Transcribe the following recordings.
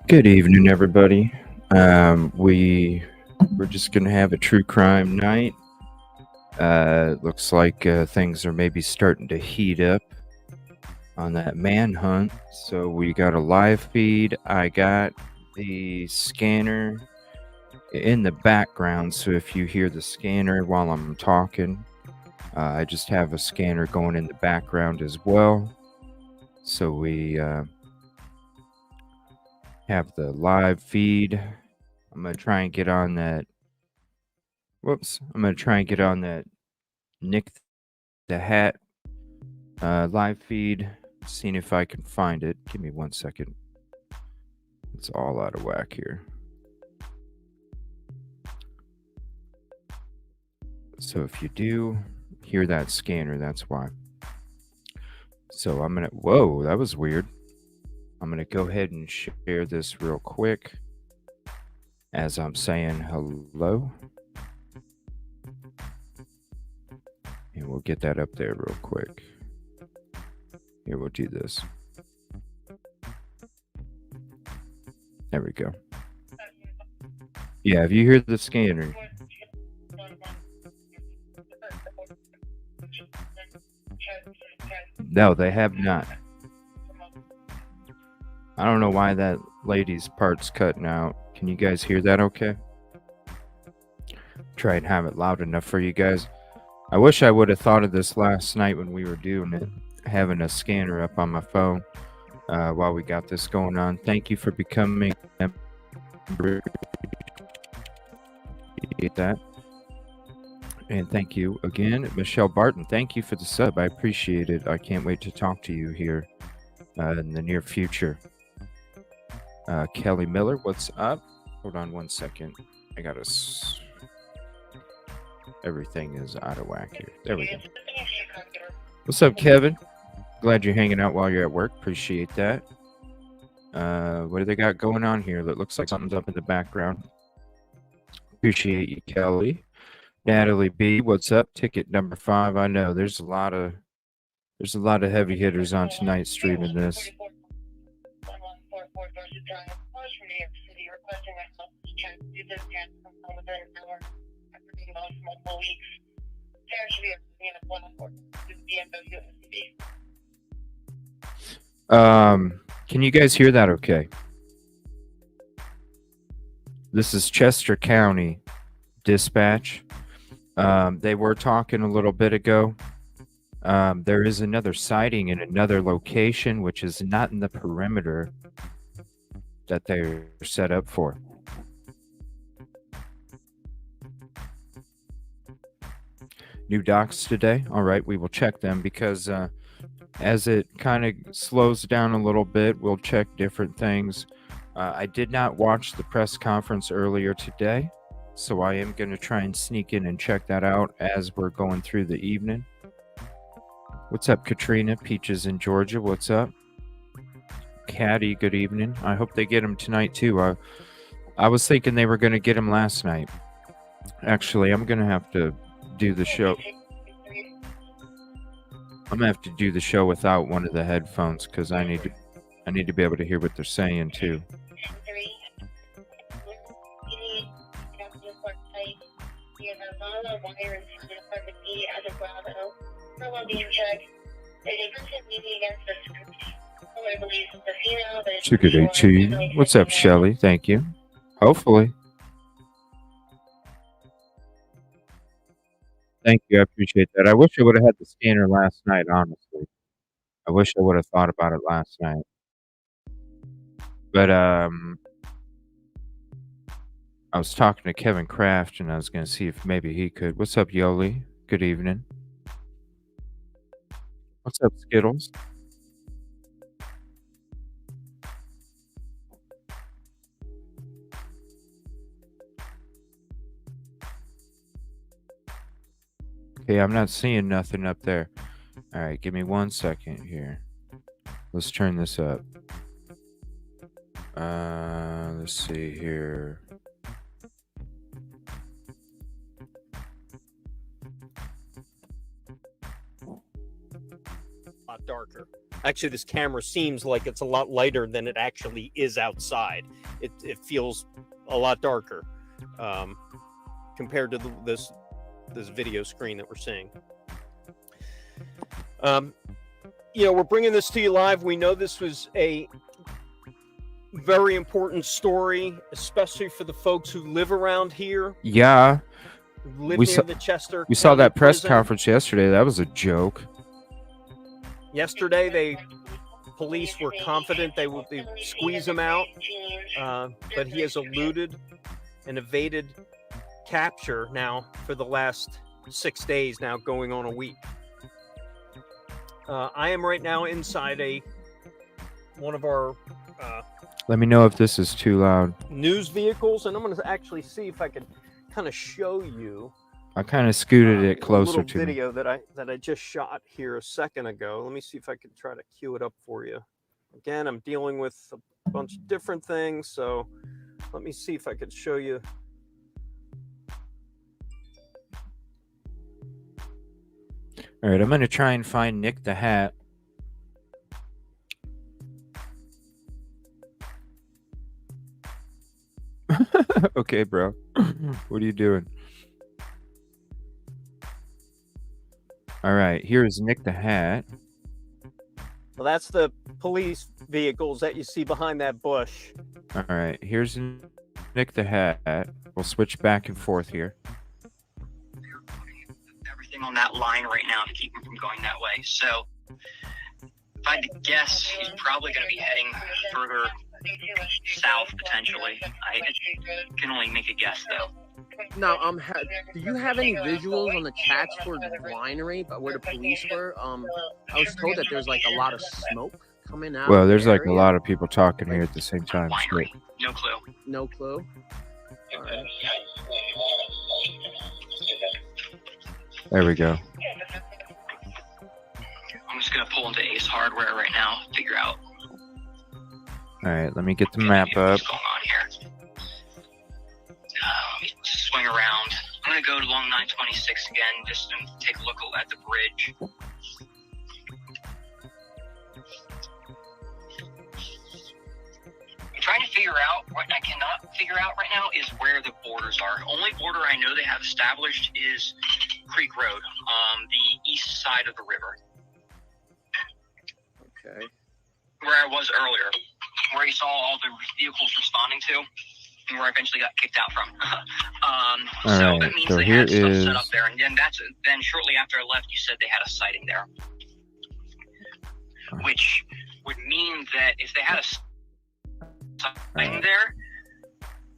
Good evening, everybody. We're just gonna have a true crime night. Looks like things are maybe starting to heat up on that manhunt. So we got a live feed. I got the scanner in the background. So if you hear the scanner while I'm talking, I just have a scanner going in the background as well. So we have the live feed. I'm going to try and get on that. I'm going to try and get on that Nick the Hat live feed. Seeing if I can find it. Give me 1 second. It's all out of whack here. So if you do hear that scanner, that's why. So I'm going to... Whoa, that was weird. I'm going to go ahead and share this real quick as I'm saying hello. And we'll get that up there real quick. Here, we'll do this. There we go. Yeah, if you hear the scanner. No, they have not. I don't know why that lady's part's cutting out. Can you guys hear that okay? Try and have it loud enough for you guys. I wish I would have thought of this last night when we were doing it, having a scanner up on my phone while we got this going on. Thank you for becoming a member. Appreciate that. And thank you again, Michelle Barton. Thank you for the sub. I appreciate it. I can't wait to talk to you here in the near future. Kelly Miller, what's up? Hold on one second. I got to... Everything is out of whack here. There we go. What's up, Kevin? Glad you're hanging out while you're at work. Appreciate that. What do they got going on here? That looks like something's up in the background. Appreciate you, Kelly. Natalie B, what's up? Ticket number 5. I know there's a lot of heavy hitters on tonight's streaming this. Can you guys hear that okay? This is Chester County Dispatch. They were talking a little bit ago. There is another sighting in another location, which is not in the perimeter that they're set up for. New docs today. All right, we will check them because as it kind of slows down a little bit, we'll check different things. I did not watch the press conference earlier today, so I am going to try and sneak in and check that out as we're going through the evening. What's up, Katrina? Peaches in Georgia, what's up? Caddy, good evening. I hope they get him tonight, too. I was thinking they were going to get him last night. Actually, I'm going to have to do the show. I'm going to have to do the show without one of the headphones because I need to be able to hear what they're saying, too. Ticket 18. What's up, Shelly? Thank you. Hopefully. Thank you. I appreciate that. I wish I would have had the scanner last night, honestly. I wish I would have thought about it last night. But I was talking to Kevin Kraft, and I was going to see if maybe he could. What's up, Yoli? Good evening. What's up, Skittles? Okay, I'm not seeing nothing up there. All right, give me 1 second here. Let's turn this up. Let's see here. A lot darker. Actually, this camera seems like it's a lot lighter than it actually is outside. It feels a lot darker compared to this video screen that we're seeing. We're bringing this to you live. We know this was a very important story, especially for the folks who live around here. Yeah. Live near the Chester. We saw that press conference yesterday. That was a joke. Yesterday, police were confident they would squeeze him out, but he has eluded and evaded capture now for the last 6 days, now going on a week. I am right now inside one of our let me know if this is too loud. News vehicles, and I'm going to actually see if I can kind of show you. I kind of scooted it closer to video that I just shot here a second ago. Let me see if I can try to cue it up for you. Again, I'm dealing with a bunch of different things, so let me see if I could show you. All right, I'm going to try and find Nick the Hat. Okay, bro. What are you doing? All right, here's Nick the Hat. Well, that's the police vehicles that you see behind that bush. All right, here's Nick the Hat. We'll switch back and forth here. Everything on that line right now to keep him from going that way. So if I had to guess, he's probably going to be heading further south potentially. I can only make a guess though. Now, do you have any visuals on the chats for the winery, but where the police were? I was told that there's like a lot of smoke coming out. Well, there's like a lot of people talking here at the same time. Winery. No clue. No clue. All right. There we go. I'm just gonna pull into Ace Hardware right now, figure out. All right, let me get the map up. What's going on here? Let me swing around. I'm gonna go along 926 again, just to take a look at the bridge. I'm trying to figure out what I cannot figure out right now is where the borders are. Only border I know they have established is Creek Road, the east side of the river. Okay. Where I was earlier, where you saw all the vehicles responding to, and where I eventually got kicked out from. So that means so they here had stuff is... set up there, and then shortly after I left, you said they had a sighting there, which would mean that if they had a sighting there,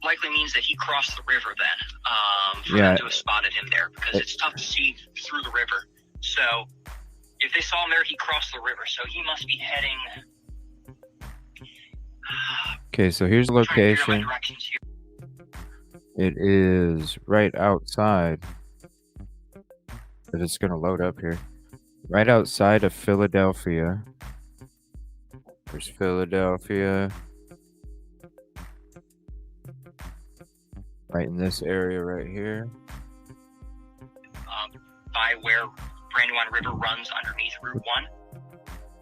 likely means that he crossed the river then, for them to have spotted him there, because it's tough to see through the river. So if they saw him there, he crossed the river, so he must be heading... Okay, so here's the location. It is right outside. But it's going to load up here. Right outside of Philadelphia. There's Philadelphia. Right in this area right here. By where Brandywine River runs underneath Route 1.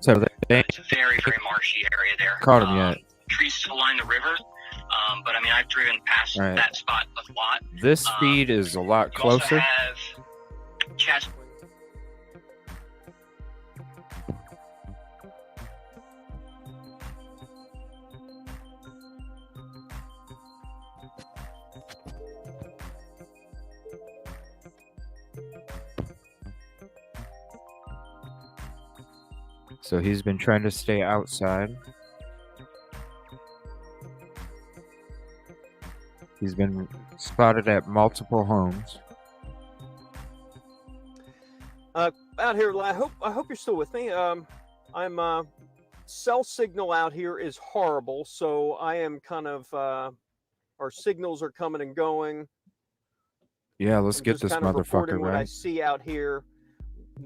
So it's a very, very marshy area there. Caught him yet? Trees still line the river, but I mean, I've driven past that spot a lot. This speed is a lot closer. You also have Chas- So he's been trying to stay outside. He's been spotted at multiple homes. Out here, I hope you're still with me. I'm cell signal out here is horrible, so I am kind of our signals are coming and going. Yeah, let's get this motherfucker what I right. see out here.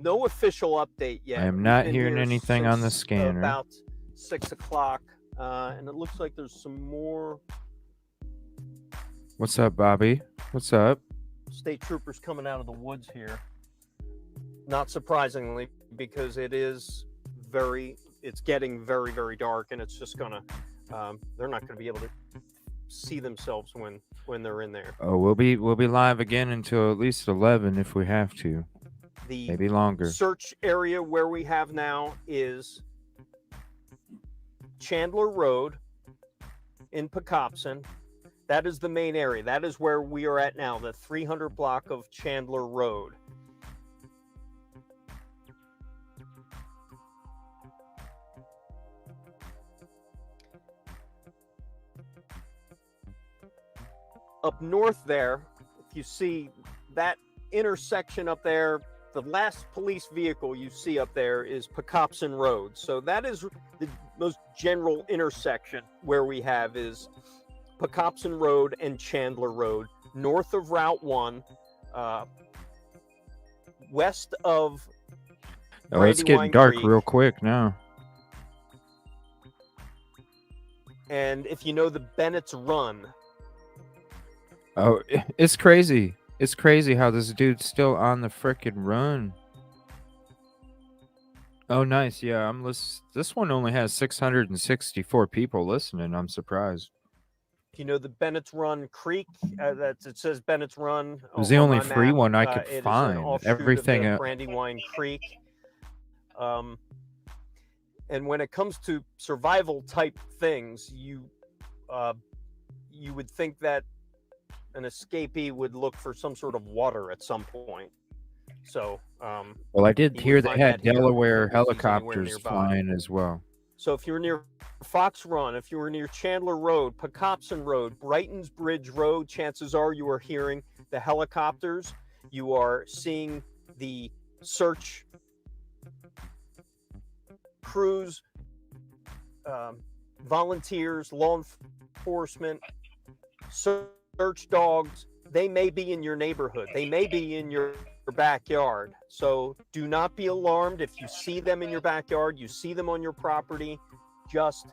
No official update yet. I am not hearing anything on the scanner. About 6 o'clock, and it looks like there's some more. What's up, Bobby? What's up? State troopers coming out of the woods here. Not surprisingly, because it's getting very, very dark, and it's just gonna, they're not gonna be able to see themselves when they're in there. Oh, we'll be live again until at least 11 if we have to. Maybe longer. Search area where we have now is Chandler Road in Pocopson. That is the main area. That is where we are at now, the 300 block of Chandler Road. Up north there, if you see that intersection up there, the last police vehicle you see up there is Pocopson Road. So that is the most general intersection where we have is Pocopson Road and Chandler Road, north of Route 1, west of Oh, it's getting dark Creek. real quick now. And if you know the Bennett's Run. Oh, it's crazy. It's crazy how this dude's still on the frickin' run. Oh, nice. Yeah, This one only has 664 people listening. I'm surprised. If you know the Bennett's Run Creek, it says Bennett's Run. It was the on only my free map. one I could It is an find. offshoot Everything of the Brandywine Creek. And when it comes to survival type things, you would think that an escapee would look for some sort of water at some point. So, well, I did hear they had Delaware if he's anywhere helicopters nearby. flying as well. So if you're near Fox Run, if you were near Chandler Road, Pocopson Road, Brighton's Bridge Road, chances are you are hearing the helicopters. You are seeing the search crews, volunteers, law enforcement, search dogs. They may be in your neighborhood. They may be in your backyard. So do not be alarmed if you see them in your backyard, you see them on your property. Just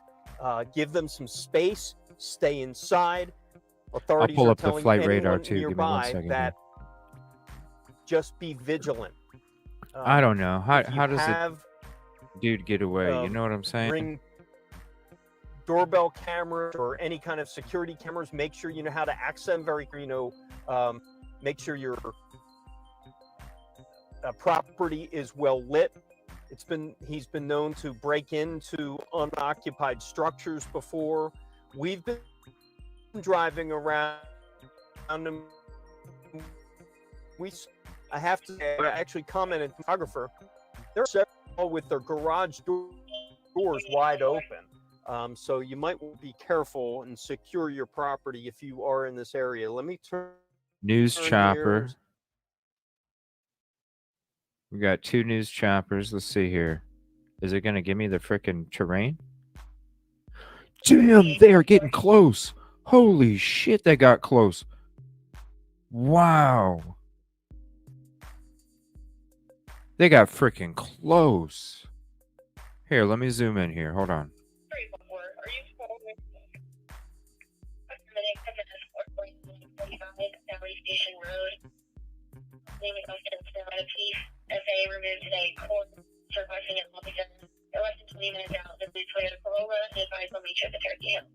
give them some space, stay inside. Authorities I'll pull are up the telling flight radar anyone too. Give me 1 second. that just be vigilant. I don't know. How does a dude get away? You know what I'm saying? Ring doorbell cameras or any kind of security cameras. Make sure you know how to access them. Make sure your property is well lit. He's been known to break into unoccupied structures before. We've been driving around and I have to say, I actually commented, photographer, there are several with their garage doors wide open. So you might be careful and secure your property if you are in this area. Let me turn. News chopper. We got 2 news choppers. Let's see here. Is it going to give me the frickin' terrain? Damn, they are getting close. Holy shit, they got close. Wow. They got frickin' close. Here, let me zoom in here. Hold on. Station Road. Name and contents now at a police FA removed today. Cordon surviving at Lobbyton. They're less than 20 minutes out. The blue Toyota Corolla and advised on each of the Turkey Hill.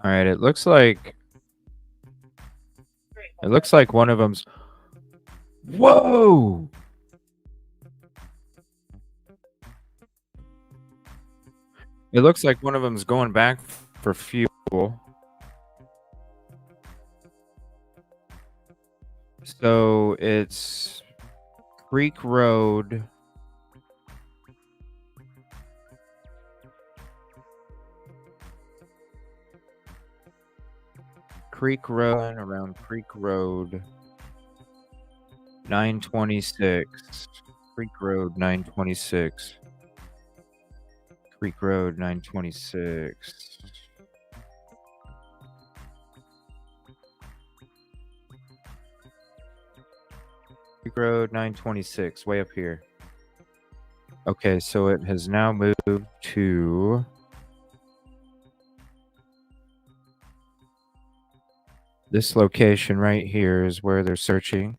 All right, it looks like one of them's. Whoa! It looks like one of them's going back for fuel. So it's Creek Road. Around Creek Road. 926. Creek Road 926. Creek Road 926. Creek Road 926, way up here. Okay, so it has now moved to this location right here is where they're searching.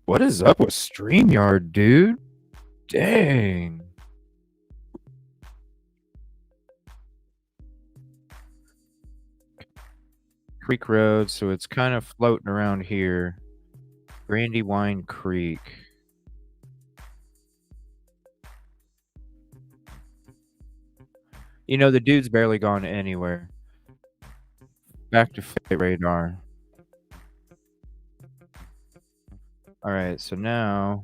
What is up with StreamYard, dude? Dang. Creek Road, so it's kind of floating around here. Brandywine Creek. You know, the dude's barely gone anywhere. Back to flight radar. Alright, so now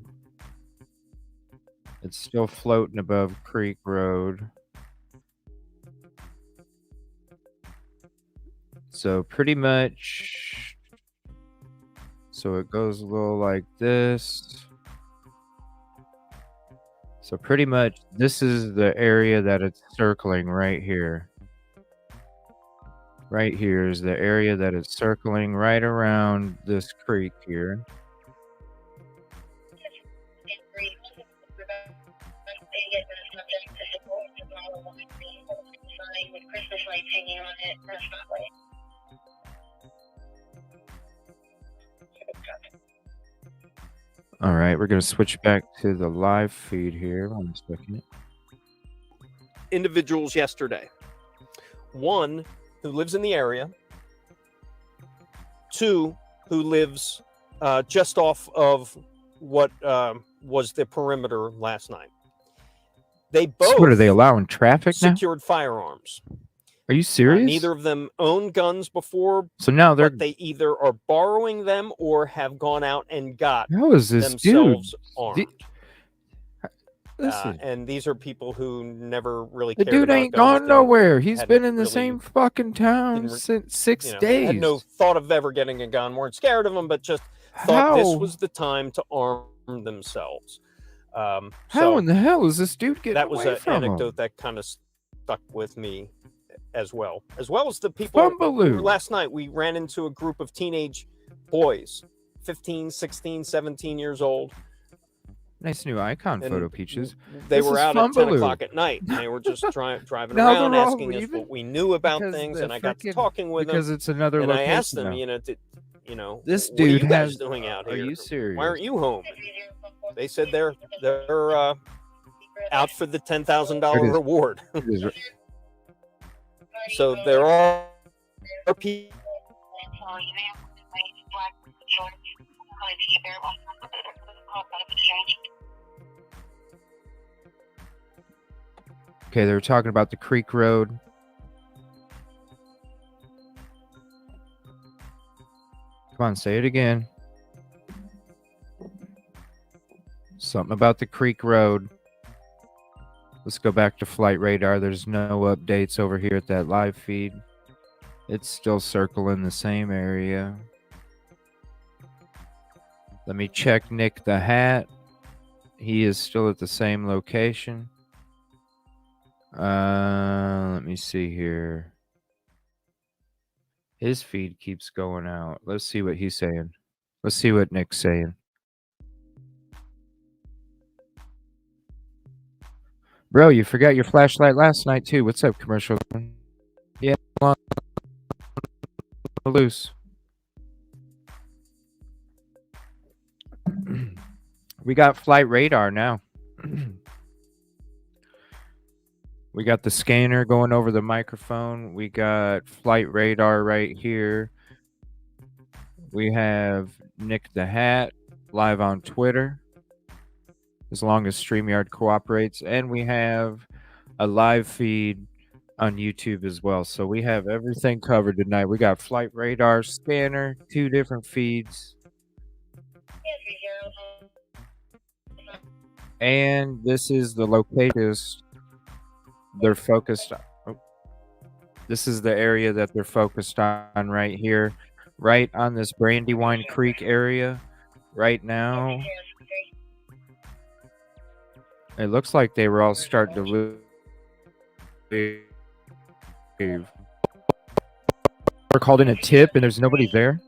it's still floating above Creek Road. So pretty much, so it goes a little like this. So pretty much this is the area that it's circling right here. Right here is the area that it's circling right around this creek here. With Christmas lights hanging on it and a spotlight. All right, we're going to switch back to the live feed here. 1 second. Individuals yesterday. One who lives in the area. Two who lives just off of what was the perimeter last night. They both So what are they allowing traffic now? secured firearms. Are you serious? Neither of them owned guns before, so now but they either are borrowing them or have gone out and got how is this themselves dude? armed. Listen, and these are people who never really the cared dude about ain't guns, gone nowhere. He's hadn't been in the really- same fucking town didn't re- since 6 Had days. no thought of ever getting a gun, weren't scared of them, but just thought this How? was the time to arm themselves. How So in the hell is this dude getting that was away an from anecdote him? that kind of stuck with me as well as the people. Fumbaloo. Last night we ran into a group of teenage boys, 15, 16, 17 years old. Nice new icon And photo, Peaches. They This were is out at 10 Fumbaloo. o'clock at night. And they were just driving Now around they're all asking us leaving what we knew about because things. the And I got to frickin- talking with because them. it's another And location I asked them, now. This what are dude you guys has. doing out Are here? you serious? Why aren't you home? They said they're out for the $10,000 It is- reward. It is- So there are people. Okay, they were talking about the Creek Road. Come on, say it again. Something about the Creek Road. Let's go back to flight radar. There's no updates over here at that live feed. It's still circling the same area. Let me check Nick the Hat. He is still at the same location. Let me see here. His feed keeps going out. Let's see what he's saying. Let's see what Nick's saying. Bro, you forgot your flashlight last night too. What's up, commercial? Yeah, loose. We got flight radar now. We got the scanner going over the microphone. We got flight radar right here. We have Nick the Hat live on Twitter, as long as StreamYard cooperates. And we have a live feed on YouTube as well. So we have everything covered tonight. We got flight radar, scanner, 2 different feeds. And this is the location they're focused on. Oh. This is the area that they're focused on right here, right on this Brandywine Creek area right now. It looks like they were all starting to leave. We're called in a tip and there's nobody there.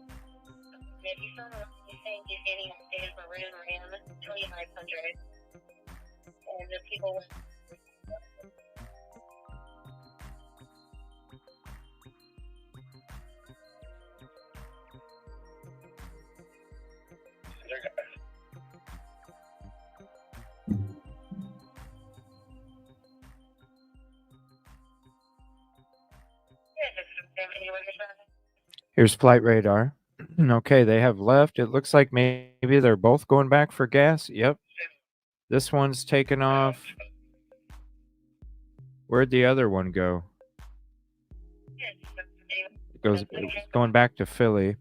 Here's flight radar. Okay, they have left. It looks like maybe they're both going back for gas. Yep. This one's taken off. Where'd the other one go? It's going back to Philly.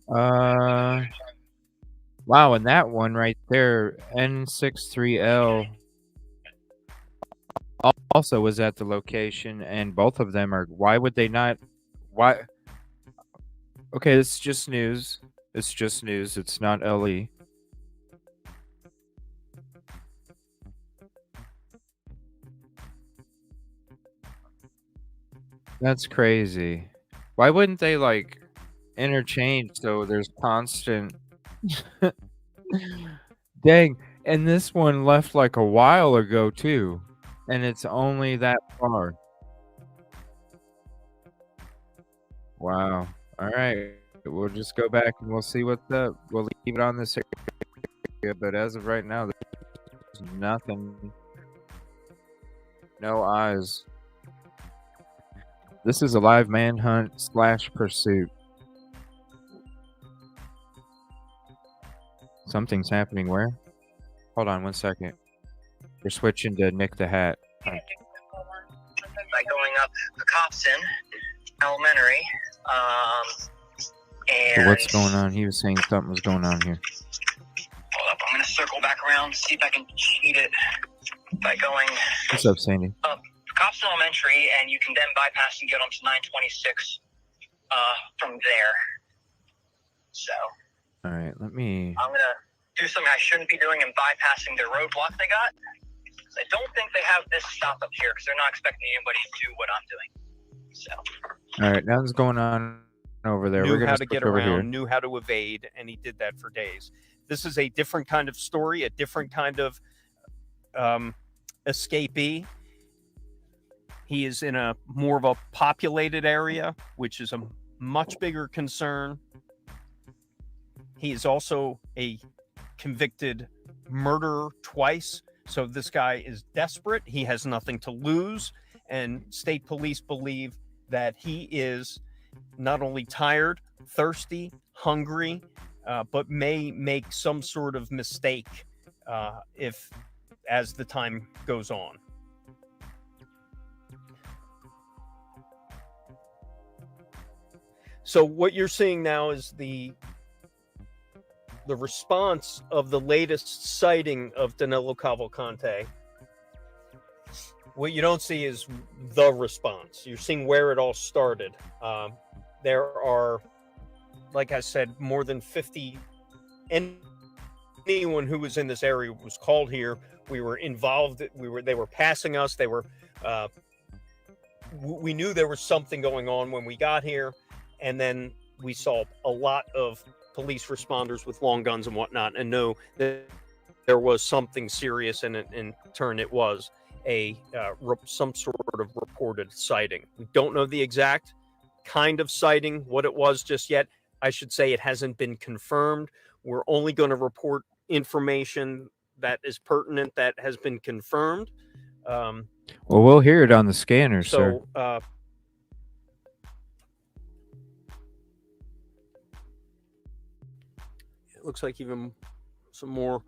Wow, and that one right there, N63L, also was at the location, and both of them are. Why would they not? Why? Okay, it's just news. It's just news. It's not LE. That's crazy. Why wouldn't they like interchange so there's constant? Dang, and this one left like a while ago too, and it's only that far. Wow. All right. We'll just go back and we'll see what's up. We'll leave it on this area, but as of right now, there's nothing. No eyes. This is a live manhunt / pursuit. Something's happening where? Hold on 1 second. We're switching to Nick the Hat. By going up the Copson Elementary. So what's going on? He was saying something was going on here. Hold up, I'm going to circle back around, see if I can cheat it by going What's up, Sandy? up Copson Elementary, and you can then bypass and get onto 926 from there. So, all right, let me. I'm going to do something I shouldn't be doing and bypassing their roadblock they got. I don't think they have this stop up here because they're not expecting anybody to do what I'm doing. So, all right, nothing's going on over there. We're Knew gonna how to get over around, here. knew how to evade, and he did that for days. This is a different kind of story, a different kind of escapee. He is in a more of a populated area, which is a much bigger concern. He is also a convicted murderer twice. So this guy is desperate. He has nothing to lose. And state police believe that he is not only tired, thirsty, hungry, but may make some sort of mistake if as the time goes on. So what you're seeing now is the response of the latest sighting of Danelo Cavalcante. What you don't see is the response. You're seeing where it all started. There are, like I said, more than 50. Anyone who was in this area was called here. We were involved. They were passing us. They were. We knew there was something going on when we got here, and then we saw a lot of police responders with long guns and whatnot, and know that there was something serious, and in turn it was some sort of reported sighting. We don't know the exact kind of sighting, what it was just yet. I should say it hasn't been confirmed. We're only going to report information that is pertinent, that has been confirmed. Well, we'll hear it on the scanner, sir. It looks like even some more.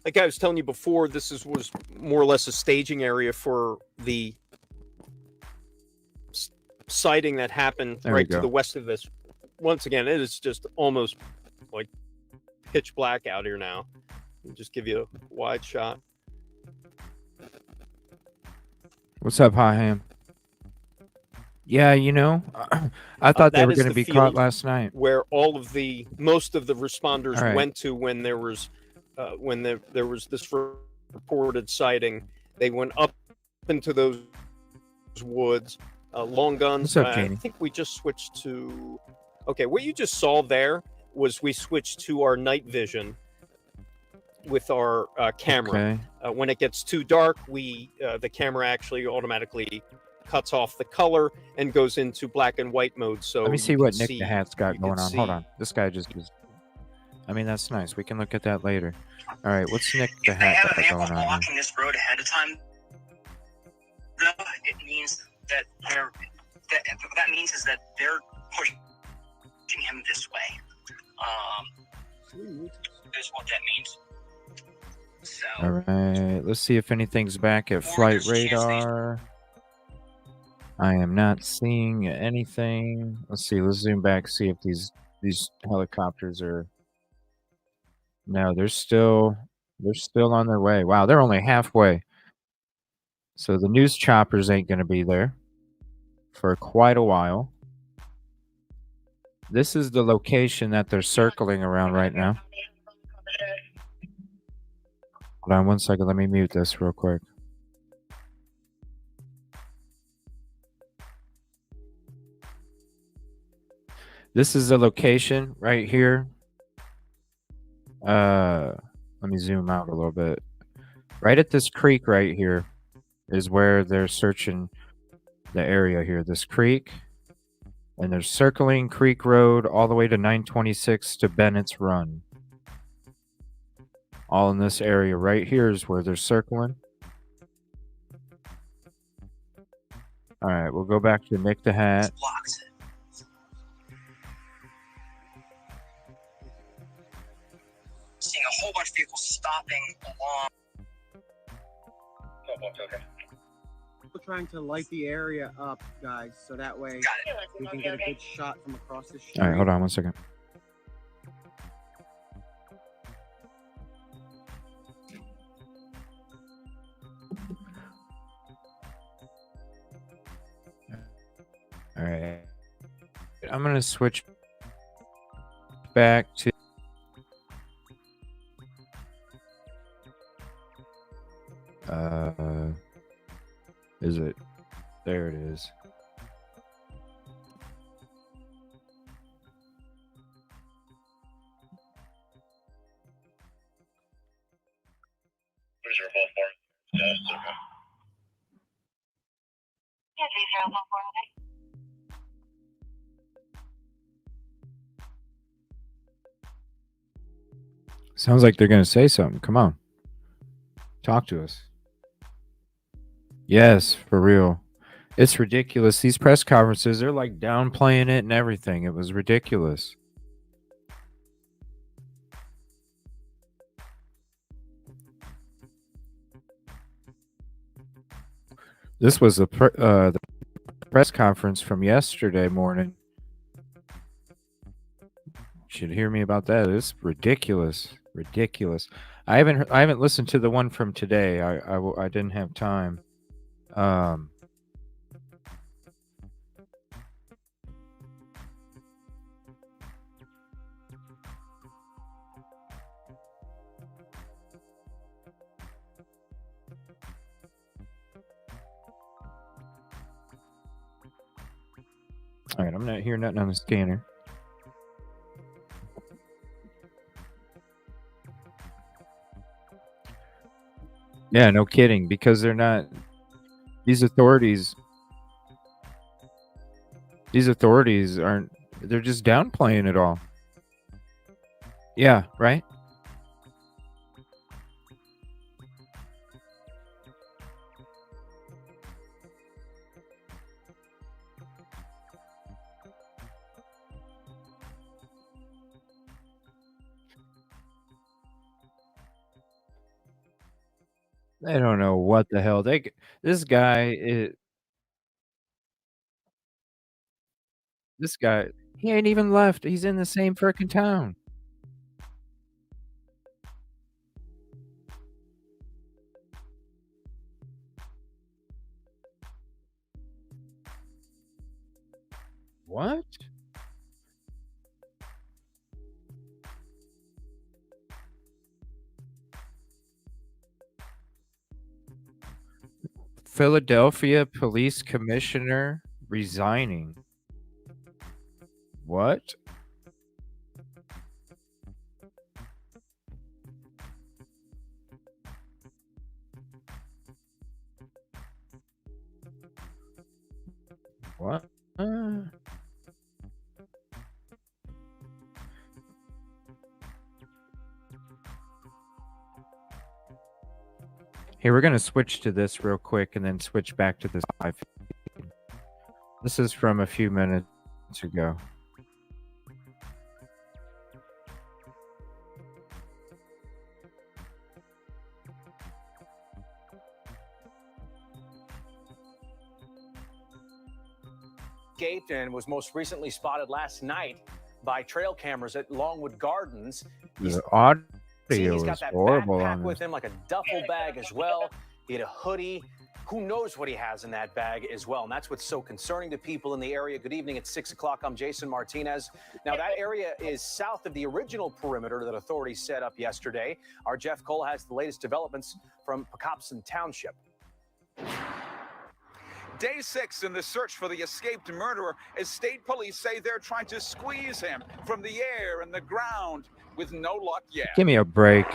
Like I was telling you before, this was more or less a staging area for the sighting that happened right to the west of this. Once again, it is just almost like pitch black out here now. I'll just give you a wide shot. What's up, High Ham? Yeah, you know, I thought they were going to be caught last night. Where most of the responders went to when there was this reported sighting. They went up into those woods, long guns. What's up, Janie? I think we just switched to. Okay, what you just saw there was we switched to our night vision with our camera. Okay. When it gets too dark, the camera actually automatically cuts off the color and goes into black and white mode. So let me see what Nick the Hat's got going on. Hold on. This guy just is. I mean, that's nice. We can look at that later. All right, what's Nick the Hat got going on? Blocking this road ahead of time, though, it means that that means is that they're pushing him this way. Is what that means. So, all right, let's see if anything's back at flight radar. I am not seeing anything. Let's see. Let's zoom back, see if these helicopters are. No, they're still on their way. Wow, they're only halfway. So the news choppers ain't going to be there for quite a while. This is the location that they're circling around right now. Hold on 1 second. Let me mute this real quick. This is the location right here. Let me zoom out a little bit. Right at this creek right here is where they're searching the area here. This creek. And they're circling Creek Road all the way to 926 to Bennett's Run. All in this area right here is where they're circling. All right, we'll go back to Nick the Hat. Seeing a whole bunch of vehicles stopping along. Okay. We're trying to light the area up, guys, so that way we can get a good shot from across the street. All right, hold on one second. All right, I'm gonna switch back to is it? There it is. Where's your phone for? Yes, okay. Yes, 3014. Sounds like they're gonna say something. Come on, talk to us. Yes, for real. It's ridiculous. These press conferences, they're like downplaying it and everything. It was ridiculous. This was the press conference from yesterday morning. Should hear me about that. It's ridiculous. Ridiculous. I haven't listened to the one from today. I didn't have time. All right, I'm not hearing nothing on the scanner. Yeah, no kidding, because they're not. These authorities aren't. They're just downplaying it all. Yeah, right. They don't know what the hell this guy he ain't even left. He's in the same frickin' town. What? Philadelphia police commissioner resigning. What? What? Hey, we're going to switch to this real quick and then switch back to this live feed. This is from a few minutes ago. Escaped and was most recently spotted last night by trail cameras at Longwood Gardens. The audio He's got is that horrible backpack on with this. him, like a duffel bag as well. He had a hoodie. Who knows what he has in that bag as well? And that's what's so concerning to people in the area. Good evening. It's 6 o'clock. I'm Jason Martinez. Now, that area is south of the original perimeter that authorities set up yesterday. Our Jeff Cole has the latest developments from Pocopson Township. Day 6 in the search for the escaped murderer, as state police say they're trying to squeeze him from the air and the ground with no luck yet. Give me a break.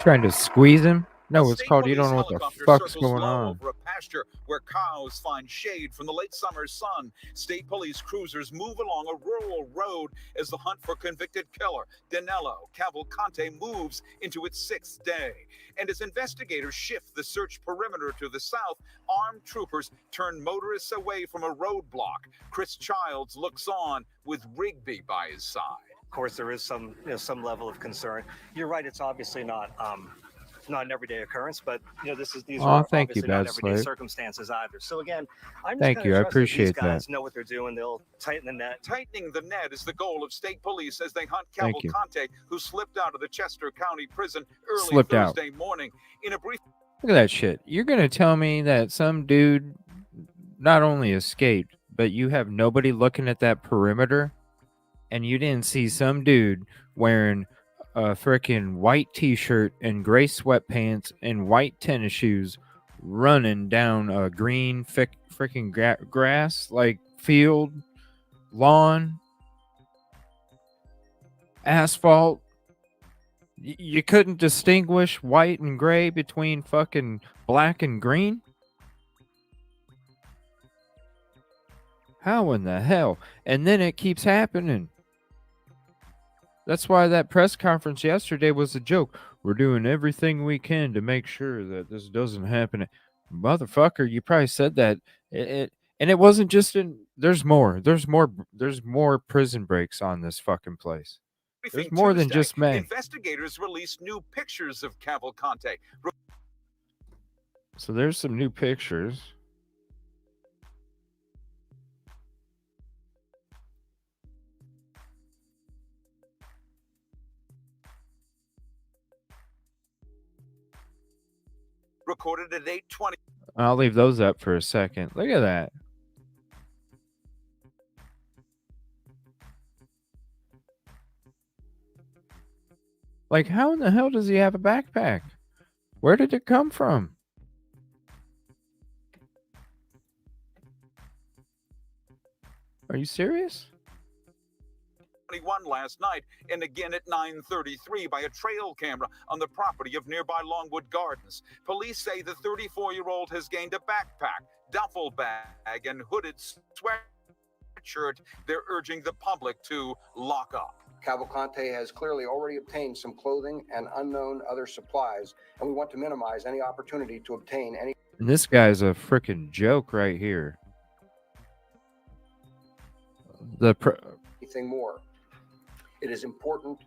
Trying to squeeze him? No, it's called you don't know what the fuck's going on. Over a pasture where cows find shade from the late summer sun. State police cruisers move along a rural road as the hunt for convicted killer Danelo Cavalcante moves into its 6th day. And as investigators shift the search perimeter to the south, armed troopers turn motorists away from a roadblock. Chris Childs looks on with Rigby by his side. Of course, there is some level of concern. You're right; it's obviously not an everyday occurrence, but these are thank you, obviously not Bad everyday Slave. circumstances either. So again, I'm just Thank kinda you, I trusting these appreciate guys that. know what they're doing. They'll tighten the net. Tightening the net is the goal of state police as they hunt Thank you. Cavalcante, who slipped out of the Chester County prison early Slipped out. Thursday morning. In a brief Look at that shit. You're gonna tell me that some dude not only escaped, but you have nobody looking at that perimeter, and you didn't see some dude wearing a freaking white t-shirt and gray sweatpants and white tennis shoes running down a green freaking grass like field, lawn, asphalt. You couldn't distinguish white and gray between fucking black and green? How in the hell? And then it keeps happening. That's why that press conference yesterday was a joke. We're doing everything we can to make sure that this doesn't happen. Motherfucker, you probably said that. And it wasn't just in. There's more. There's more prison breaks on this fucking place. There's more than just May. Investigators released new pictures of Cavalcante. So there's some new pictures. Recorded at 8:20. I'll leave those up for a second. Look at that. Like, how in the hell does he have a backpack? Where did it come from? Are you serious? 21 last night, and again at 9:33 by a trail camera on the property of nearby Longwood Gardens. Police say the 34-year-old has gained a backpack, duffel bag, and hooded sweatshirt. They're urging the public to lock up. Cavalcante has clearly already obtained some clothing and unknown other supplies, and we want to minimize any opportunity to obtain any. And this guy's a freaking joke right here. Anything more. It is important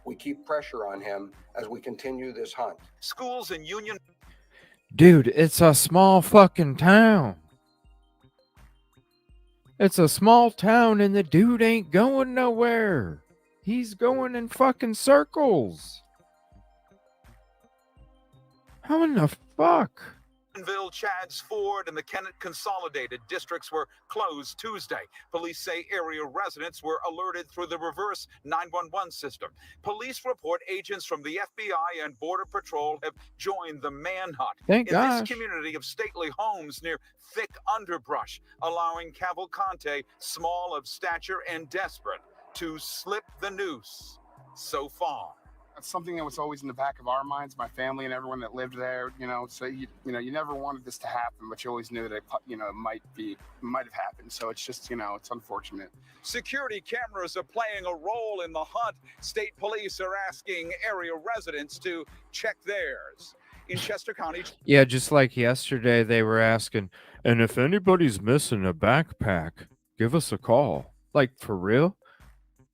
we keep pressure on him as we continue this hunt. Schools in Union. Dude, it's a small fucking town. It's a small town and the dude ain't going nowhere. He's going in fucking circles. How in the fuck? Chadds Ford, and the Kennett Consolidated districts were closed Tuesday. Police say area residents were alerted through the reverse 911 system. Police report agents from the FBI and Border Patrol have joined the manhunt Thank in gosh. this community of stately homes near thick underbrush, allowing Cavalcante, small of stature and desperate, to slip the noose so far. That's something that was always in the back of our minds, my family and everyone that lived there, so you never wanted this to happen, but you always knew that it might have happened. So it's just, it's unfortunate. Security cameras are playing a role in the hunt. State police are asking area residents to check theirs. In Chester County. Yeah, just like yesterday, they were asking, and if anybody's missing a backpack, give us a call. Like, for real?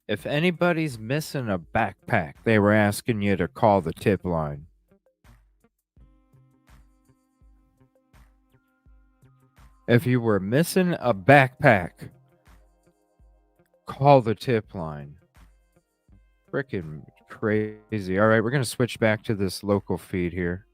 If anybody's missing a backpack, they were asking you to call the tip line. If you were missing a backpack, call the tip line. Freaking crazy. All right, we're going to switch back to this local feed here.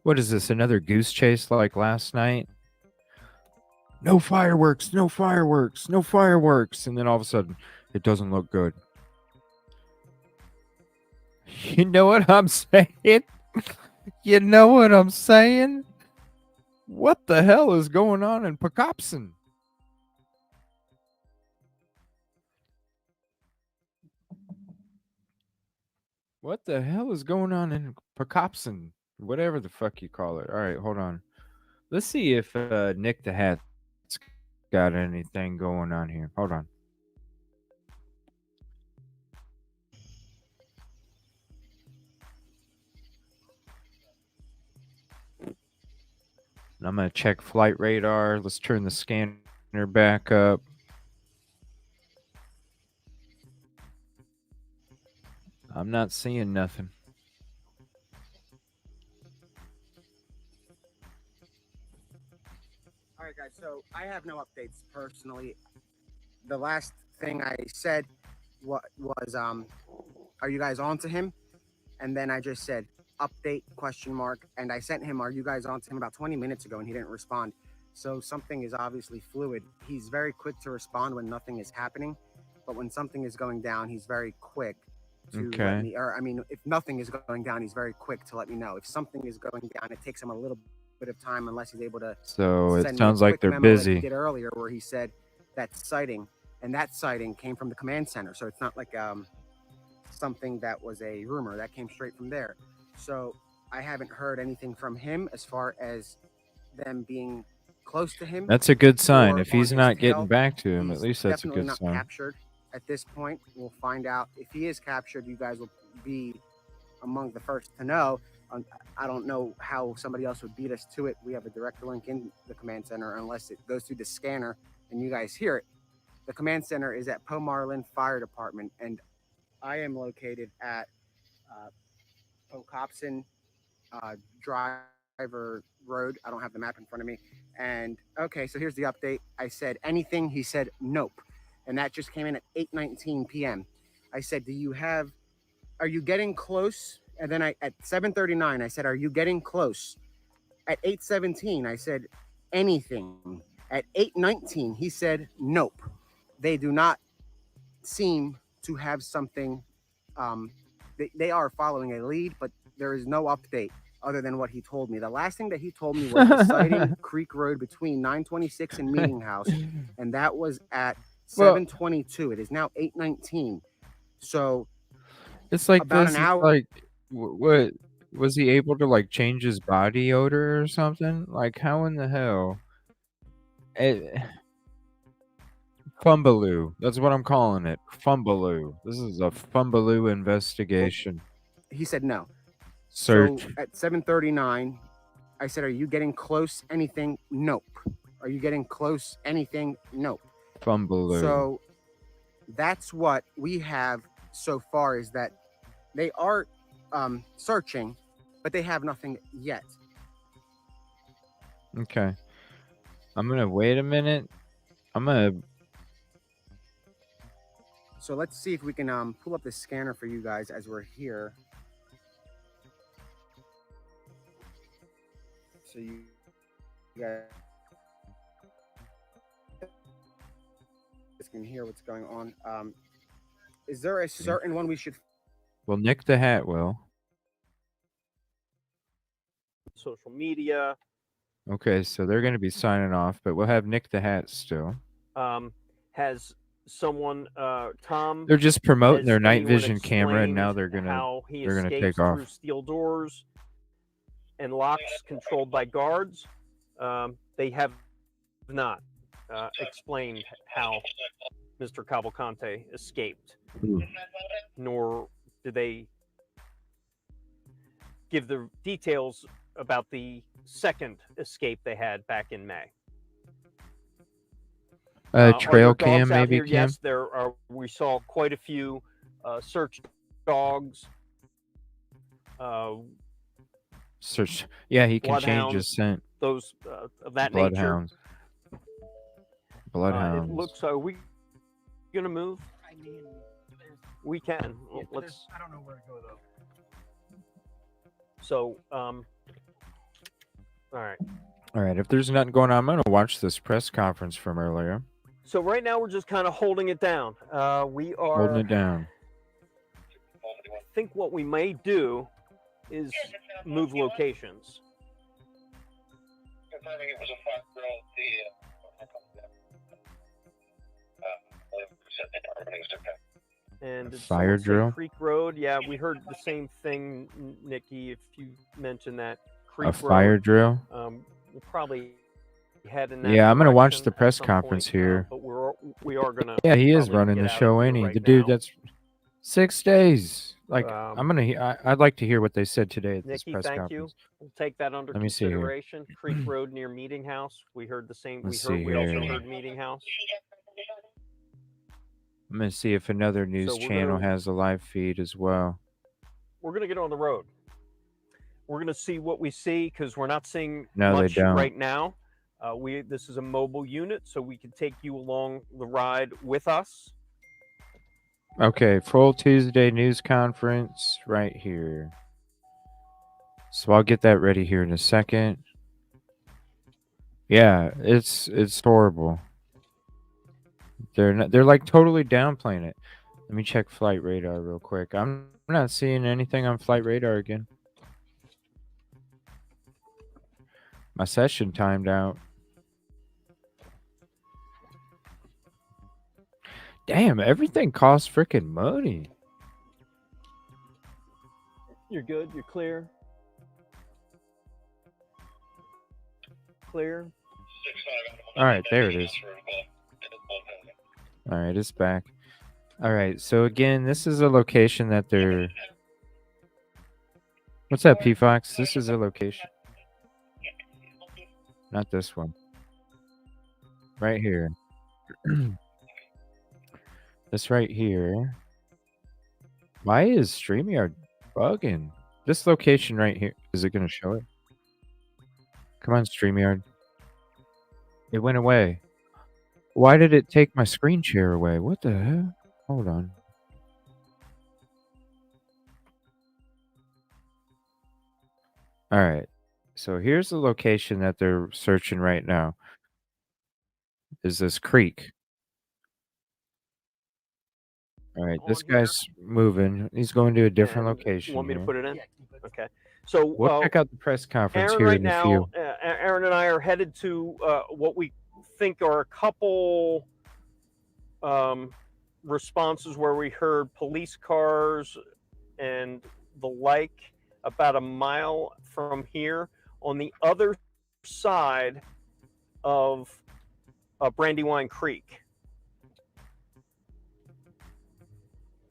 What is this? Another goose chase like last night? No fireworks, no fireworks, no fireworks. And then all of a sudden, it doesn't look good. You know what I'm saying? You know what I'm saying? What the hell is going on in Pocopson? What the hell is going on in Pocopson? Whatever the fuck you call it. All right, hold on. Let's see if Nick the Hat's got anything going on here. Hold on. I'm going to check flight radar. Let's turn the scanner back up. I'm not seeing nothing. All right, guys. So I have no updates personally. The last thing I said was, are you guys on to him? And then I just said, update, ? And I sent him, are you guys on to him, about 20 minutes ago, and he didn't respond. So something is obviously fluid. He's very quick to respond when nothing is happening. But when something is going down, he's very quick to let me, or I mean, if nothing is going down, he's very quick to let me know. If something is going down, it takes him a little bit of time unless he's able to. So it sounds like they're busy. Like he did earlier, where he said that sighting, and that sighting came from the command center. So it's not like something that was a rumor that came straight from there. So I haven't heard anything from him as far as them being close to him. That's a good sign. If he's not getting back to him, at least that's a good sign. Definitely not captured at this point. We'll find out if he is captured. You guys will be among the first to know. I don't know how somebody else would beat us to it. We have a direct link in the command center unless it goes through the scanner and you guys hear it. The command center is at Pomarlin Fire Department, and I am located at Pocopson Driver Road. I don't have the map in front of me. And okay, so here's the update. I said anything. He said nope. And that just came in at 8:19 p.m. I said, are you getting close? And then at 7:39, I said, are you getting close? At 8:17, I said, anything. At 8:19, he said, nope. They do not seem to have something. They are following a lead, but there is no update other than what he told me. The last thing that he told me was the sighting Creek Road between 926 and Meeting House, and that was at 7:22. It is now 8:19. So it's like about an hour. Like, what was he able to like change his body odor or something? Like, how in the hell? Fumbaloo. That's what I'm calling it. Fumbaloo. This is a Fumbaloo investigation. He said no. Search. So at 7:39, I said, are you getting close? Anything? Nope. Are you getting close? Anything? Nope. Fumbaloo. So that's what we have so far, is that they are searching, but they have nothing yet. Okay. I'm going to wait a minute. So let's see if we can pull up the scanner for you guys as we're here. So you guys can hear what's going on. Is there a certain one we should? Well, Nick the Hat will. Social media. Okay, so they're going to be signing off, but we'll have Nick the Hat still. Has someone, Tom? They're just promoting their night vision camera, and now they're gonna take off. Through steel doors and locks controlled by guards. They have not explained how Mr. Cavalcante escaped, nor did they give the details about the second escape they had back in May. Trail cam, maybe. Here? Yes, there are. We saw quite a few search dogs. Search. Yeah, he can change his scent. Those of that nature. Bloodhounds. It looks. Are we gonna move? I mean, we can. Let's. I don't know where to go though. So, all right. All right. If there's nothing going on, I'm gonna watch this press conference from earlier. So right now we're just kind of holding it down. We are holding it down. I think what we may do is move locations. confirming it was a fire drill. And did Fire someone say drill? Creek Road? Yeah, we heard the same thing, Nikki. If you mentioned that Creek A fire Road, drill? we'll probably head in that Yeah, I'm gonna watch direction the at press some conference point, here. but we are gonna. Yeah, he is probably running get the out of show, here ain't he? right The dude now. that's 6 days. Like, I'm gonna. I'd like to hear what they said today at this Nikki, press thank conference. you. We'll take that under Let me see here. consideration. Creek Road near Meeting House. We heard the same. Let's We see also here. heard Meeting House. I'm gonna see if another news So we're channel gonna- has a live feed as well. We're gonna get on the road. We're gonna see what we see because we're not seeing No, they much don't. right now. This is a mobile unit, so we can take you along the ride with us. Okay, full Tuesday news conference right here. So I'll get that ready here in a second. Yeah, it's horrible. They're like totally downplaying it. Let me check flight radar real quick. I'm not seeing anything on flight radar again. My session timed out. Damn, everything costs freaking money. You're good. You're clear. Clear. All right, there it is. All right, it's back. All right, so again, this is a location that they're... What's that, P-Fox? This is a location. Not this one. Right here. This right here. Why is StreamYard bugging? This location right here. Is it going to show it? Come on, StreamYard. It went away. Why did it take my screen share away? What the hell? Hold on. All right. So here's the location that they're searching right now. Is this creek. All right, this guy's moving. He's going to a different location. You want me to here. put it in? Okay. So We'll check out the press conference Aaron, here right in a now, few. Aaron and I are headed to what we think are a couple responses where we heard police cars and the like about a mile from here on the other side of Brandywine Creek.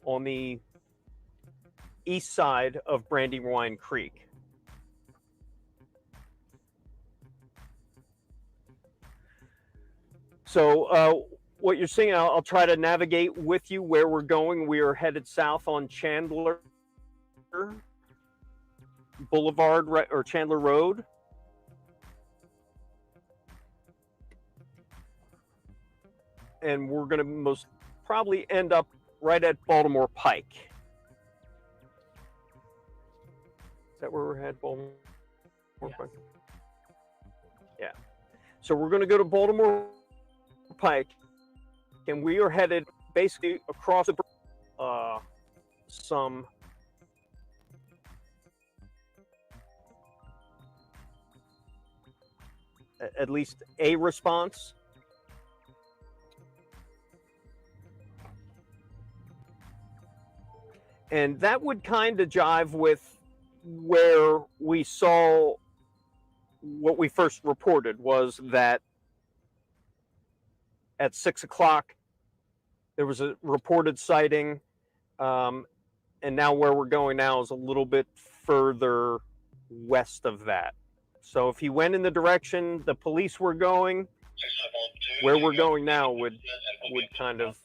On the east side of Brandywine Creek. So what you're seeing, I'll try to navigate with you where we're going. We are headed south on Chandler Boulevard or Chandler Road. And we're going to most probably end up right at Baltimore Pike. Is that where we're headed, Baltimore Pike? Yeah. So we're going to go to Baltimore Pike, and we are headed basically across the some at least a response. And that would kind of jive with where we saw what we first reported was that at 6 o'clock, there was a reported sighting. And now where we're going now is a little bit further west of that. So if he went in the direction the police were going, where we're going now would kind of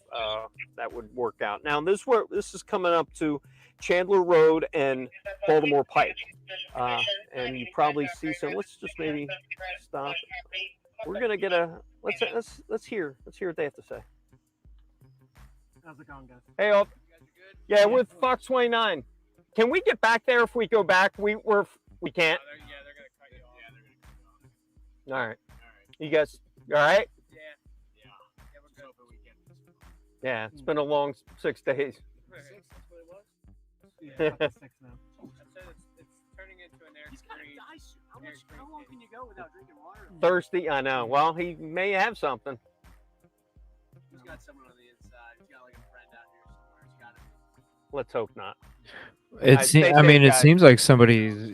that would work out. Now this is coming up to Chandler Road and Baltimore Pike, and you probably see some. Let's just maybe stop. We're gonna get a let's hear what they have to say. How's it going, guys? Hey, all. Yeah, with Fox 29. Can we get back there if we go back? We can't. Yeah, they're gonna cut you off. Yeah, they're gonna cut you off. All right. You guys, all right? Yeah. Yeah, we're good for weekend. Yeah, it's been a long 6 days. 6, that's what it was? Yeah, it's 6 now. I said it's turning into an air screen. How long can you go without drinking water? thirsty. I know. Well, he may have something. He's got someone on the inside. He's got like a friend out here somewhere. He's got it. Let's hope not. I mean, it seems like somebody's,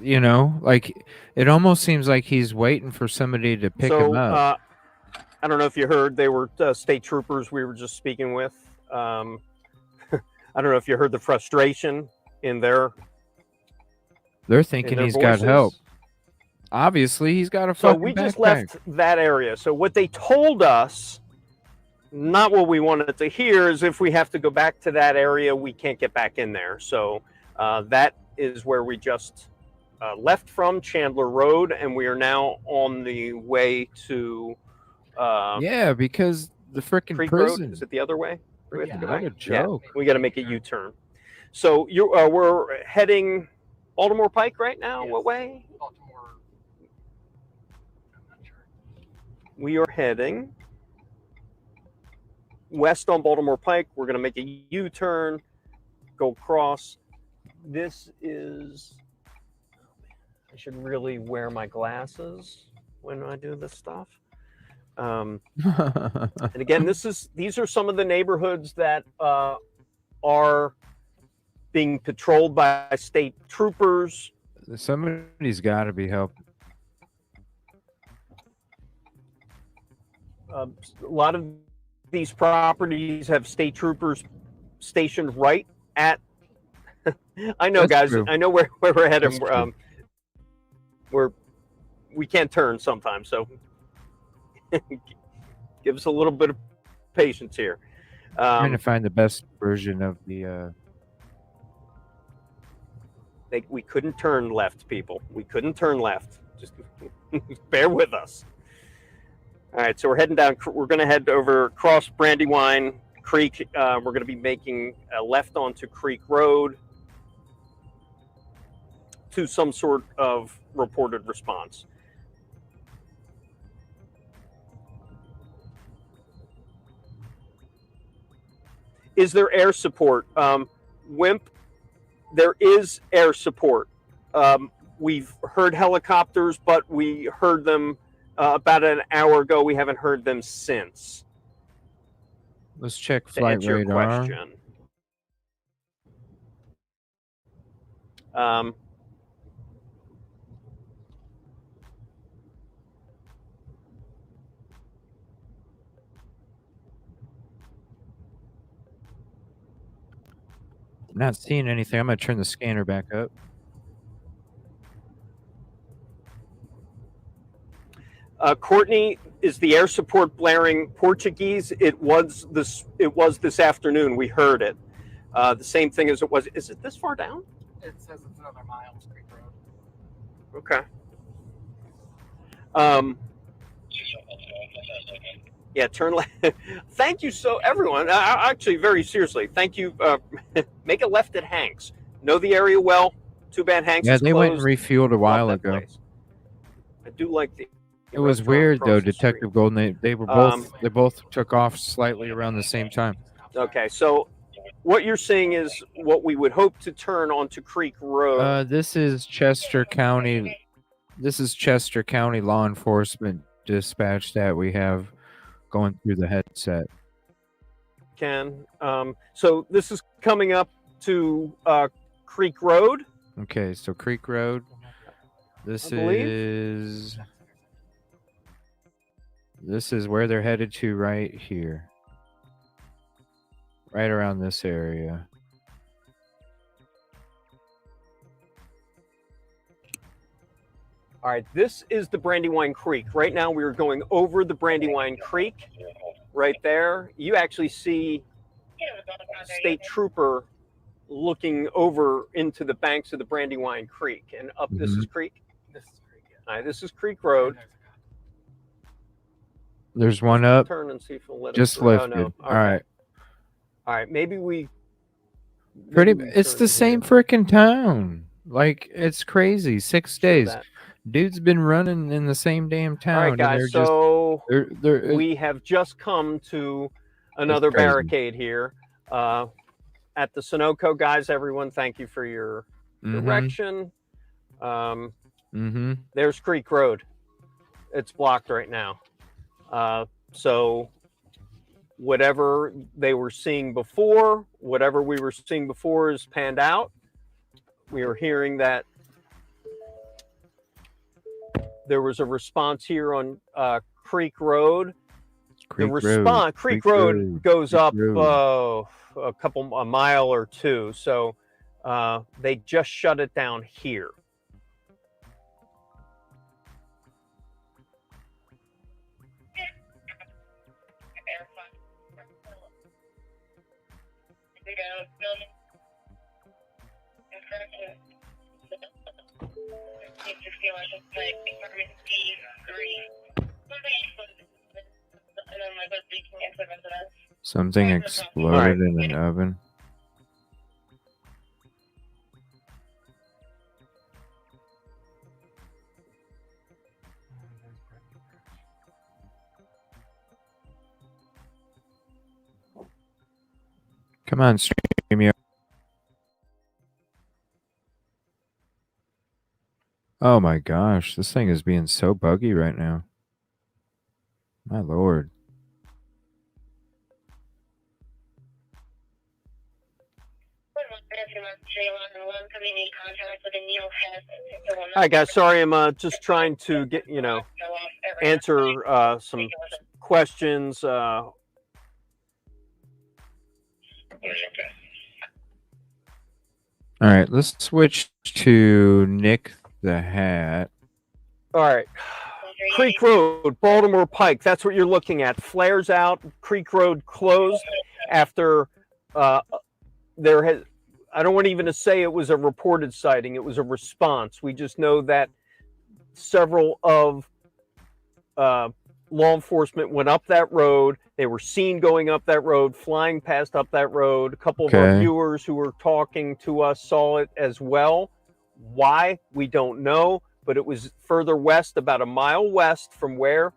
like it almost seems like he's waiting for somebody to pick him up. I don't know if you heard, they were state troopers we were just speaking with. I don't know if you heard the frustration in their. They're thinking he's got help. Obviously, he's got a fucking So we just backpack. left that area. So what they told us, not what we wanted to hear, is if we have to go back to that area, we can't get back in there. So that is where we just left from, Chandler Road, and we are now on the way to. Yeah, because the freaking Creek prison. Road. Is it the other way? We have to go What back? a joke. Yeah, we got to make a U-turn. So we're heading Baltimore Pike right now. Yes. What way? Baltimore. I'm not sure. We are heading west on Baltimore Pike. We're going to make a U-turn, go across. This is. I should really wear my glasses when I do this stuff. And again, these are some of the neighborhoods that are being patrolled by state troopers. Somebody's got to be helping. A lot of these properties have state troopers stationed right at. I know, That's guys. true. I know where we're heading. That's true. We can't turn sometimes, so give us a little bit of patience here. Trying to find the best version of the. We couldn't turn left, people. We couldn't turn left. Just bear with us. All right, so we're heading down. We're going to head over across Brandywine Creek. We're going to be making a left onto Creek Road to some sort of reported response. Is there air support? Wimp, there is air support. We've heard helicopters, but we heard them about an hour ago. We haven't heard them since. Let's check To flight answer your radar. question. I'm not seeing anything. I'm gonna turn the scanner back up. Courtney, is the air support blaring Portuguese? It was this afternoon. We heard it. The same thing as it was. Is it this far down? It says it's another mile, Creek Road. Okay. Yeah, turn left. Thank you, everyone. Actually, very seriously, thank you. Make a left at Hanks. Know the area well. Too bad Hanks Yeah, is they went and closed. refueled a while Love that ago. place. I do like the. It was restaurant weird across though, the street. Detective Golden. They were both they both took off slightly around the same time. Okay, so what you're saying is what we would hope to turn onto Creek Road. This is Chester County. This is Chester County law enforcement dispatch that we have going through the headset. Ken, so this is coming up to Creek Road. Okay, so Creek Road. This I believe. is where they're headed to right here. Right around this area. All right, this is the Brandywine Creek. Right now we are going over the Brandywine Creek. Right there. You actually see state trooper looking over into the banks of the Brandywine Creek and up. This is Creek. This is Creek. Yeah. All right, this is Creek Road. There's one up. Turn and see if we'll let Just us through. lifted. Oh, no. All right. All right, maybe we. It's the same freaking town. Like, it's crazy. 6 days. That. Dude's been running in the same damn town. All right, guys. And So they're we have just come to another crazy. barricade here at the Sunoco. Guys, everyone, thank you for your direction. There's Creek Road. it's blocked right now. So whatever they were seeing before, whatever we were seeing before is panned out. We are hearing that there was a response here on Creek Road. Creek Road goes up a mile or two. So they just shut it down here. Something exploded in an oven. Come on, stream. Oh my gosh, this thing is being so buggy right now. My lord. Hi guys, sorry, I'm just trying to get answer some questions. All right, let's switch to Nick the Hat. All right. Creek Road, Baltimore Pike. That's what you're looking at. Flares out. Creek Road closed after there has. I don't want even to say it was a reported sighting. It was a response. We just know that several of law enforcement went up that road. They were seen going up that road, flying past up that road. A couple of our viewers who were talking to us saw it as well. Why? We don't know, but it was further west, about a mile west from where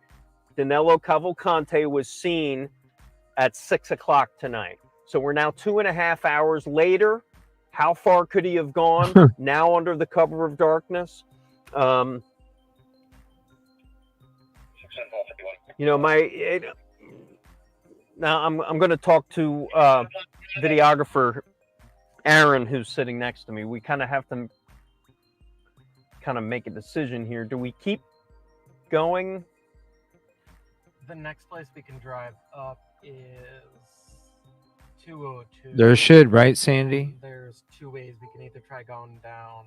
Danelo Cavalcante was seen at 6 o'clock tonight. So we're now 2.5 hours later. How far could he have gone now under the cover of darkness? Now I'm going to talk to videographer Aaron, who's sitting next to me. We kind of have to make a decision here. Do we keep going? The next place we can drive up is 202. There should, right, Sandy? There's two ways. We can either try going down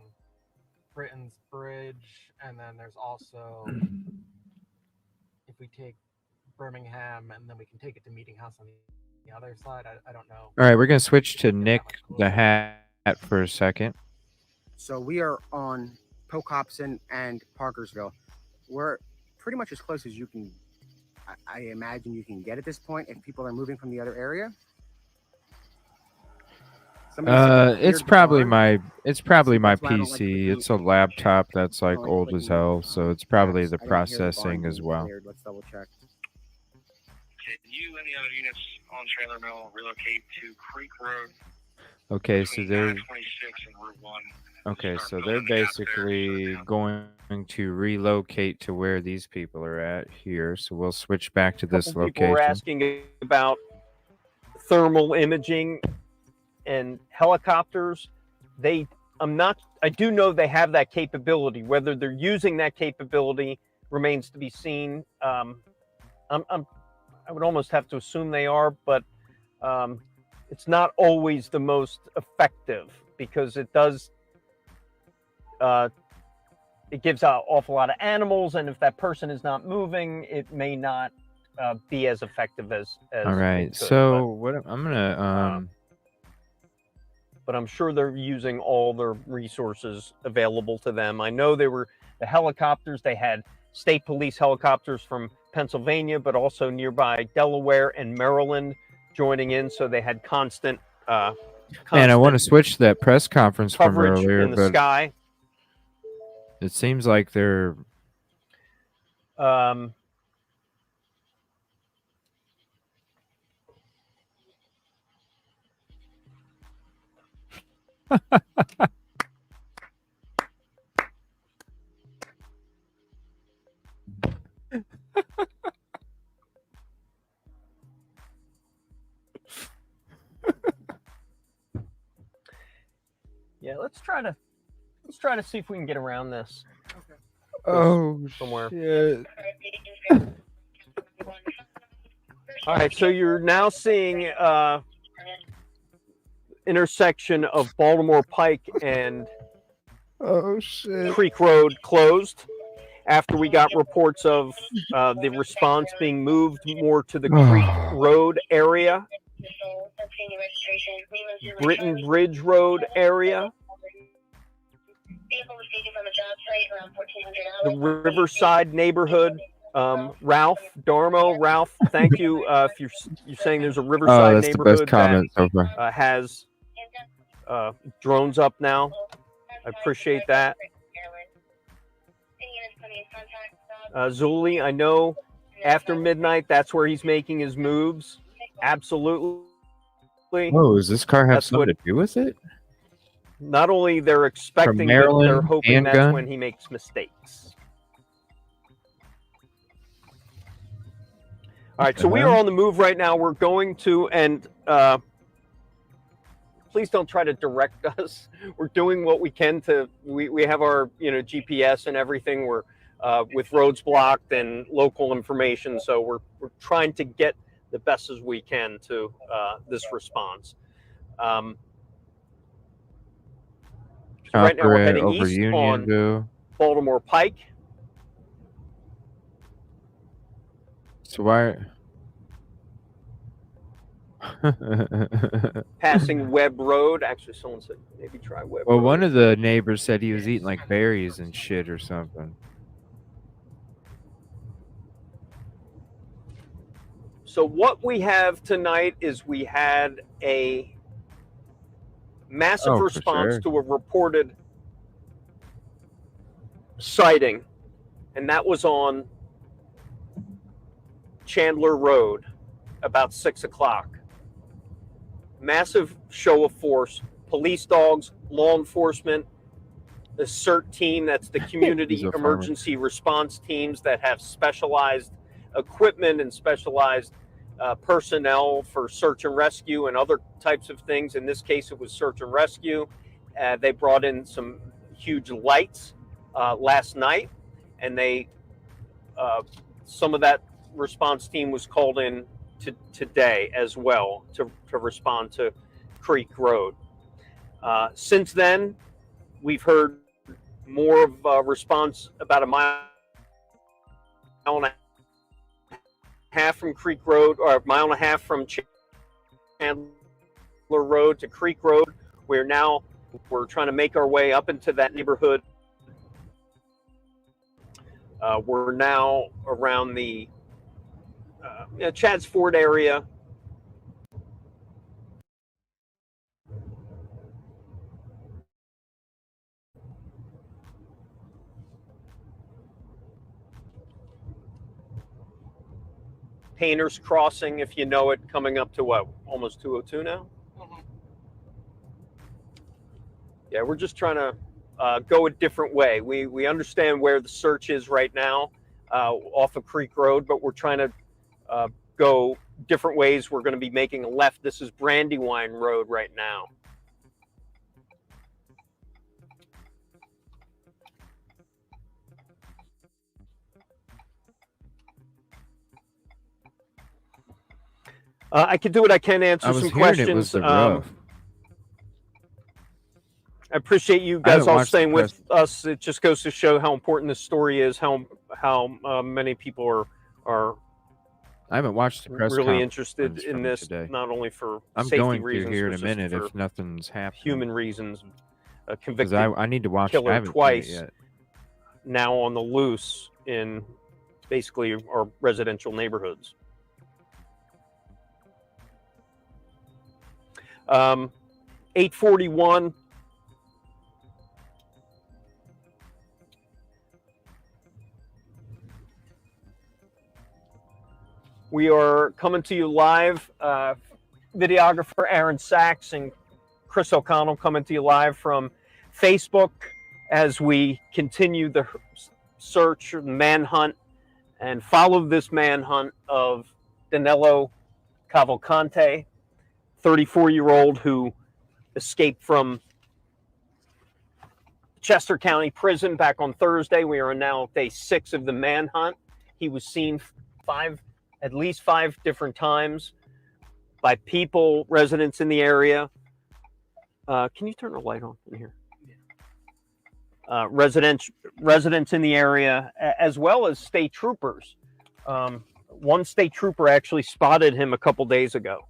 Britain's Bridge, and then there's also, if we take Birmingham, and then we can take it to Meeting House on the other side. I don't know. All right, we're going to switch to Nick the Hat for a second. So we are on Pocopson and Parkersville. We're pretty much as close as you can, I imagine you can get at this point if people are moving from the other area. It's probably my PC. It's a laptop that's like old as hell, so it's probably the processing as well. Let's double check. Can you and the other units on Trailer Mill relocate to Creek Road? Okay, so they're 26 and Route 1. Okay, so they're basically going to relocate to where these people are at here. So we'll switch back to this location. People were asking about thermal imaging and helicopters. I do know they have that capability. Whether they're using that capability remains to be seen. I would almost have to assume they are, but it's not always the most effective because it does. It gives out an awful lot of animals, and if that person is not moving, it may not be as effective as. All right. So what I'm gonna. But I'm sure they're using all their resources available to them. I know they were the helicopters. They had state police helicopters from Pennsylvania, but also nearby Delaware and Maryland joining in. So they had constant. And I want to switch to that press conference from earlier, in the sky. It seems like they're. let's try to see if we can get around this. Oh, somewhere. shit. All right, so you're now seeing intersection of Baltimore Pike and Oh, shit. Creek Road closed after we got reports of the response being moved more to the Creek Road area, Britain Bridge Road area, the Riverside neighborhood. Ralph Darmo, thank you. If you're saying there's a Riverside that's the best neighborhood comment that so far. has drones up now, I appreciate that. Zuli, I know after midnight that's where he's making his moves. Absolutely. Oh, does this car have That's something to do with it? Not only they're expecting, but Maryland they're hoping that's handgun? when he makes mistakes. All right, so we are on the move right now. We're going to, and please don't try to direct us. We're doing what we can to. We have our GPS and everything. We're with roads blocked and local information, so we're trying to get the best as we can to this response. So right now we're heading over east Unionville. on Baltimore Pike. So why? Passing Webb Road. Actually, someone said maybe try Webb Well, Road. one of the neighbors said he was eating like berries and shit or something. So what we have tonight is we had a massive response to a reported sighting, and that was on Chandler Road about 6 o'clock. Massive show of force, police dogs, law enforcement, the CERT team, that's the community emergency response teams that have specialized equipment and specialized personnel for search and rescue and other types of things. In this case, it was search and rescue. They brought in some huge lights last night, and they some of that response team was called in today as well to respond to Creek Road. Since then, we've heard more of a response about a mile and a half from Creek Road, or a mile and a half from Chandler Road to Creek Road. We're trying to make our way up into that neighborhood. We're now around the Chadds Ford area. Painters Crossing, if you know it, coming up to what, almost 202 now? Mm-hmm. Yeah, we're just trying to go a different way. We understand where the search is right now off of Creek Road, but we're trying to go different ways. We're going to be making a left. This is Brandywine Road right now. I can do what I can, answer some questions. It was the rough. I appreciate you guys all staying with us. It just goes to show how important this story is, how many people are I haven't watched the press really interested in this today. Not only for I'm safety going reasons, to here in a but minute for if nothing's happening. Human reasons. Convicted I need to watch killer I haven't twice. seen it yet. Now on the loose in basically our residential neighborhoods. 841. We are coming to you live. Videographer Aaron Sachs and Chris O'Connell coming to you live from Facebook as we continue the search, manhunt, and follow this manhunt of Danelo Cavalcante, 34-year-old who escaped from Chester County Prison back on Thursday. We are now day 6 of the manhunt. He was seen at least five different times by people, residents in the area. Can you turn the light on in here? Residents in the area, as well as state troopers. One state trooper actually spotted him a couple days ago.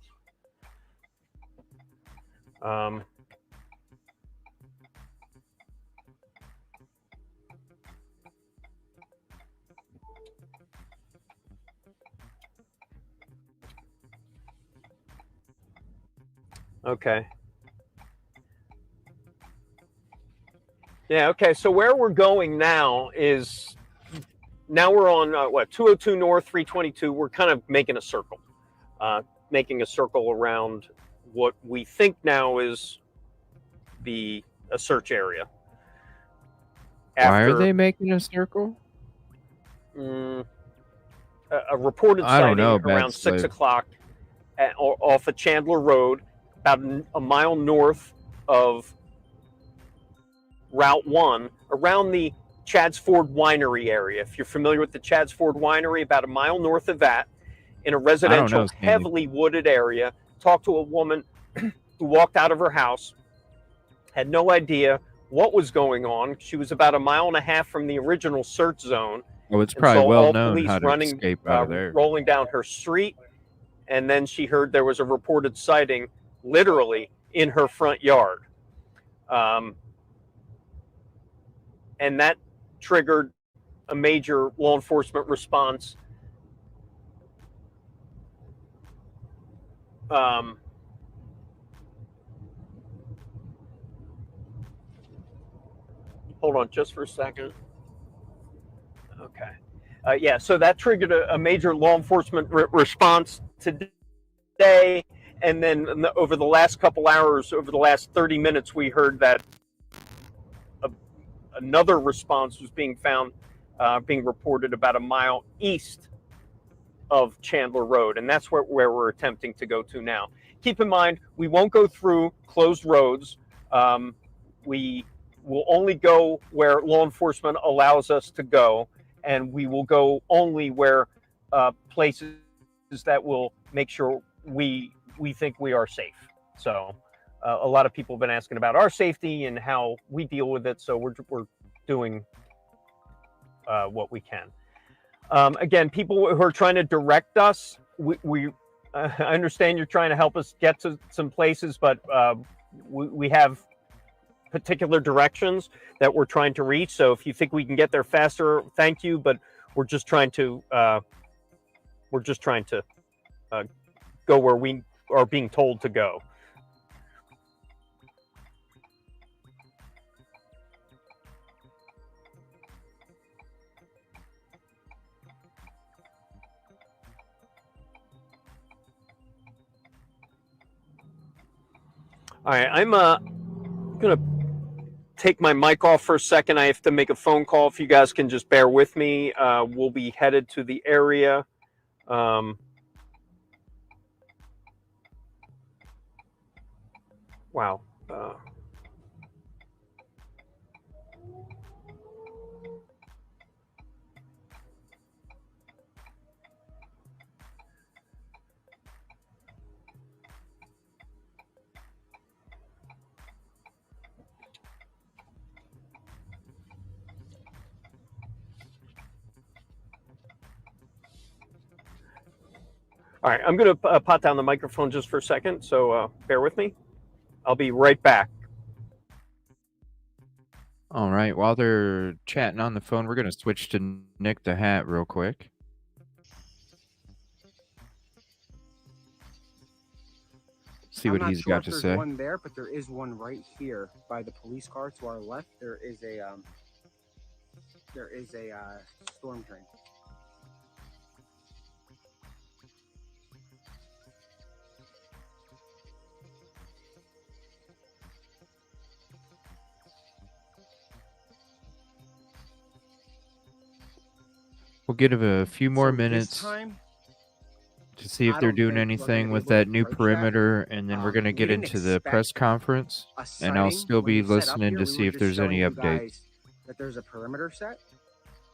Okay. Yeah, okay. So where we're going now is, now we're on, 202 North, 322. We're kind of making a circle. Making a circle around what we think now is a search area. Why are they making a circle? A reported sighting around 6 o'clock off of Chandler Road, about a mile north of Route 1, around the Chadds Ford Winery area. If you're familiar with the Chadds Ford Winery, about a mile north of that, in a residential, heavily wooded area. Talked to a woman who walked out of her house, had no idea what was going on. She was about a mile and a half from the original search zone. Oh, it's probably well known police how to escape out of there. Rolling down her street, and then she heard there was a reported sighting literally in her front yard. And that triggered a major law enforcement response. Hold on just for a second. Okay. Yeah, so that triggered a major law enforcement response today. And then over the last couple hours, over the last 30 minutes, we heard that another response was being reported about a mile east of Chandler Road. And that's where we're attempting to go to now. Keep in mind, we won't go through closed roads. We will only go where law enforcement allows us to go. And we will go only where places that will make sure we think we are safe. So a lot of people have been asking about our safety and how we deal with it. So we're doing what we can. Again, people who are trying to direct us, I understand you're trying to help us get to some places, but we have particular directions that we're trying to reach. So if you think we can get there faster, thank you. But we're just trying to go where we are being told to go. All right, I'm gonna take my mic off for a second. I have to make a phone call. If you guys can just bear with me, we'll be headed to the area. Wow. All right, I'm going to pot down the microphone just for a second, so bear with me. I'll be right back. All right, while they're chatting on the phone, we're going to switch to Nick the Hat real quick. See what he's got to say. There's one there, but there is one right here by the police car to our left. There is a storm drain. We'll give it a few more minutes. This time, to see if I they're don't doing think we're gonna anything be with able to that new approach that. perimeter, and then we're going to We get didn't into the press expect conference, a and I'll sighting still when be we set up listening here. to We see were if just there's showing any you updates. guys that there's a perimeter set.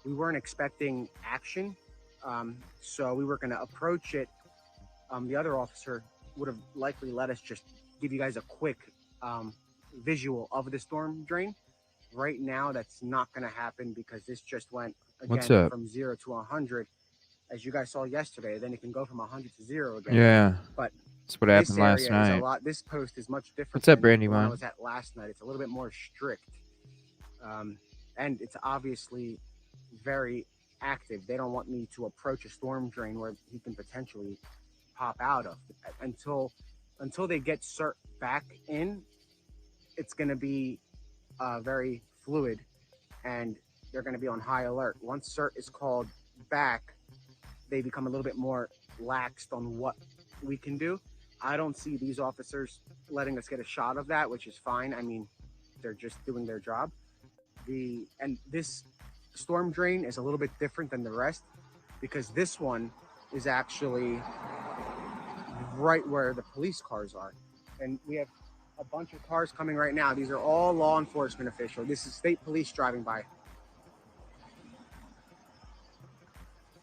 We weren't expecting action, so we were going to approach it. The other officer would have likely let us just give you guys a quick visual of the storm drain. Right now, that's not going to happen because this just went What's again up? from 0 to 100, as you guys saw yesterday. Then it can go from 100 to 0 again. Yeah, But that's what this happened last area is a night. lot. This post is much different What's up, than the one I Brandywine? was at last night. It's a little bit more strict, and it's obviously very active. They don't want me to approach a storm drain where he can potentially pop out of. Until they get CERT back in, it's going to be very fluid, and they're going to be on high alert. Once CERT is called back, they become a little bit more laxed on what we can do. I don't see these officers letting us get a shot of that, which is fine. I mean, they're just doing their job. And this storm drain is a little bit different than the rest because this one is actually right where the police cars are. And we have a bunch of cars coming right now. These are all law enforcement officials. This is state police driving by.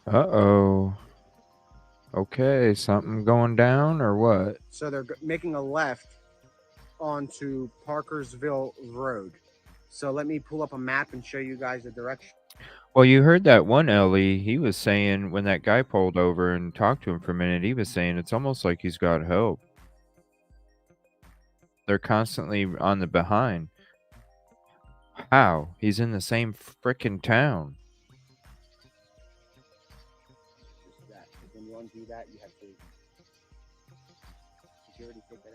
Uh-oh. Okay, something going down or what? So they're making a left onto Parkersville Road. So let me pull up a map and show you guys the direction. Well, you heard that one Ellie. He was saying when that guy pulled over and talked to him for a minute, he was saying it's almost like he's got help. They're constantly on the behind. How? He's in the same frickin' town. That. When you undo that, you have to. Did you already take that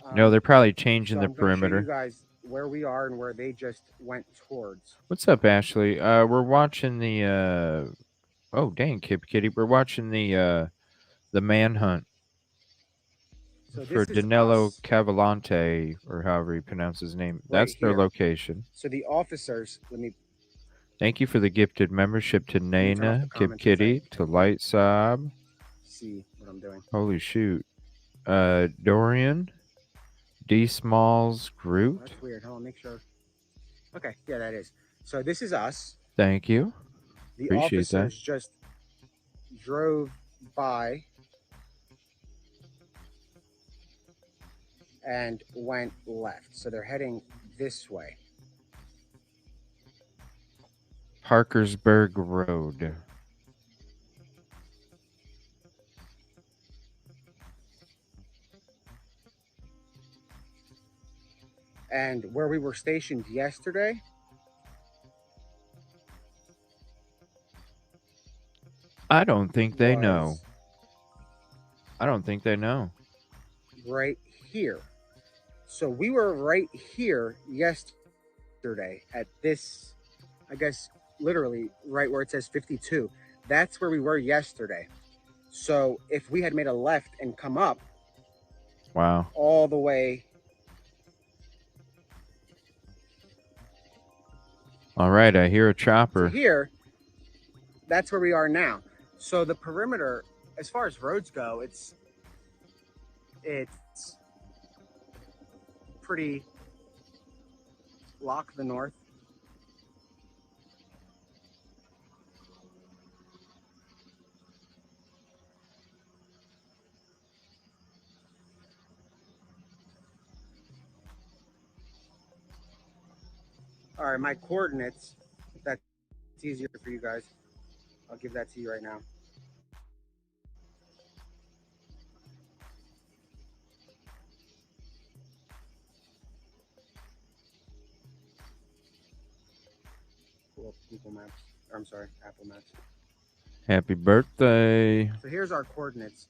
out? No, they're probably changing the I'm gonna show perimeter. you guys where we are and where they just went towards. What's up, Ashley? We're watching the oh dang, Kip Kitty. We're watching the manhunt So for this is Danelo us Cavalcante, or however you pronounce his name. right That's their here. location. So the officers, let me Thank you for the gifted membership to turn off the Nana, Kip comments as I Kitty, to Light Sob. see what I'm doing. Holy shoot. Dorian, D Smalls, Groot. That's weird. Hold on, make sure. Okay, yeah, that is. So this is us. Thank you. The Appreciate that. officers just drove by and went left. So they're heading this way. Parkersburg Road. And where we were stationed yesterday, I don't think they know. was I don't think they know. right here. So we were right here yesterday at this, I guess, literally right where it says 52. That's where we were yesterday. So if we had made a left and come up Wow. all the way. All right, I hear a chopper. To here, that's where we are now. So the perimeter, as far as roads go, it's pretty lock the north. All right, my coordinates, if that's easier for you guys, I'll give that to you right now. Pull up Google Maps. Or, I'm sorry, Apple Maps. Happy birthday. So here's our coordinates.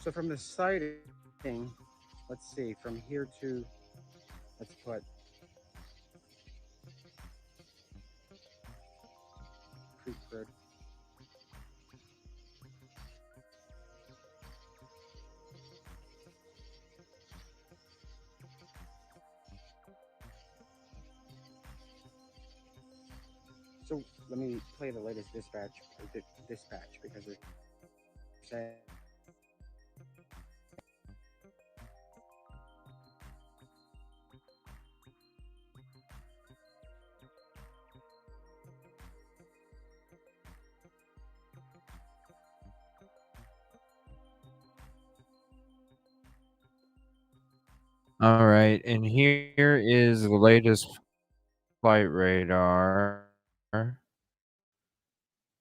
So from the sighting, let's see, from here to, let's put So let me play the latest dispatch because it said. All right, and here is the latest flight radar,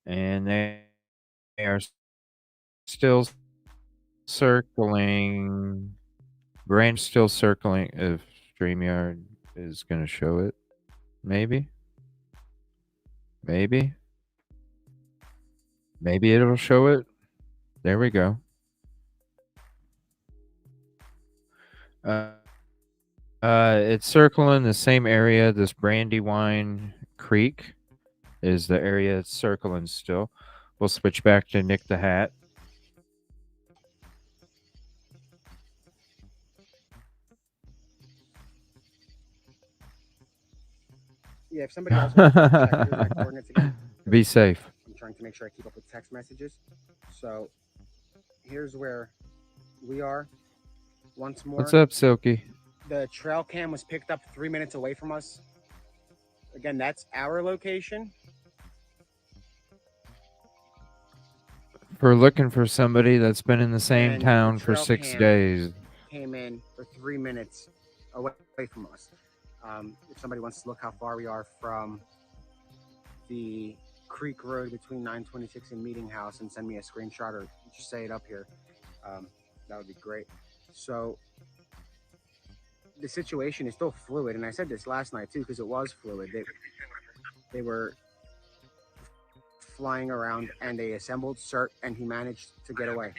and they are still circling. Brain's still circling. If StreamYard is going to show it, maybe it'll show it. There we go. It's circling the same area. This Brandywine Creek is the area it's circling still. We'll switch back to Nick the Hat. Yeah, if somebody else wants to check here's my coordinates again. Be safe. I'm trying to make sure I keep up with text messages. So here's where we are. Once more. What's up, Silky? The trail cam was picked up 3 minutes away from us. Again, that's our location. For looking for somebody that's been in the same And town the for trail 6 cam days. Came in for 3 minutes away from us. If somebody wants to look how far we are from the Creek Road between 926 and Meeting House and send me a screenshot or just say it up here, that would be great. So the situation is still fluid, and I said this last night too because it was fluid. They were flying around and they assembled CERT and he managed to get away.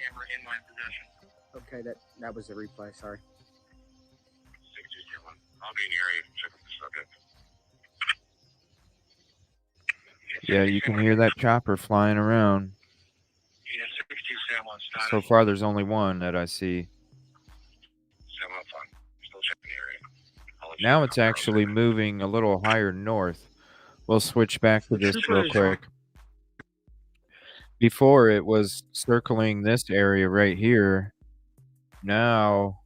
Okay, that was a replay, sorry. I'll be in the area to check with the subject. Yeah, you can hear that chopper flying around. So far, there's only one that I see. Now it's actually moving a little higher north. We'll switch back to this real quick. Before it was circling this area right here. Now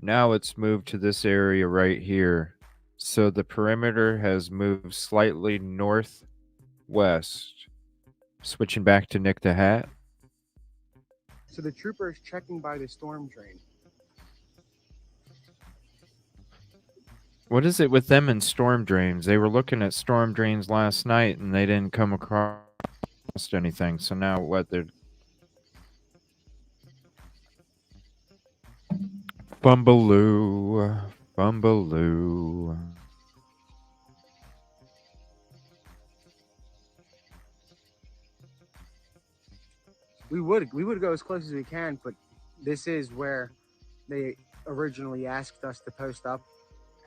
it's moved to this area right here. So the perimeter has moved slightly northwest. Switching back to Nick the Hat. So the trooper is checking by the storm drain. What is it with them and storm drains? They were looking at storm drains last night and they didn't come across anything. So now what? They're Fumbaloo. We would go as close as we can, but this is where they originally asked us to post up,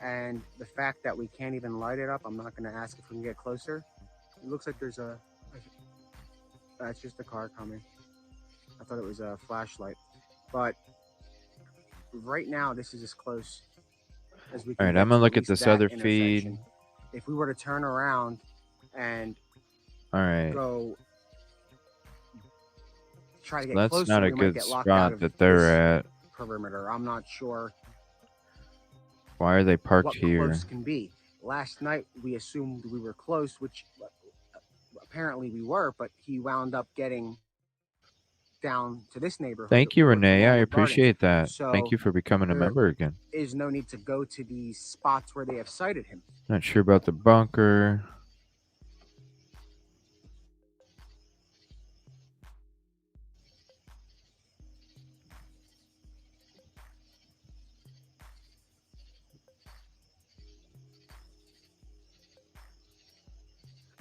and the fact that we can't even light it up, I'm not going to ask if we can get closer. It looks like there's that's just a car coming. I thought it was a flashlight, but right now this is as close as we can. All right, I'm gonna look at this other feed. If we were to turn around and go try to get closer, that's not a good spot that they're at. Perimeter. I'm not sure. Why are they parked what here? Close can be. Last night we assumed we were close, which apparently we were, but he wound up getting down to this neighborhood. Thank you, Renee. I appreciate that. So thank you for becoming a member again. There is no need to go to these spots where they have cited him. Not sure about the bunker.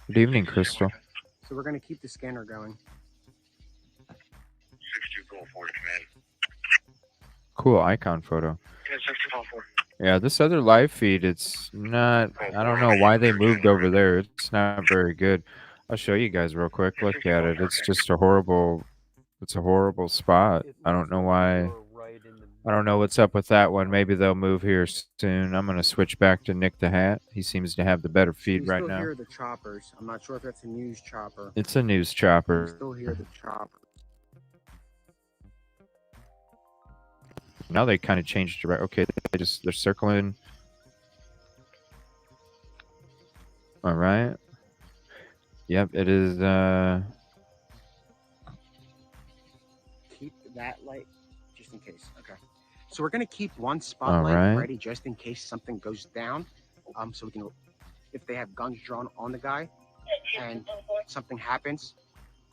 Good evening, Crystal. So we're going to keep the scanner going. 6204 to command. Cool icon photo. Yeah, 6204. Yeah, this other live feed, it's not, I don't know why they moved over there. It's not very good. I'll show you guys real quick. Look at it. It's just a horrible, it's a horrible spot. I don't know why. I don't know what's up with that one. Maybe they'll move here soon. I'm going to switch back to Nick the Hat. He seems to have the better feed We right still now. hear the choppers. I'm not sure if that's a news chopper. It's a news We chopper. still hear the chopper. Now they kind of changed direct. Okay, they're circling. All right. Yep, it is. Keep that light just in case. Okay. So we're gonna keep one spotlight right. ready just in case something goes down. So we can, if they have guns drawn on the guy, and something happens,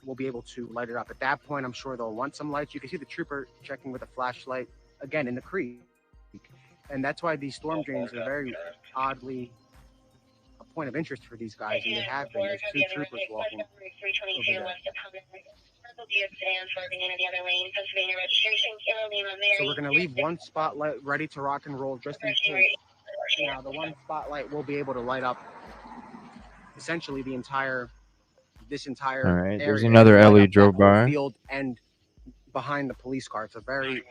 we'll be able to light it up. At that point, I'm sure they'll want some lights. You can see the trooper checking with a flashlight again in the creek, and that's why these storm drains are very oddly a point of interest for these guys, and they have been. There's two troopers walking over there. So we're going to leave one spotlight ready to rock and roll just in case. Now, the one spotlight will be able to light up essentially this entire All right, there's area. another Light Ellie up that drove whole by. field and behind the police car. It's a very...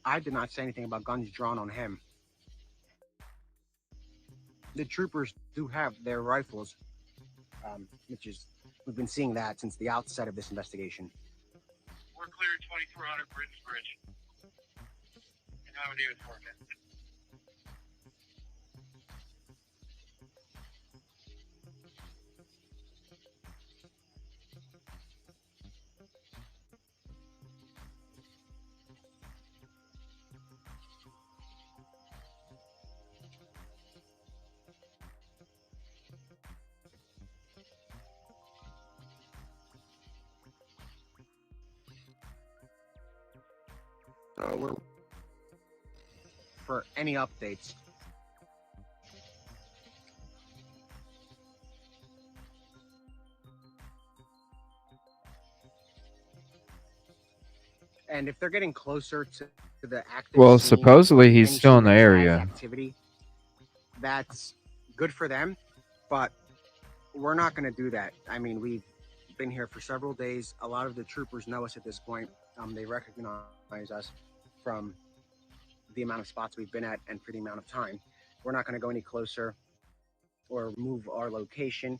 I did not say anything about guns drawn on him. The troopers do have their rifles, which is, we've been seeing that since the outset of this investigation. We're clear 2400 Britton Bridge. And how many is working? For any updates. And if they're getting closer to the active Well, scene, supposedly he's any still in the sort of area. activity, that's good for them, but we're not going to do that. I mean, we've been here for several days. A lot of the troopers know us at this point. They recognize us from the amount of spots we've been at and for the amount of time. We're not going to go any closer or move our location.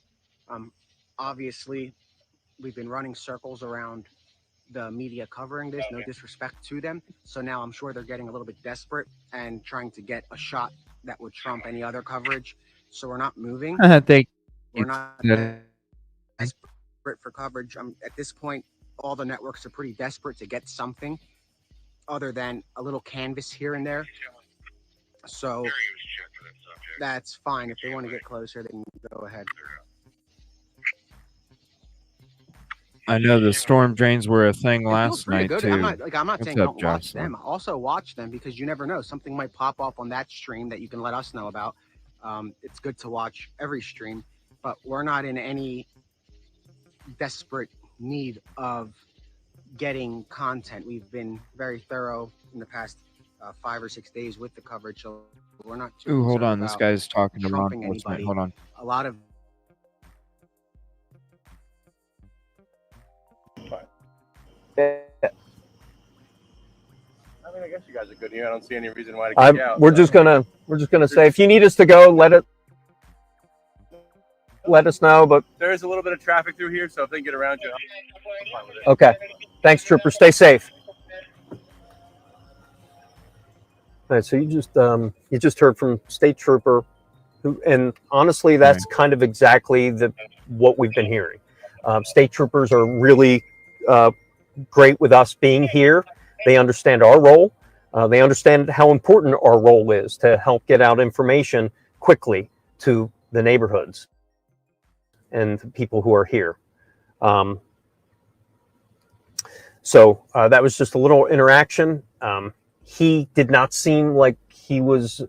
Obviously, we've been running circles around the media covering this, no disrespect to them. So now I'm sure they're getting a little bit desperate and trying to get a shot that would trump any other coverage. So we're not moving. We're not desperate for coverage. At this point, all the networks are pretty desperate to get something other than a little canvas here and there. So that's fine. If they want to get closer, they can go ahead. I know the storm drains were a thing Feel last free to night go too. I'm not What's saying up, don't watch Jocelyn? them. Also watch them because you never know. Something might pop up on that stream that you can let us know about. It's good to watch every stream, but we're not in any desperate need of getting content. We've been very thorough in the past 5 or 6 days with the coverage, so we're not too Ooh, hold concerned on. This about guy's talking to law trumping enforcement. anybody. Hold on. A lot of I mean, I guess you guys are good here. I don't see any reason why to kick you out. We're just gonna say if you need us to go, let us know. But there is a little bit of traffic through here, so if they can get around you, I'm fine with it. okay, thanks, trooper. Stay safe. All right, so you just heard from State Trooper, and honestly, that's kind of exactly what we've been hearing. State Troopers are really great with us being here. They understand our role. They understand how important our role is to help get out information quickly to the neighborhoods and the people who are here. So that was just a little interaction. He did not seem like he was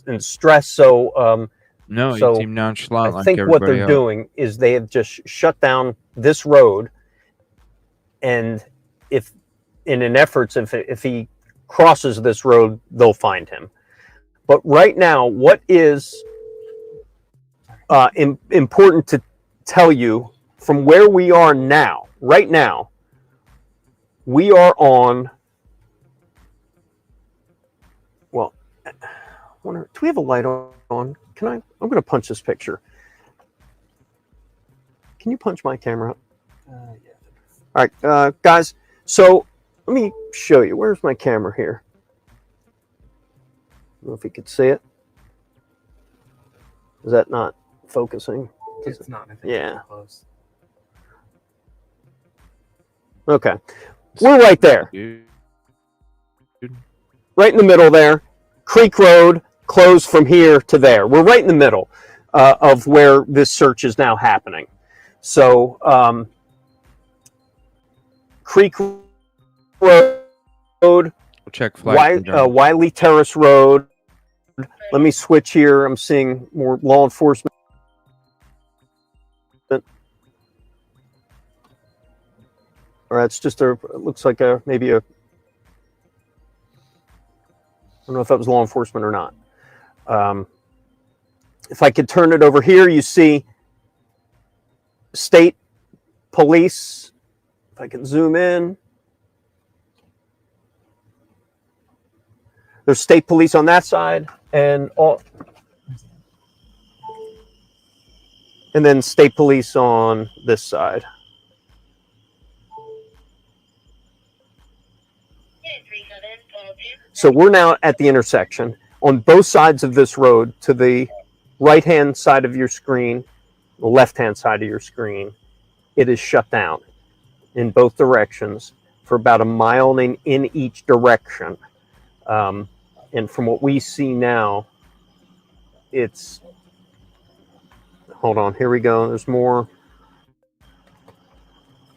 in stress. So no, he seemed nonchalant. I think what they're doing is they have just shut down this road, and if in an effort, if he crosses this road, they'll find him. But right now, what is... important to tell you from where we are now, right now, we are on, well, do we have a light on? I'm going to punch this picture. Can you punch my camera up? Yeah. All right, guys. So let me show you. Where's my camera here? I don't know if you could see it. Is that not focusing? It's not. I think Yeah. it's close. Okay. We're right there. Right in the middle there. Creek Road closed from here to there. We're right in the middle of where this search is now happening. So, Creek Road, check flight. Wiley Terrace Road. Let me switch here. I'm seeing more law enforcement. Or it's just it looks like maybe I don't know if that was law enforcement or not. If I could turn it over here, you see state police. If I can zoom in. There's state police on that side and then state police on this side. So we're now at the intersection on both sides of this road. To the right-hand side of your screen, the left-hand side of your screen, it is shut down in both directions for about a mile in each direction. And from what we see now, it's, hold on, here we go. There's more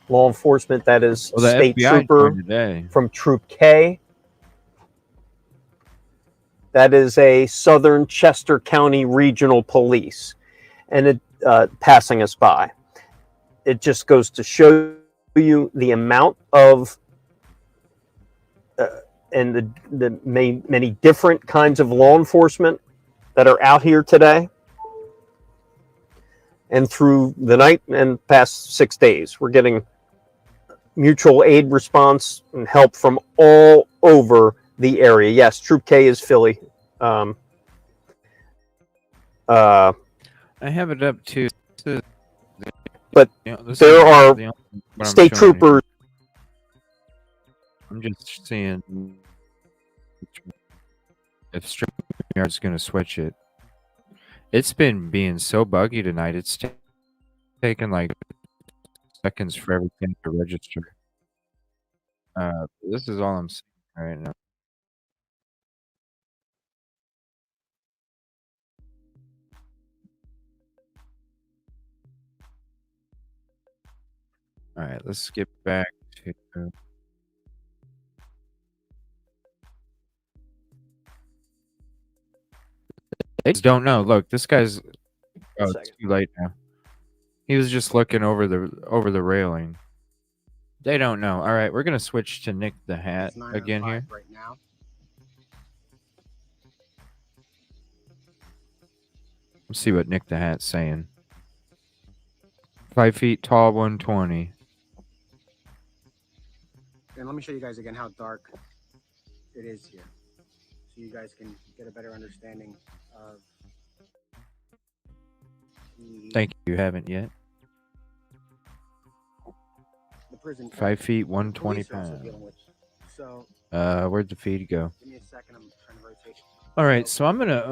law enforcement. That is state trooper from Troop K. That is a Southern Chester County Regional Police, and it passing us by. It just goes to show you the amount of and the many different kinds of law enforcement that are out here today and through the night and past 6 days. We're getting mutual aid response and help from all over the area. Yes, Troop K is Philly. I have it up too. But there are state troopers. I'm just seeing if StreamYard's going to switch it. It's been being so buggy tonight. It's taken like seconds for everything to register. This is all I'm seeing right now. All right, let's skip back to. They don't know. Look, this guy's. Oh, it's too late now. He was just looking over the railing. They don't know. All right, we're gonna switch to Nick the Hat again here. Right now. Let's see what Nick the Hat's saying. 5 feet tall, 120. And let me show you guys again how dark it is here, so you guys can get a better understanding of. Thank you. Haven't yet. The prison. 5 feet, 120 pounds. So. Where'd the feed go? Give me a second. I'm trying to rotate. All right, so I'm gonna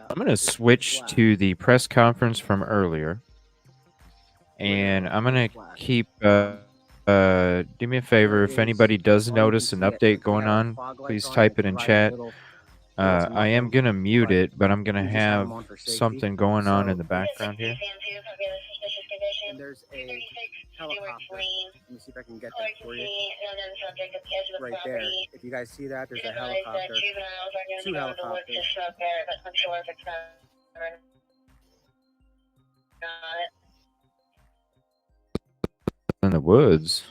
I'm gonna switch to the press conference from earlier, and I'm gonna keep. Do me a favor, if anybody does notice an update going on, please type it in chat. I am gonna mute it, but I'm gonna have something going on in the background here. And there's a helicopter. Let me see if I can get that for you. Right there. If you guys see that, there's a helicopter. 2 helicopters. In the woods.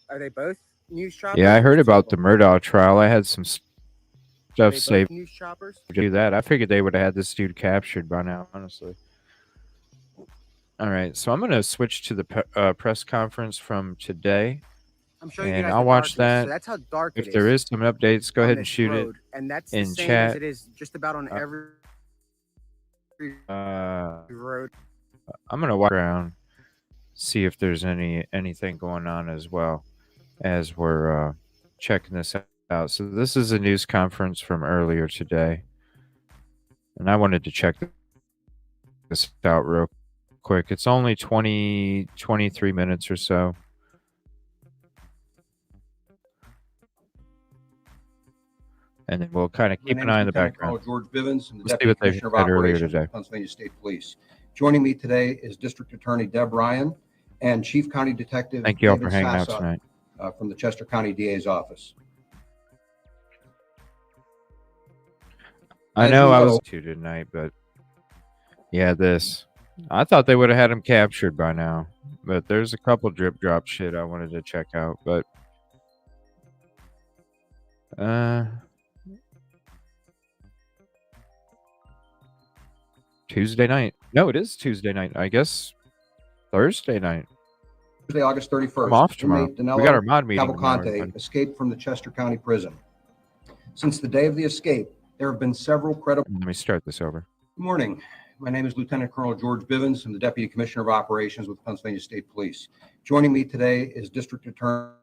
Are they both news choppers? Yeah, I or heard just two about of the them? Murdaugh trial. I had some Are stuff they both saved news choppers? to do that. I figured they would have had this dude captured by now, honestly. All right, so I'm going to switch to the press conference from today, I'm showing you and guys I'll the watch darkness. that. So that's how dark If it there is is some updates, go on ahead and this shoot road, it and that's the in same as chat. it is just about on every road. I'm going to walk around, see if there's anything going on as well as we're checking this out. So this is a news conference from earlier today, and I wanted to check this out real quick. It's only 23 minutes or so. And then we'll kind of keep an eye on the background. George Bivens, and the Let's see Deputy what they Commissioner of said earlier Operations today. of Pennsylvania State Police. Joining me today is District Attorney Deb Ryan and Chief County Detective Thank you all David for hanging out Sassa, tonight. from the Chester County DA's office. I As know you I know- was too tonight, but yeah, this. I thought they would have had him captured by now, but there's a couple drip drop shit I wanted to check out, but Tuesday night. No, it is Tuesday night. I guess Thursday night. Thursday, August 31st. I'm off tomorrow. Inmate Danelo We got our mod meeting tomorrow, Cavalcante everybody. escaped from the Chester County Prison. Since the day of the escape, there have been several credible. Let me start this over. Good morning. My name is Lieutenant Colonel George Bivens. I'm the Deputy Commissioner of Operations with Pennsylvania State Police. Joining me today is District Attorney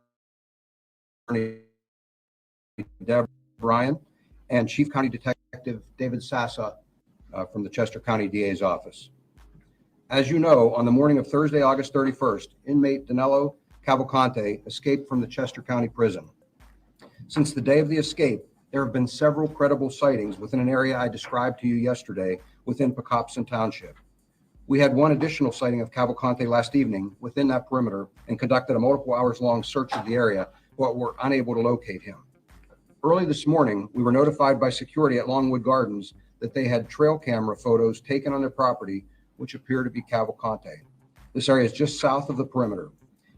Deb Ryan and Chief County Detective David Sassa from the Chester County DA's office. As you know, on the morning of Thursday, August 31st, inmate Danelo Cavalcante escaped from the Chester County Prison. Since the day of the escape, there have been several credible sightings within an area I described to you yesterday within Pocopson Township. We had one additional sighting of Cavalcante last evening within that perimeter and conducted a multiple hours long search of the area, but were unable to locate him. Early this morning, we were notified by security at Longwood Gardens that they had trail camera photos taken on their property, which appear to be Cavalcante. This area is just south of the perimeter.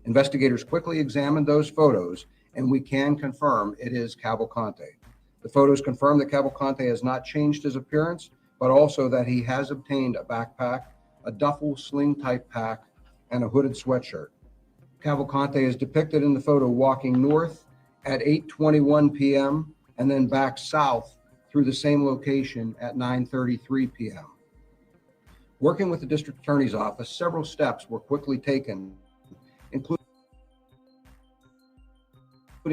Investigators quickly examined those photos, and we can confirm it is Cavalcante. The photos confirm that Cavalcante has not changed his appearance, but also that he has obtained a backpack, a duffel sling type pack, and a hooded sweatshirt. Cavalcante is depicted in the photo walking north at 8:21 p.m. and then back south through the same location at 9:33 p.m. Working with the District Attorney's Office, several steps were quickly taken, including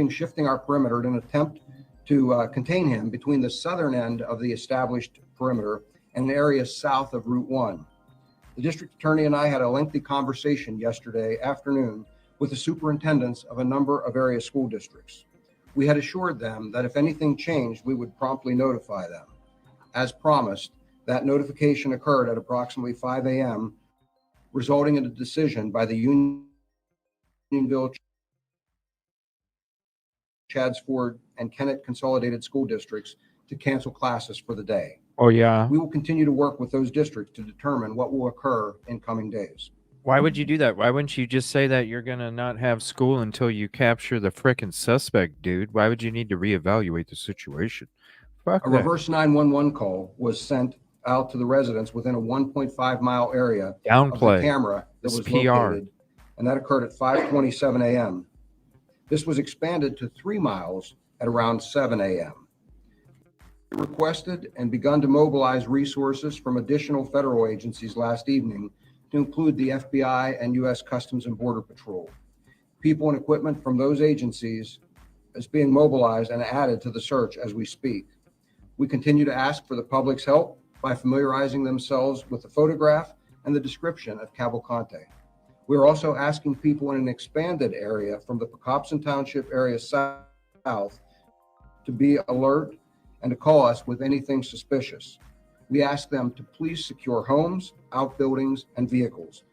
shifting our perimeter in an attempt to contain him between the southern end of the established perimeter and an area south of Route 1. The District Attorney and I had a lengthy conversation yesterday afternoon with the superintendents of a number of area school districts. We had assured them that if anything changed, we would promptly notify them. As promised, that notification occurred at approximately 5 a.m., resulting in a decision by the Unionville, Chadsford, and Kennett Consolidated School Districts to cancel classes for the day. Oh, yeah. We will continue to work with those districts to determine what will occur in coming days. Why would you do that? Why wouldn't you just say that you're going to not have school until you capture the frickin' suspect, dude? Why would you need to reevaluate the situation? Fuck A that. reverse 911 call was sent out to the residents within a 1.5 mile area of the Downplay. camera that This was PR. located, and that occurred at 5:27 a.m. This was expanded to 3 miles at around 7 a.m. We requested and begun to mobilize resources from additional federal agencies last evening to include the FBI and U.S. Customs and Border Patrol. People and equipment from those agencies is being mobilized and added to the search as we speak. We continue to ask for the public's help by familiarizing themselves with the photograph and the description of Cavalcante. We are also asking people in an expanded area from the Pocopson Township area south to be alert and to call us with anything suspicious. We ask them to please secure homes, outbuildings, and vehicles.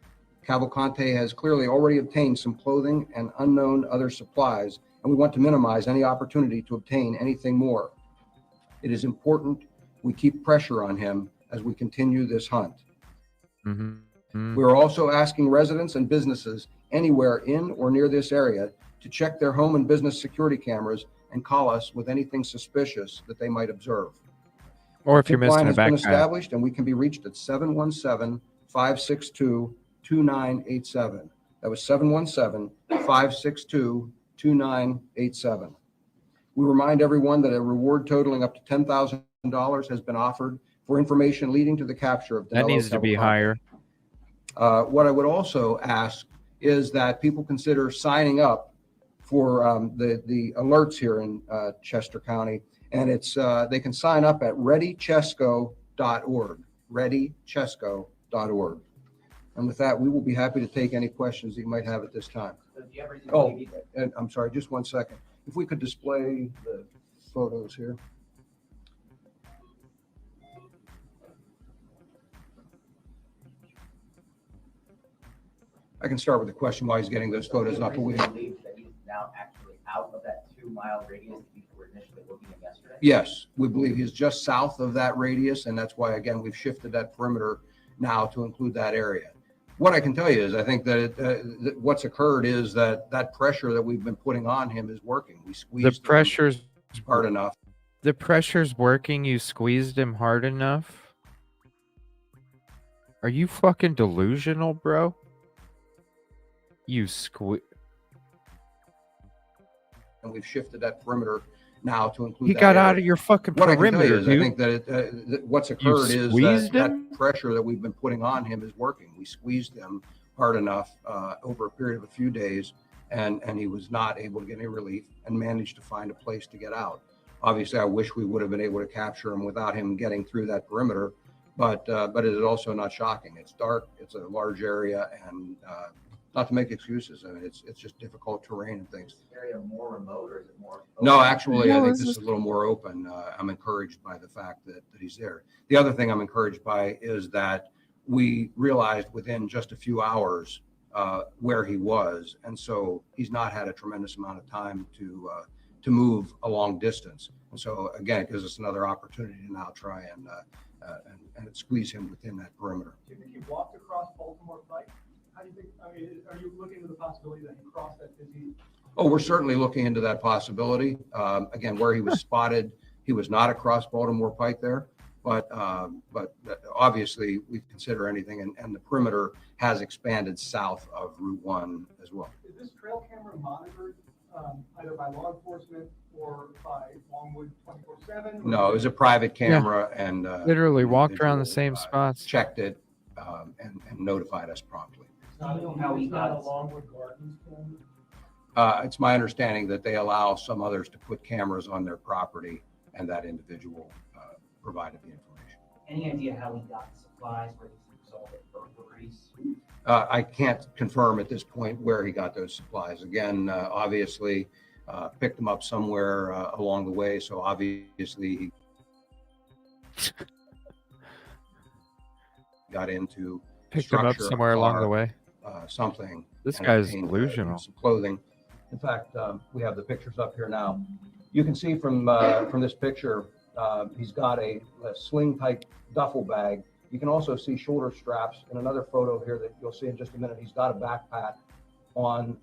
Cavalcante has clearly already obtained some clothing and unknown other supplies, and we want to minimize any opportunity to obtain anything more. It is important we keep pressure on him as we continue this hunt. We are also asking residents and businesses anywhere in or near this area to check their home and business security cameras and call us with anything suspicious that they might observe. Or if you're Tip line missing a has been backpack. established, and we can be reached at 717-562-2987. That was 717-562-2987. We remind everyone that a reward totaling up to $10,000 has been offered for information leading to the capture of Danelo That needs to be Cavalcante. higher. What I would also ask is that people consider signing up for the alerts here in Chester County, and it's they can sign up at readychesco.org, readychesco.org. And with that, we will be happy to take any questions that you might have at this time. Oh, and I'm sorry, just one second. If we could display the photos here. I can start with the question while he's getting those photos up. Believe that he's now actually out of that 2-mile radius that you were initially looking at yesterday? Yes, we believe he's just south of that radius, and that's why, again, we've shifted that perimeter now to include that area. What I can tell you is I think that what's occurred is that pressure that we've been putting on him is working. We squeezed The pressure's hard enough. The pressure's working. You squeezed him hard enough. Are you fucking delusional, bro? You and we've shifted that perimeter now to include. He that got area. out of your fucking what perimeter, I can tell you is dude. I think that what's occurred is that pressure that we've been putting on him is working. We squeezed him hard enough over a period of a few days, and he was not able to get any relief and managed to find a place to get out. Obviously, I wish we would have been able to capture him without him getting through that perimeter, but it is also not shocking. It's dark. It's a large area, and not to make excuses. I mean, it's just difficult terrain and things. Is this area more remote or is it more open? No, actually, I think this is a little more open. I'm encouraged by the fact that he's there. The other thing I'm encouraged by is that we realized within just a few hours where he was, and so he's not had a tremendous amount of time to move a long distance. And so again, it gives us another opportunity to now try and squeeze him within that perimeter. Do you think he walked across Baltimore Pike? How do you think? I mean, are you looking at the possibility that he crossed that busy? Oh, we're certainly looking into that possibility. Again, where he was spotted, he was not across Baltimore Pike there, but obviously we consider anything, and the perimeter has expanded south of Route 1 as well. Is this trail camera monitored either by law enforcement or by Longwood 24/7? No, it was a private camera, and literally walked around the same spots, checked it, and notified us promptly. It's not a Longwood Gardens camera? It's my understanding that they allow some others to put cameras on their property, and that individual provided the information. Any idea how he got the supplies, whether it's a result of burglaries? I can't confirm at this point where he got those supplies. Again, obviously, picked them up somewhere along the way, so obviously he got into picked them up somewhere along the way. Something. This and guy's obtained, delusional. some clothing. In fact, we have the pictures up here now. You can see from this picture, he's got a sling type duffel bag. You can also see shoulder straps in another photo here that you'll see in just a minute. He's got a backpack on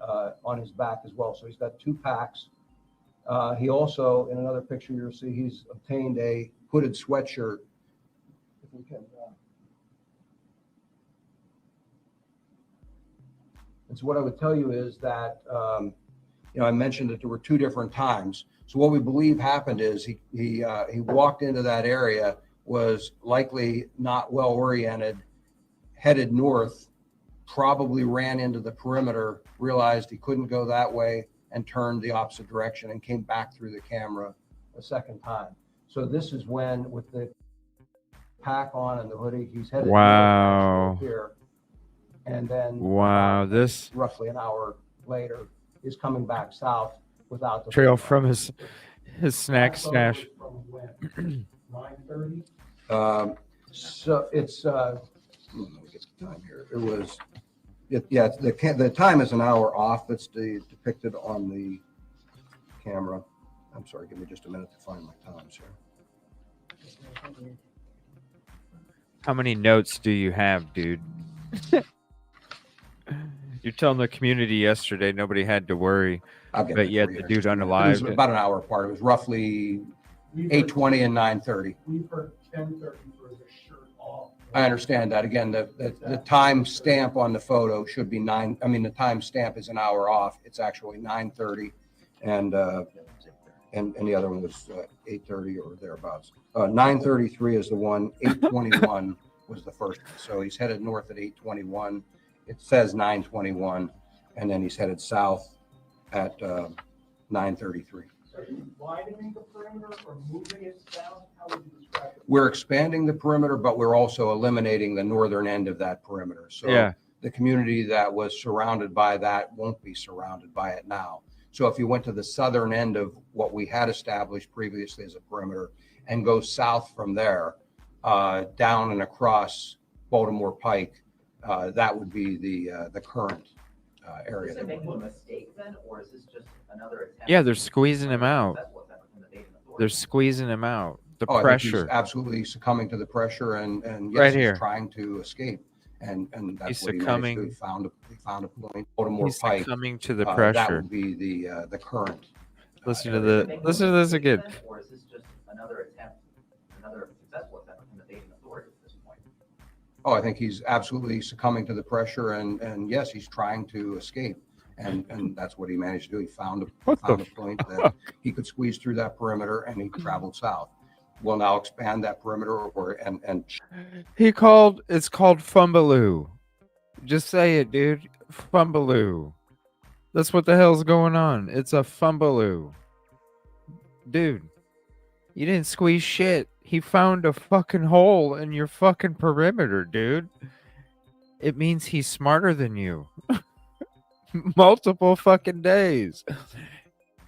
his back as well. So he's got 2 packs. He also, in another picture, you'll see he's obtained a hooded sweatshirt. If we can. And so what I would tell you is that, I mentioned that there were 2 different times. So what we believe happened is he walked into that area, was likely not well oriented, headed north, probably ran into the perimeter, realized he couldn't go that way, and turned the opposite direction and came back through the camera a second time. So this is when, with the pack on and the hoodie, he's headed north here. And then this roughly an hour later is coming back south without the trail from his snack stash. From when? 9:30? So it's let me get the time here. It was the time is an hour off. That's depicted on the camera. I'm sorry, give me just a minute to find my times here. How many notes do you have, dude? You're telling the community yesterday nobody had to worry, I'll get but that yet for you the in dude just a minute. It was unalived. about an hour apart. It was roughly 8:20 and 9:30. We've heard 10:30 for the shirt off. I understand that. Again, the time stamp on the photo should be 9. I mean, the time stamp is an hour off. It's actually 9:30, and the other one was 8:30 or thereabouts. 9:33 is the one. 8:21 was the first one. So he's headed north at 8:21. It says 9:21, and then he's headed south at 9:33. Are you widening the perimeter or moving it south? How would you describe it? We're expanding the perimeter, but we're also eliminating the northern end of that perimeter. So Yeah. the community that was surrounded by that won't be surrounded by it now. So if you went to the southern end of what we had established previously as a perimeter and go south from there, down and across Baltimore Pike, that would be the current area. Is it making a mistake then, or is this just another attempt? Yeah, they're squeezing him out. They're squeezing him out. The I think pressure. he's absolutely succumbing to the pressure, and yes, Right he's here. trying to escape, and that's He's what he succumbing. managed to. He found a point. Baltimore He's Pike. succumbing to the That pressure. would be the current. Listen to this again. Or is this just another successful attempt in evading authority at this point? Oh, I think he's absolutely succumbing to the pressure, and yes, he's trying to escape, and that's what he managed to do. He found a point that he could squeeze through that perimeter, and he traveled south. We'll now expand that perimeter, It's called Fumbaloo. Just say it, dude. Fumbaloo. That's what the hell's going on. It's a Fumbaloo. Dude, you didn't squeeze shit. He found a fucking hole in your fucking perimeter, dude. It means he's smarter than you. Multiple fucking days.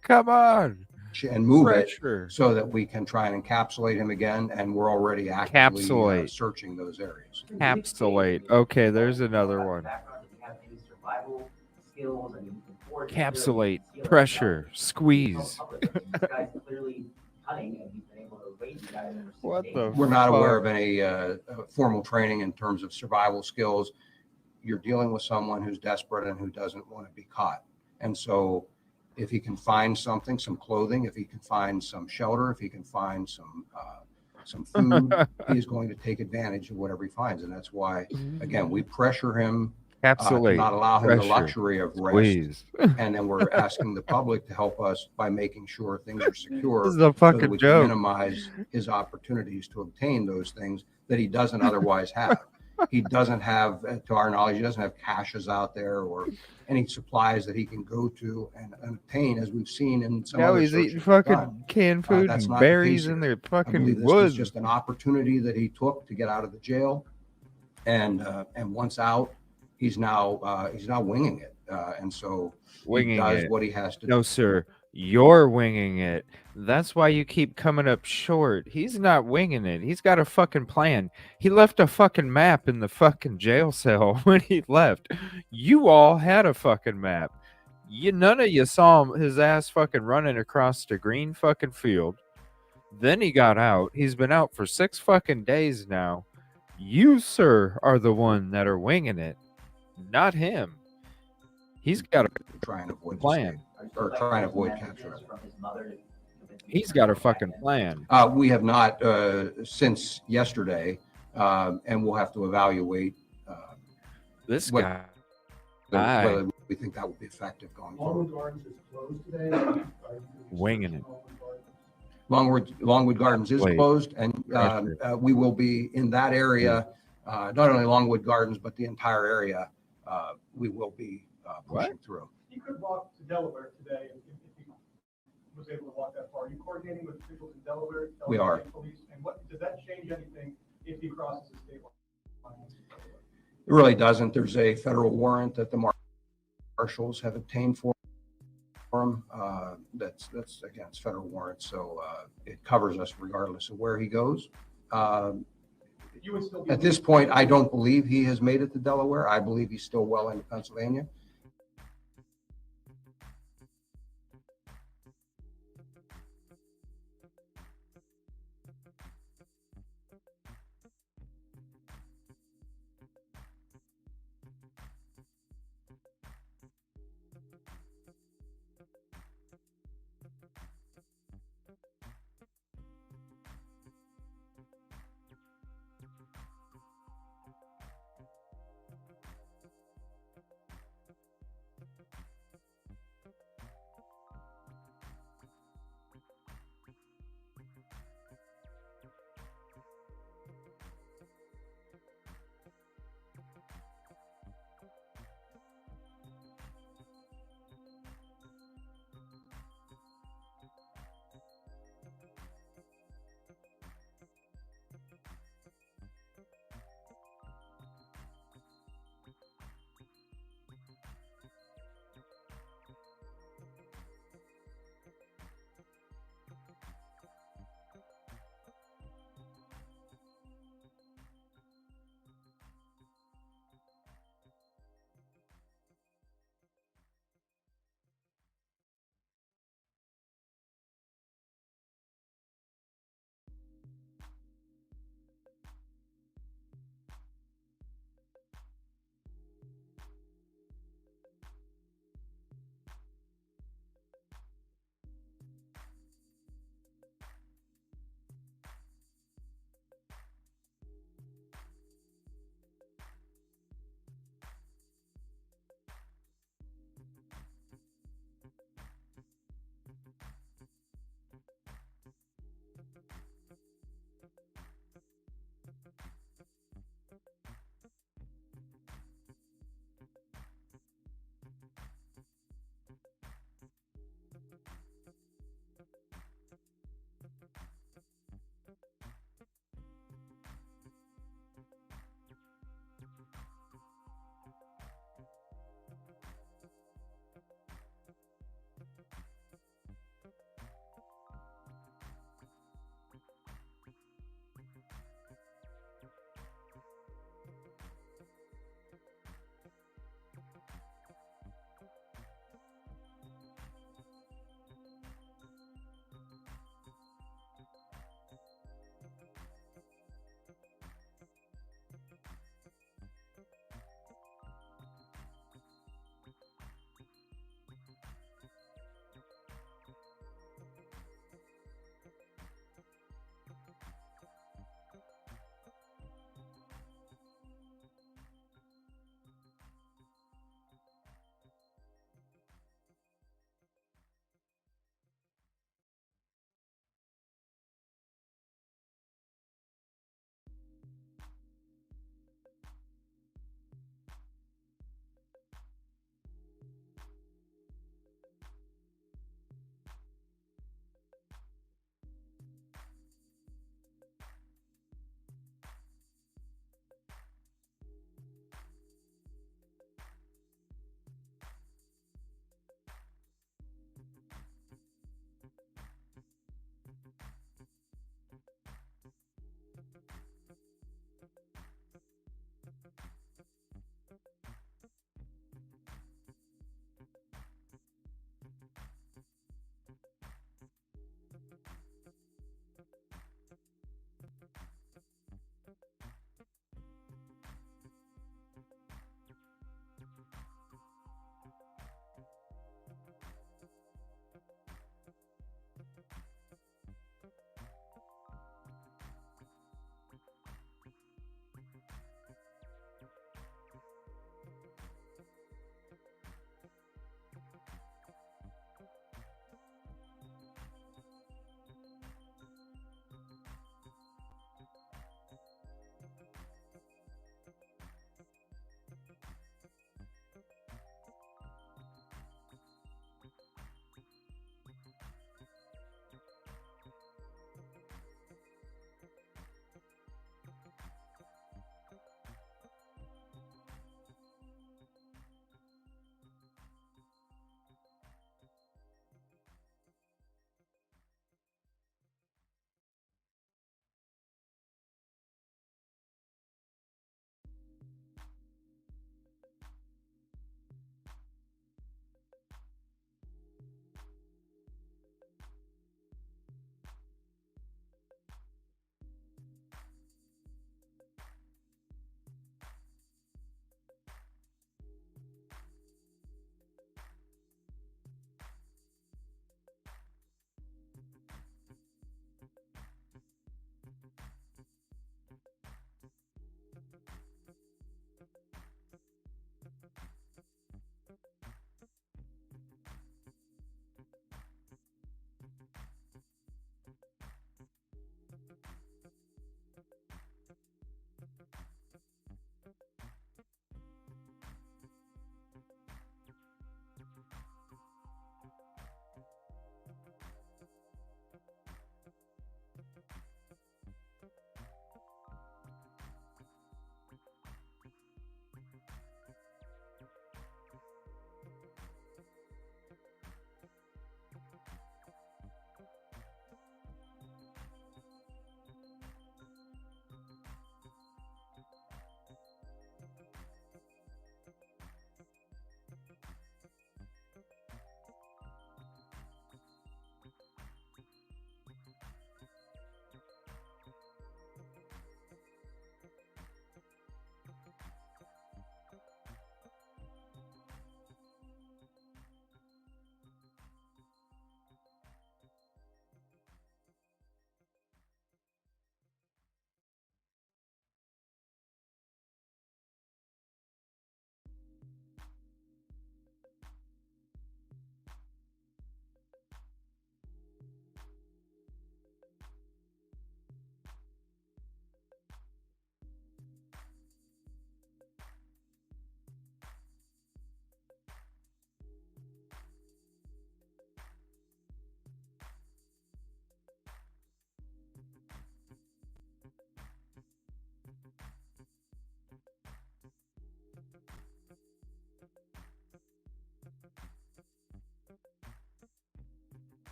Come on. and move Pressure. it so that we can try and encapsulate him again, and we're already actively Capsulate. searching those areas. Capsulate. Okay, there's another one. Capsulate. Pressure. Squeeze. What the We're not aware fuck? of any formal training in terms of survival skills. You're dealing with someone who's desperate and who doesn't want to be caught. And so if he can find something, some clothing, if he can find some shelter, if he can find some food, he's going to take advantage of whatever he finds. And that's why, again, we pressure him to Capsulate. not allow him the Pressure. luxury of rest. Squeeze. And then we're asking the public to help us by making sure things are secure. This is a so that fucking we joke. can minimize his opportunities to obtain those things that he doesn't otherwise have. He doesn't have, to our knowledge, he doesn't have caches out there or any supplies that he can go to and obtain, as we've seen in some No, other he's searches eating we've fucking done. canned food That's and not the berries case in here. their I fucking believe this woods. was just an opportunity that he took to get out of the jail, and once out, he's now winging it, and so Winging he does it. what he has to do. No, sir. You're winging it. That's why you keep coming up short. He's not winging it. He's got a fucking plan. He left a fucking map in the fucking jail cell when he left. You all had a fucking map. None of you saw his ass fucking running across the green fucking field. Then he got out. He's been out for 6 fucking days now. You, sir, are the one that are winging it, not him. He's got a try and avoid plan. Or try and avoid capture. He's got a fucking plan. We have not since yesterday, and we'll have to evaluate This whether guy we think that will be effective going Longwood forward. Gardens is closed today. winging it. Longwood Gardens is Wait. closed, and Pressure. we will be in that area, not only Longwood Gardens, but the entire area. We will be pushing through. He could walk to Delaware today if he was able to walk that far. Are you coordinating with officials in Delaware? We are. State Police, and what does that change anything if he crosses the state line? It really doesn't. There's a federal warrant that the marshals have obtained for him. That's again, it's federal warrant, so it covers us regardless of where he goes. You would still be At this point, I don't believe he has made it to Delaware. I believe he's still well into Pennsylvania.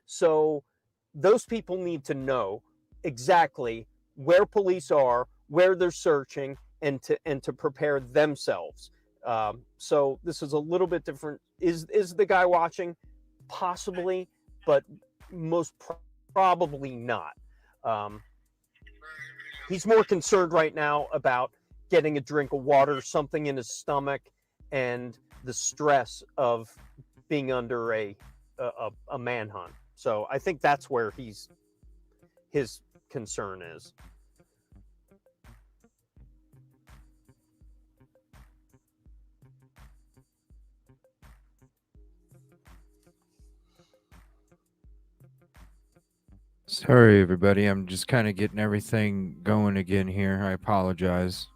So those people need to know exactly where police are, where they're searching, and to prepare themselves. So this is a little bit different. Is the guy watching? Possibly, but most probably not. He's more concerned right now about getting a drink of water, something in his stomach, and the stress of being under a manhunt. So I think that's where his concern is. Sorry, everybody. I'm just kind of getting everything going again here. I apologize.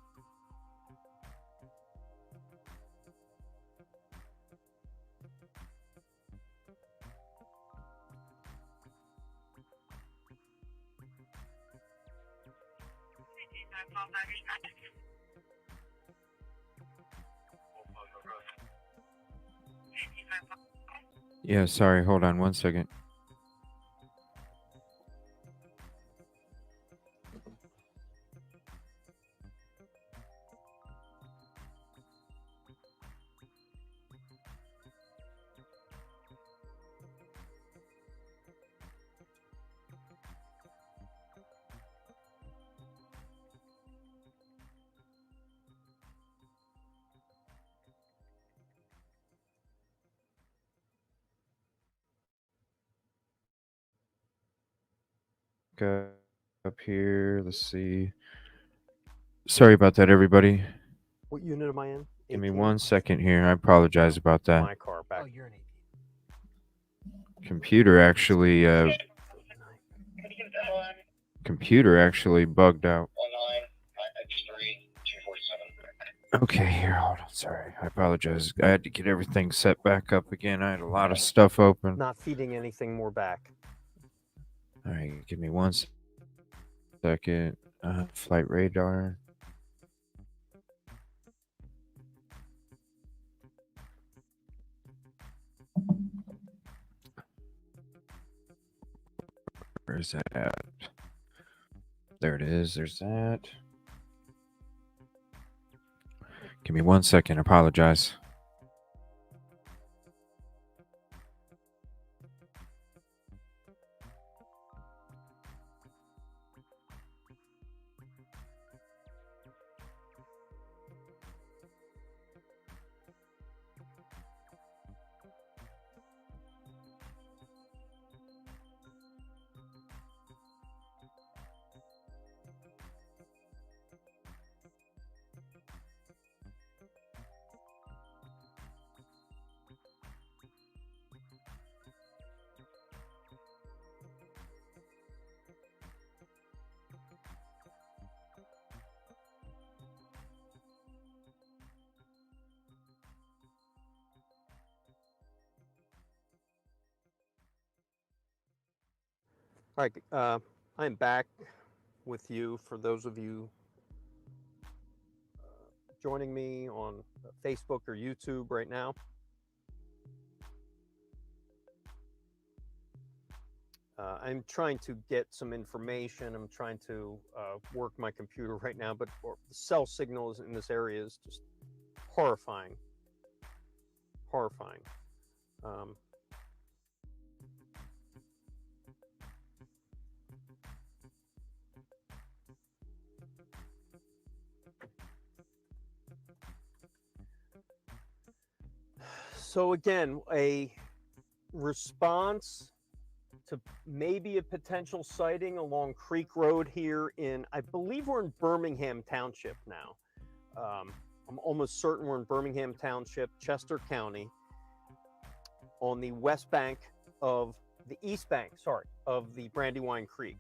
Yeah, sorry. Hold on one second. Up here. Let's see. Sorry about that, everybody. What unit am I in? Give me 1 second here. I apologize about that. My car back. Oh, you're an 18. Computer actually bugged out. Okay, here, hold on. Sorry, I apologize. I had to get everything set back up again. I had a lot of stuff open. Not feeding anything more back. All right, give me 1 second. Flight radar. Where's that at? There it is. There's that. Give me 1 second. I apologize. All right, I'm back with you. For those of you joining me on Facebook or YouTube right now, I'm trying to get some information. I'm trying to work my computer right now, but the cell signals in this area is just horrifying. Horrifying. So again, a response to maybe a potential sighting along Creek Road here in, I believe we're in Birmingham Township now. I'm almost certain we're in Birmingham Township, Chester County, on the west bank of the east bank, sorry, of the Brandywine Creek.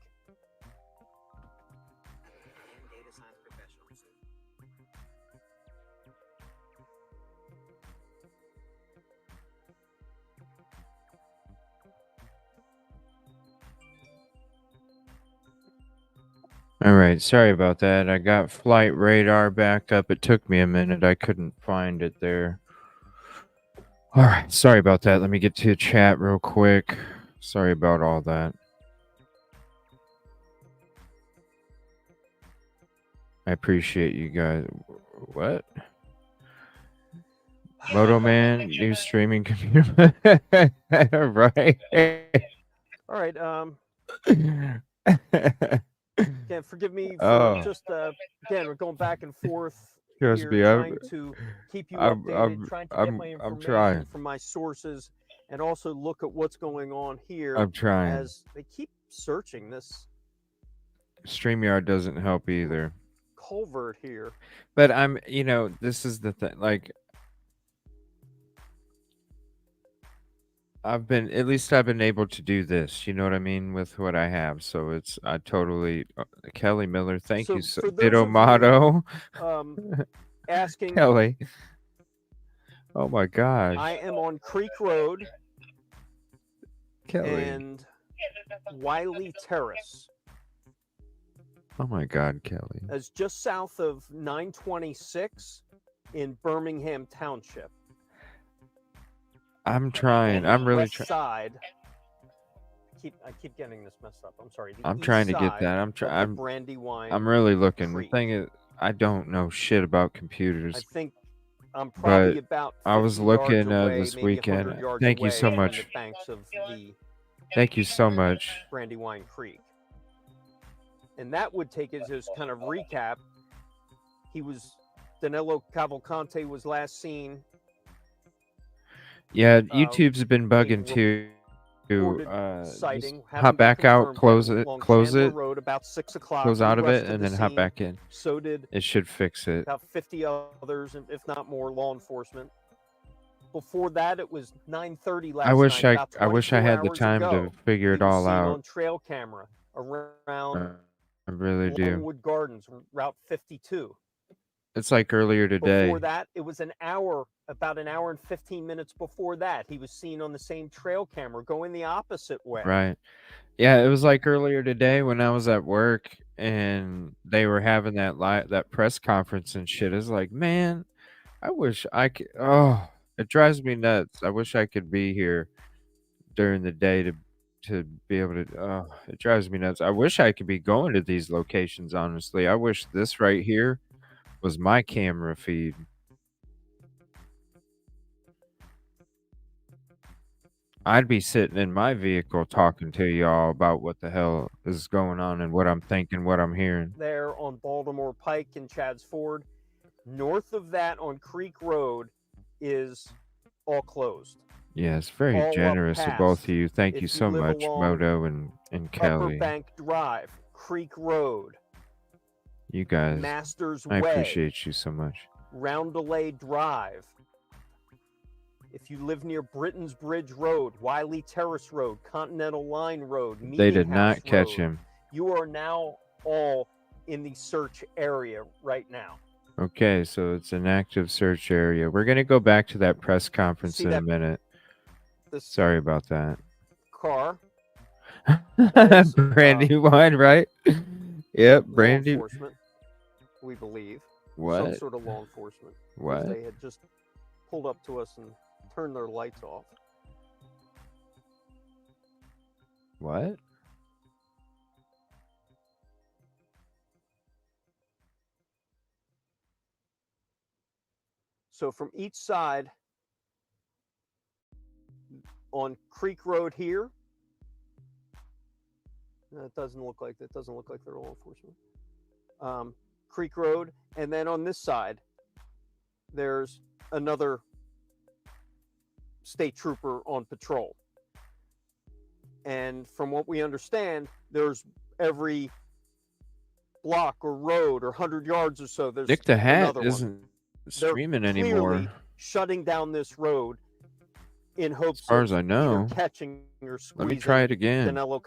All right, sorry about that. I got flight radar back up. It took me a minute. I couldn't find it there. All right, sorry about that. Let me get to the chat real quick. Sorry about all that. I appreciate you guys. What? Moto Man, new streaming computer. Right. All right. Again, forgive me for Oh, just again, we're going back and forth trust here, me, trying to keep you updated, trying to get my I'm information trying. from my sources, and also look at what's going on here I'm trying. as they keep searching this StreamYard doesn't help either. culvert here. But this is the thing. Like, I've been able to do this. You know what I mean with what I have. So I totally Kelly Miller. Thank you so. For those Ditto of you, motto. asking, Kelly. Oh my gosh. I am on Creek Road Kelly. and Wiley Terrace. Oh my God, Kelly. As just south of 926 in Birmingham Township. I'm trying. I'm really trying. Side. I keep getting this messed up. I'm sorry. I'm trying to get that. I'm trying. Brandywine. I'm really looking. Creek. The thing is, I don't know shit about computers. I think I'm probably about 50 I was looking yards away, this maybe weekend. 100 yards Thank you away so from much. the banks of the Thank you so much. Brandywine Creek. And that would take us as kind of recap. Danelo Cavalcante was last seen. Yeah, YouTube's been bugging too. Sighting, hop back out, close it, Road about 6 o'clock. close out of it, and then hop back in. So did it should fix it. About 50 others, if not more, law enforcement. Before that, it was 9:30 last night. I wish I had the time to figure it all out. On trail camera around I really do. Longwood Gardens, Route 52. It's like earlier today. Before that, it was about an hour and 15 minutes before that. He was seen on the same trail camera going the opposite way. Right. Yeah, it was like earlier today when I was at work and they were having that press conference and shit. It's like, man, I wish I could. Oh, it drives me nuts. I wish I could be here during the day to be able to. Oh, it drives me nuts. I wish I could be going to these locations. Honestly, I wish this right here was my camera feed. I'd be sitting in my vehicle talking to y'all about what the hell is going on and what I'm thinking, what I'm hearing. There on Baltimore Pike and Chadds Ford. North of that on Creek Road is all closed. Yeah, it's very all generous of both of you. Thank you so much, Moto and Kelly. Upper Bank Drive, Creek Road. You guys, Masters I Way, appreciate you so much. Roundelay Drive. If you live near Britain's Bridge Road, Wiley Terrace Road, Continental Line Road, They did not House catch Road, him. You are now all in the search area right now. Okay, so it's an active search area. We're going to go back to that press conference in a minute. Sorry about that. Car. Brandywine, right? Yep, Brandy. Law enforcement, we believe. What? Some sort of law enforcement. What? They had just pulled up to us and turned their lights off. What? So from each side on Creek Road here, it doesn't look like they're law enforcement. Creek Road, and then on this side, there's another state trooper on patrol. And from what we understand, there's every block or road or 100 yards or so, there's Dick the Hat another isn't one. streaming They're anymore. clearly shutting down this road in hopes As far of as I know. either catching or squeezing Let me try it again. Danelo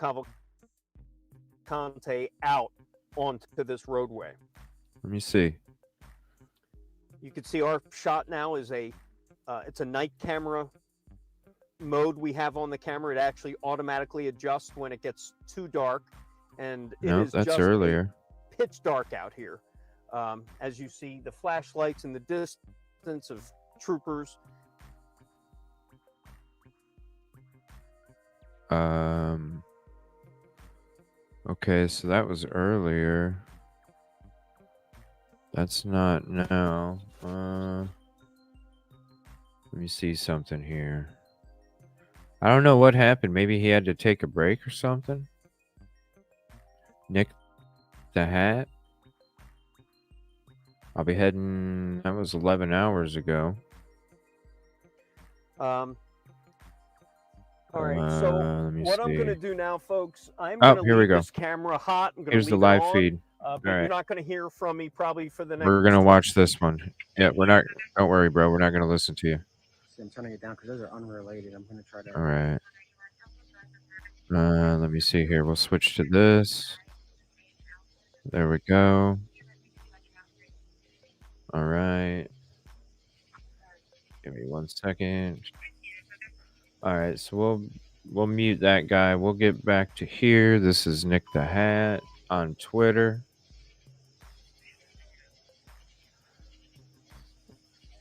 Cavalcante out onto this roadway. Let me see. You can see our shot now is it's a night camera mode we have on the camera. It actually automatically adjusts when it gets too dark, and it is that's just earlier. pitch dark out here. As you see the flashlights in the distance of troopers. Okay, so that was earlier. That's not now. Let me see something here. I don't know what happened. Maybe he had to take a break or something. Nick the Hat. I'll be heading. That was 11 hours ago. All right. So Let me what I'm going to see. do now, folks, I'm Oh, going to here we leave go. this camera hot. I'm going Here's to the leave live it on, feed. but All you're right. not going to hear from me probably for the next. We're gonna watch this one. Yeah, we're not. Don't worry, bro. We're not gonna listen to you. See, I'm turning it down because those are unrelated. I'm going to try to. All right. Let me see here. We'll switch to this. There we go. All right. Give me 1 second. All right, so we'll mute that guy. We'll get back to here. This is Nick the Hat on Twitter.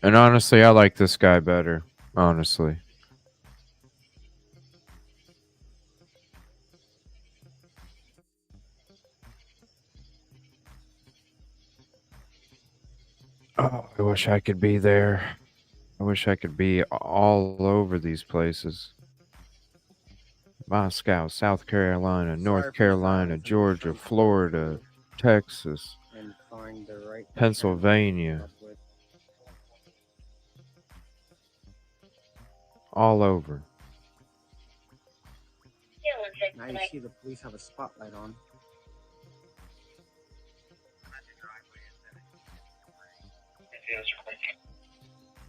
And honestly, I like this guy better. Honestly. Oh, I wish I could be there. I wish I could be all over these places. Moscow, South Carolina, North Carolina, Georgia, Florida, Texas, and find the right Pennsylvania. All over. Now you see the police have a spotlight on.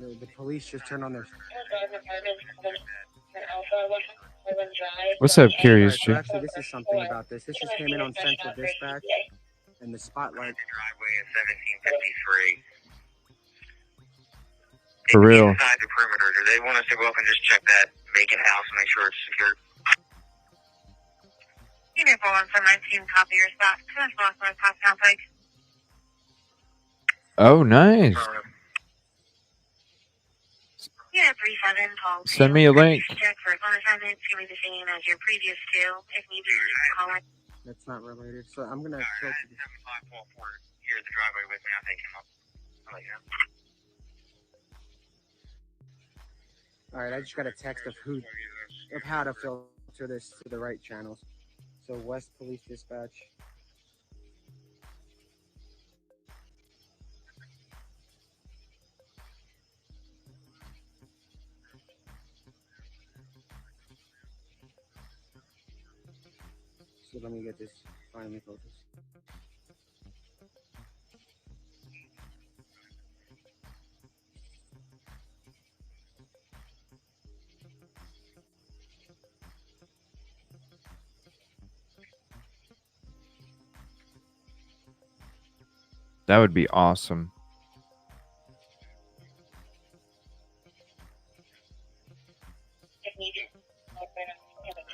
The police just turned on their. What's up, Curious So G? actually, this is something about this. This just came in on Central Dispatch, and the spotlight. Driveway at 1753. For real. Inside the perimeter, do they want us to go up and just check that vacant house and make sure it's secure? Unit 4119, copy your stop. Northwest South Pike. Oh, nice. Unit 37, call. Send me a link. Check for assignment. Give me the same as your previous two. If needed, call it. That's not related. So I'm gonna kill. 7544. Here at the driveway with me. I'll take him up. I'll let you know. All right, I just got a text of how to filter this to the right channels. So West Police Dispatch. So let me get this finally focused. That would be awesome.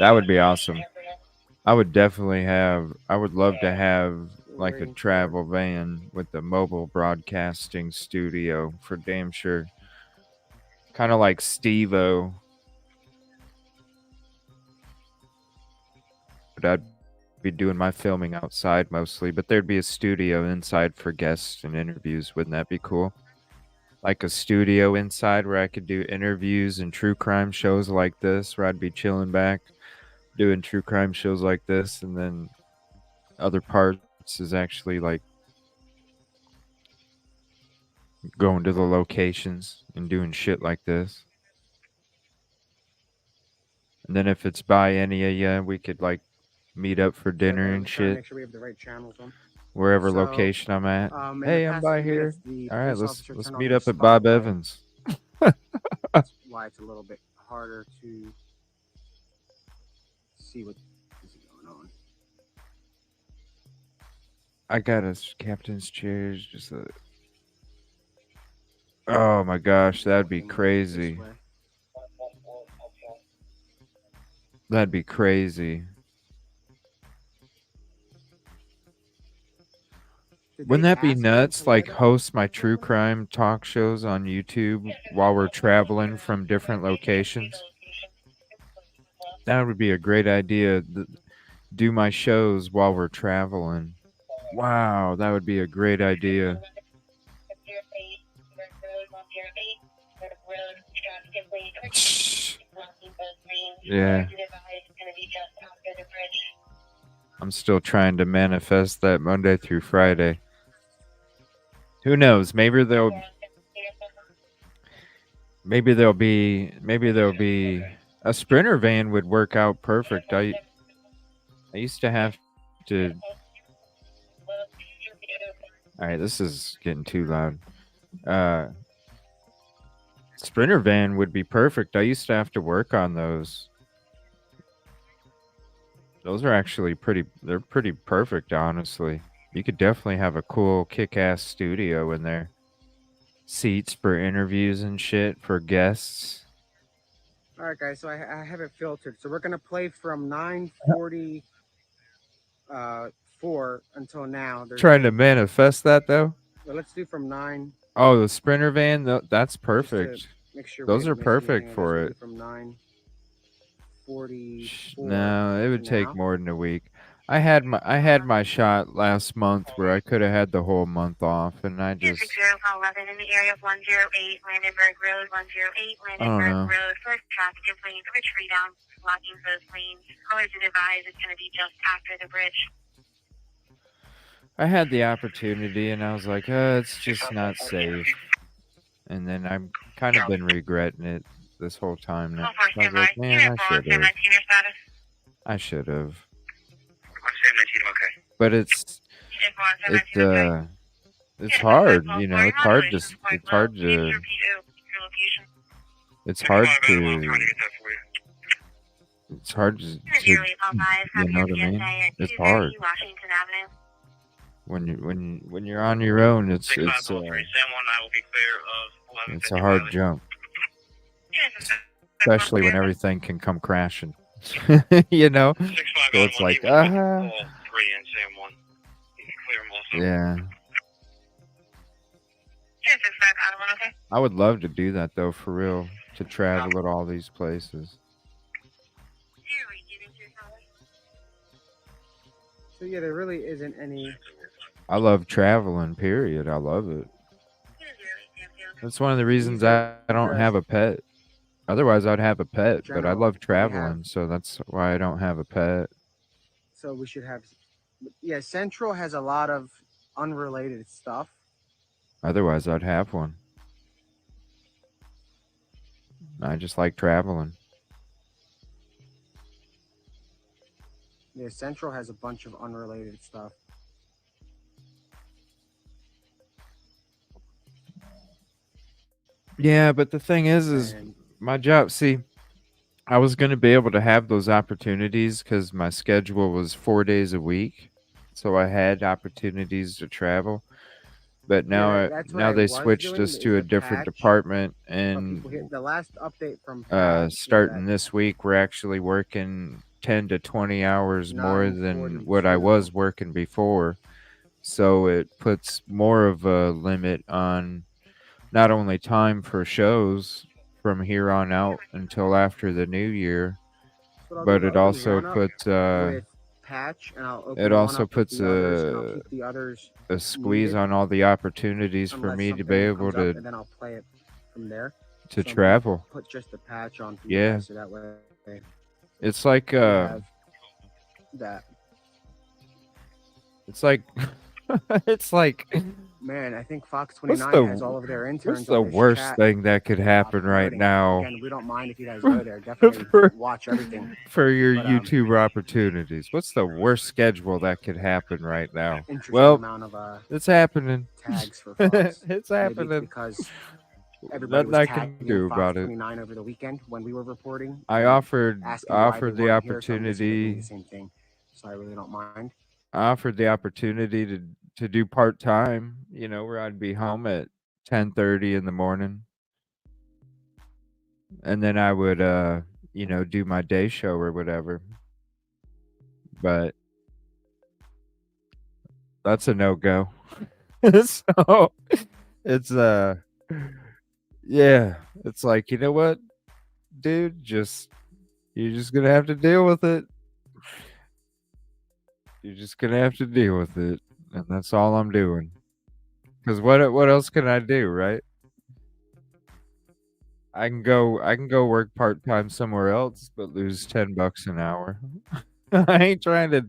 That would be awesome. I would definitely have. I would love to have like a travel van with a mobile broadcasting studio for damn sure. Kind of like Steve-O. But I'd be doing my filming outside mostly, but there'd be a studio inside for guests and interviews. Wouldn't that be cool? Like a studio inside where I could do interviews and true crime shows like this, where I'd be chilling back doing true crime shows like this, and then other parts is actually like going to the locations and doing shit like this. And then if it's by any of you, we could like meet up for dinner and shit. Make sure we have the right channels on. Wherever location I'm at. Hey, I'm by here. All right, let's meet up at Bob Evans. That's why it's a little bit harder to see what is going on. I got a captain's chair. Just a... Oh my gosh, that'd be crazy. That'd be crazy. Wouldn't that be nuts? Like host my true crime talk shows on YouTube while we're traveling from different locations. That would be a great idea. Do my shows while we're traveling. Wow, that would be a great idea. Yeah. I'm still trying to manifest that Monday through Friday. Who knows? Maybe there'll be a Sprinter van would work out perfect. I used to have to. All right, this is getting too loud. Sprinter van would be perfect. I used to have to work on those. Those are actually they're pretty perfect, honestly. You could definitely have a cool kick-ass studio in there. Seats for interviews and shit for guests. All right, guys. So I have it filtered. So we're gonna play from 9:44 until now. Trying to manifest that though. Well, let's do from 9. Oh, the Sprinter van. That's perfect. Make sure Those we are didn't miss perfect anything. for it. From 9:44. No, it would take now. more than a week. I had my shot last month where I could have had the whole month off, and I just 11 in the area of 108 Landenberg Road, 108 Landenberg Road. First traffic lane, bridge free down, blocking both lanes. Callers advised it's going to be just after the bridge. I had the opportunity, and I was like, it's just not safe. And then I've kind of been regretting it this whole time. Now. I was like, man, I should have. But it's hard, you know. It's hard to you know what I mean? It's hard. When you're on your own, it's a hard jump. Especially when everything can come crashing. You know? So it's like, yeah. I would love to do that though, for real. To travel at all these places. So yeah, there really isn't any. I love traveling, period. I love it. That's one of the reasons I don't have a pet. Otherwise, I'd have a pet, but I love traveling, so that's why I don't have a pet. So we should have. Yeah, Central has a lot of unrelated stuff. Otherwise, I'd have one. I just like traveling. Yeah, Central has a bunch of unrelated stuff. Yeah, but the thing is my job, see, I was going to be able to have those opportunities because my schedule was 4 days a week. So I had opportunities to travel. But now, now they switched us to a different department, and the last update from starting this week, we're actually working 10 to 20 hours more than what I was working before. So it puts more of a limit on not only time for shows from here on out until after the new year, but it also puts patch, and I'll open it also puts a squeeze on all the opportunities for me to be able to and then I'll play it from there. To travel. Put just the patch on. Yeah. So that way. It's like that. It's like it's like. Man, I think Fox 29 has all of their interns. What's the worst thing that could happen right now? Again, we don't mind if you guys go there. Definitely watch everything. For your YouTube opportunities. What's the worst schedule that could happen right now? Well, amount of, it's happening. Tags for Fox. It's happening. Because everybody was tagging Fox 29 over the weekend when we were reporting. I offered the opportunity. The same thing, so I really don't mind. I offered the opportunity to do part-time, you know, where I'd be home at 10:30 in the morning. And then I would, you know, do my day show or whatever. But that's a no-go. So it's, yeah, it's like, you know what, dude, just You're just gonna have to deal with it. You're just gonna have to deal with it, and that's all I'm doing. Because what else can I do, right? I can go work part time somewhere else, but lose $10 an hour. I ain't trying to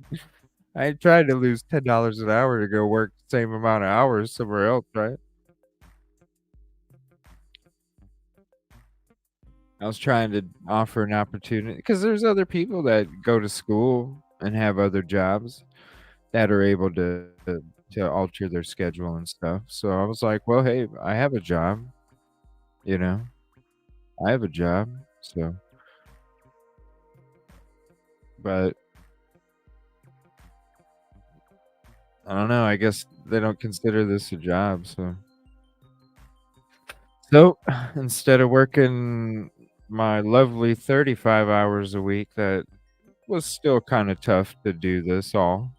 lose $10 an hour to go work the same amount of hours somewhere else, right? I was trying to offer an opportunity because there's other people that go to school and have other jobs that are able to alter their schedule and stuff. So I was like, well, hey, I have a job, you know, I have a job. So, but I don't know. I guess they don't consider this a job. So instead of working my lovely 35 hours a week, that was still kind of tough to do this all,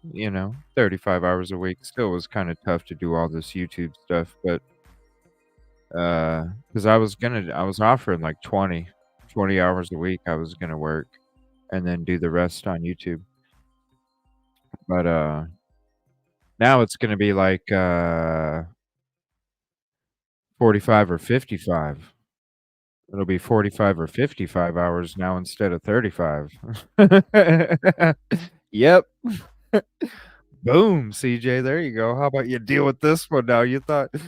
35 hours a week still was kind of tough to do all this YouTube stuff. But because I was offering like 20 hours a week I was gonna work and then do the rest on YouTube. But now it's gonna be like 45 or 55. It'll be 45 or 55 hours now instead of 35. Yep. Boom, CJ, there you go. How about you deal with this one now? You thought it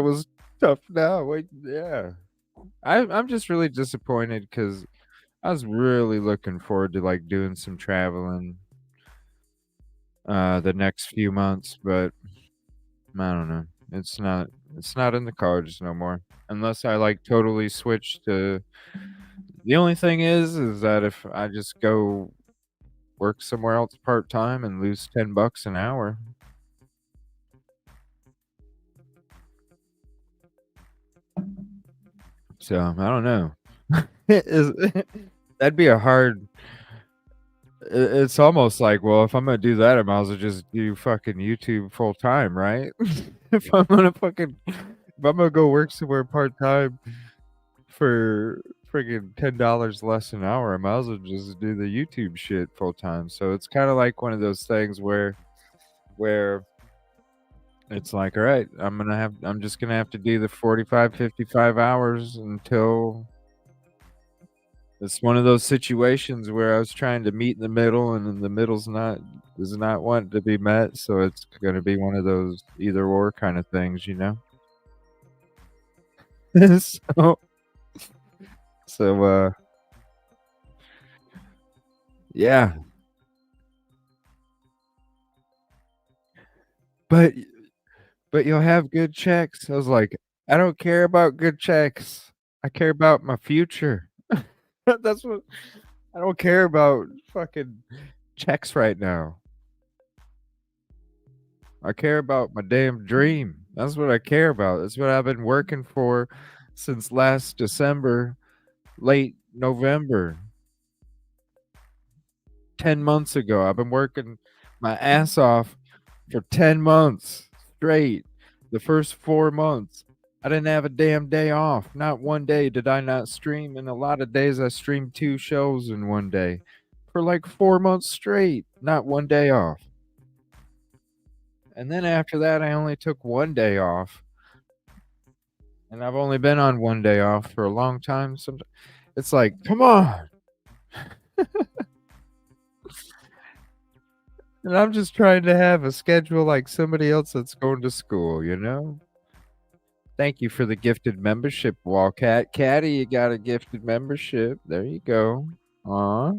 was tough now. Wait, yeah. I'm just really disappointed because I was really looking forward to like doing some traveling the next few months, but I don't know. It's not in the cards no more. Unless I like totally switch to the only thing is that if I just go work somewhere else part time and lose $10 an hour. So I don't know. That'd be a hard. It's almost like, well, if I'm gonna do that, I might as well just do fucking YouTube full time, right? if I'm gonna go work somewhere part time for friggin' $10 less an hour, I might as well just do the YouTube shit full time. So it's kind of like one of those things where it's like, all right, I'm just gonna have to do the 45, 55 hours until it's one of those situations where I was trying to meet in the middle and then the middle's does not want to be met. So it's gonna be one of those either or kind of things, so yeah. But you'll have good checks. I was like, I don't care about good checks. I care about my future. That's what I don't care about fucking checks right now. I care about my damn dream. That's what I care about. That's what I've been working for since last December, late November. 10 months ago. I've been working my ass off for 10 months straight. The first 4 months, I didn't have a damn day off. Not one day did I not stream. And a lot of days I streamed 2 shows in one day for like 4 months straight. Not one day off. And then after that, I only took 1 day off. And I've only been on 1 day off for a long time. It's like, come on. And I'm just trying to have a schedule like somebody else that's going to school, Thank you for the gifted membership, Wallcat. Caddy, you got a gifted membership. There you go. Aw.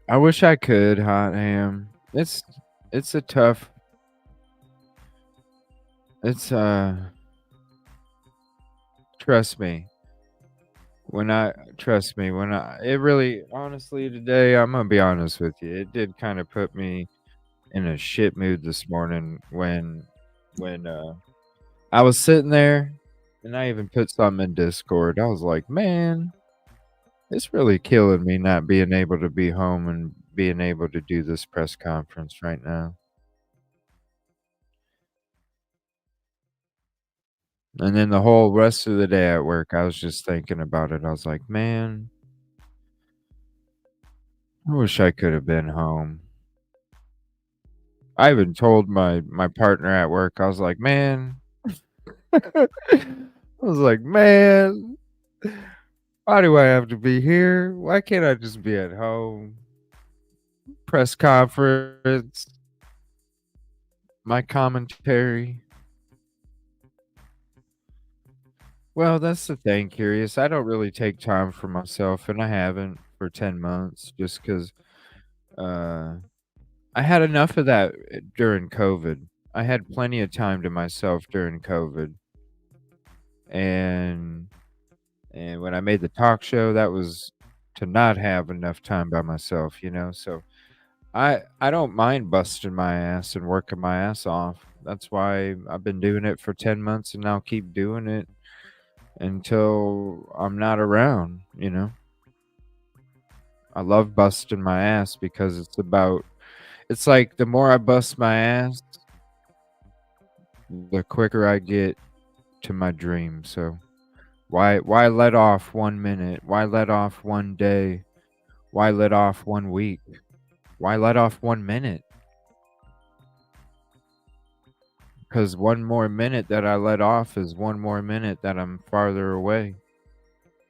I wish I could, Hot Ham. It's a tough. It's trust me. When I it really honestly today, I'm gonna be honest with you. It did kind of put me in a shit mood this morning when I was sitting there and I even put something in Discord. I was like, man, it's really killing me not being able to be home and being able to do this press conference right now. And then the whole rest of the day at work, I was just thinking about it. I was like, man, I wish I could have been home. I even told my partner at work, I was like, man, I was like, man, why do I have to be here? Why can't I just be at home? Press conference, my commentary. Well, that's the thing, Curious. I don't really take time for myself, and I haven't for 10 months just because uh, I had enough of that during COVID. I had plenty of time to myself during COVID. And when I made the talk show, that was to not have enough time by myself, you know? So I don't mind busting my ass and working my ass off. That's why I've been doing it for 10 months and I'll keep doing it until I'm not around, you know? I love busting my ass because it's like the more I bust my ass, the quicker I get to my dream. So why let off 1 minute? Why let off 1 day? Why let off 1 week? Why let off 1 minute? Because 1 more minute that I let off is 1 more minute that I'm farther away.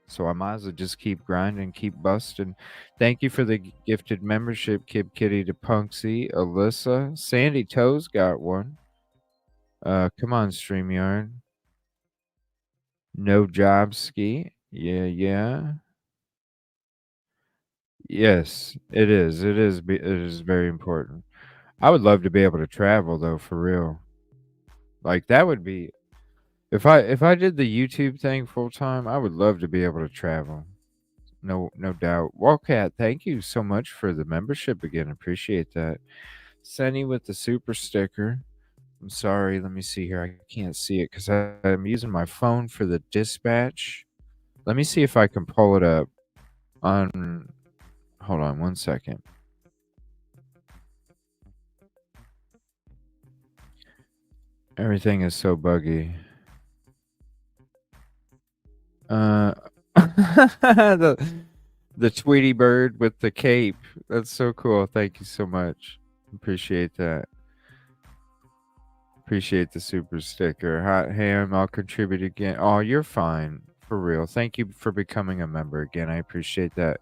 So I might as well just keep grinding, keep busting. Thank you for the gifted membership, Kib Kitty to Punksy, Alyssa. Sandy Toes got one. Come on, StreamYard. No job ski. Yeah. Yes, it is. It is very important. I would love to be able to travel though, for real. Like that would be if I did the YouTube thing full time, I would love to be able to travel. No doubt. Wildcat, thank you so much for the membership again. Appreciate that. Sunny with the super sticker. I'm sorry. Let me see here. I can't see it because I'm using my phone for the dispatch. Let me see if I can pull it up on. Hold on 1 second. Everything is so buggy. The Tweety bird with the cape. That's so cool. Thank you so much. Appreciate that. Appreciate the super sticker. Hot ham, I'll contribute again. Oh, you're fine. For real. Thank you for becoming a member again. I appreciate that.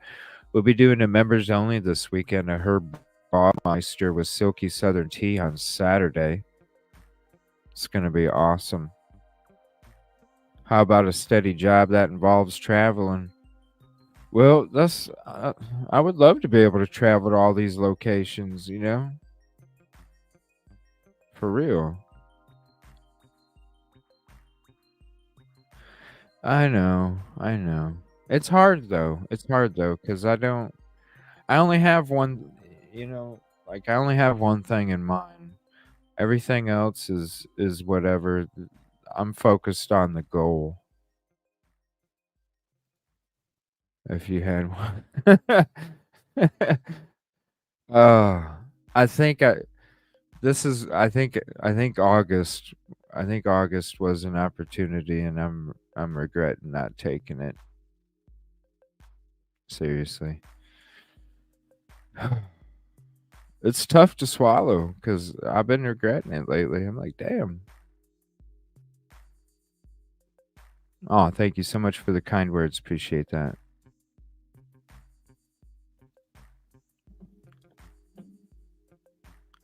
We'll be doing the members only this weekend. I heard Bob Meister with Silky Southern Tea on Saturday. It's going to be awesome. How about a steady job that involves traveling? Well, that's I would love to be able to travel to all these locations, you know? For real. I know. It's hard though. Cuz I only have one, you know, like I only have one thing in mind. Everything else is whatever. I'm focused on the goal. If you had one. I think August was an opportunity and I'm regretting not taking it. Seriously. It's tough to swallow cuz I've been regretting it lately. I'm like, damn. Oh, thank you so much for the kind words. Appreciate that.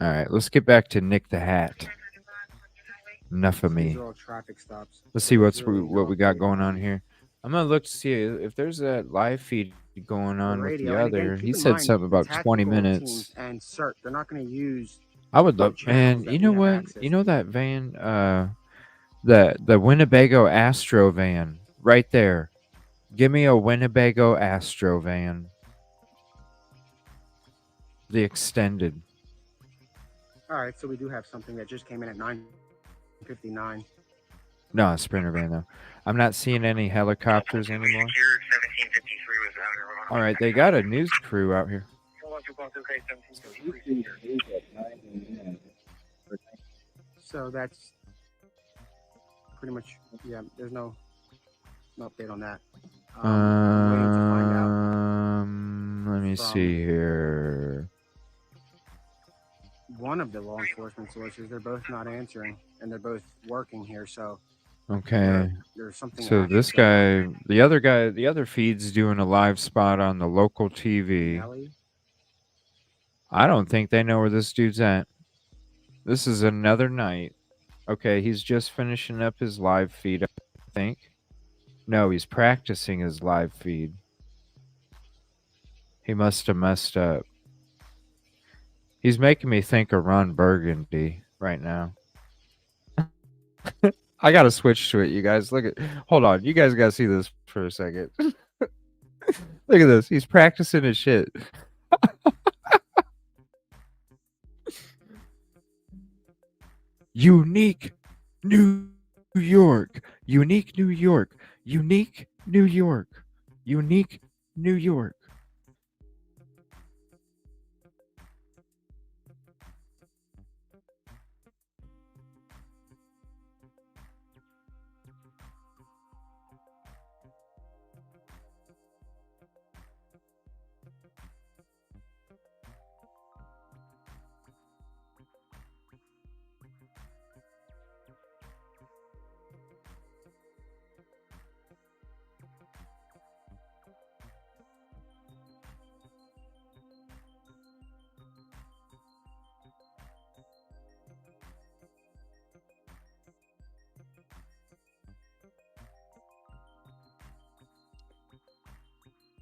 All right, let's get back to Nick the Hat. Enough of me. These are all traffic stops. Let's see what we got going on here. I'm gonna look to see if there's a live feed going on with the other. He said something about 20 minutes. And CERT, they're not going to use. I would love, man. You know what? You know that van, the Winnebago Astro van right there. Give me a Winnebago Astro van. The extended. All right, so we do have something that just came in at 9:59. No, a Sprinter van though. I'm not seeing any helicopters anymore. All right, they got a news crew out here. So that's pretty much, yeah, there's no update on that. I'm waiting to find out. Let me see here. One of the law enforcement sources, they're both not answering, and they're both working here, so Okay. there's something. So this guy, the other feed's doing a live spot on the local TV. Nelly? I don't think they know where this dude's at. This is another night. Okay, he's just finishing up his live feed, I think. No, he's practicing his live feed. He must have messed up. He's making me think of Ron Burgundy right now. I gotta switch to it, you guys. Hold on. You guys gotta see this for a second. Look at this. He's practicing his shit. Unique New York. Unique New York. Unique New York. Unique New York.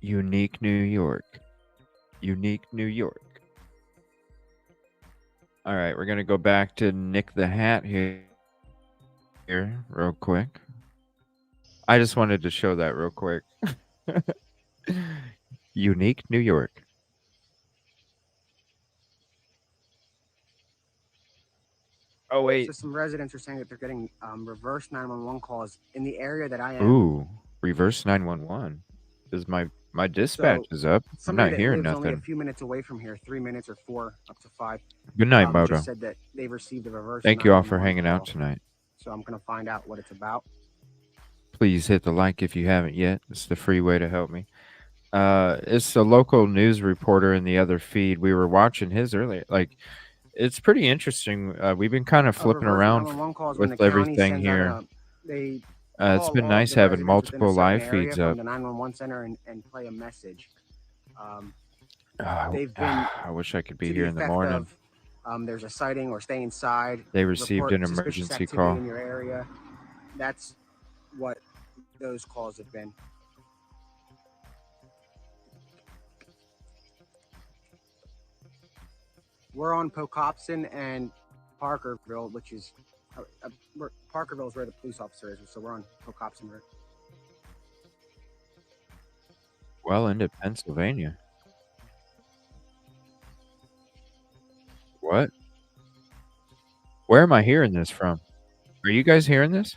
Unique New York. Unique New York. All right, we're going to go back to Nick the Hat here real quick. I just wanted to show that real quick. Unique New York. Oh, wait. So some residents are saying that they're getting reverse 911 calls in the area that I am. Ooh, reverse 911. Is my dispatch is up. I'm not hearing nothing. Only a nothing. few minutes away from here, 3 minutes or 4, up to 5. Good night, Bodo. Just said that they've received a reverse. Thank you all for 911 hanging out call. tonight. So I'm gonna find out what it's about. Please hit the like if you haven't yet. It's the free way to help me. It's a local news reporter in the other feed. We were watching his earlier. Like, it's pretty interesting. We've been kind of flipping around with everything here. It's been nice having multiple live feeds up. From the 911 center and play a message. I wish I could be here in the morning. There's a sighting or stay inside. They received an emergency call. In your area. That's what those calls have been. We're on Pocopson and Parkerville, which is Parkerville is where the police officer is, so we're on Pocopson Road. Well into Pennsylvania. What? Where am I hearing this from? Are you guys hearing this?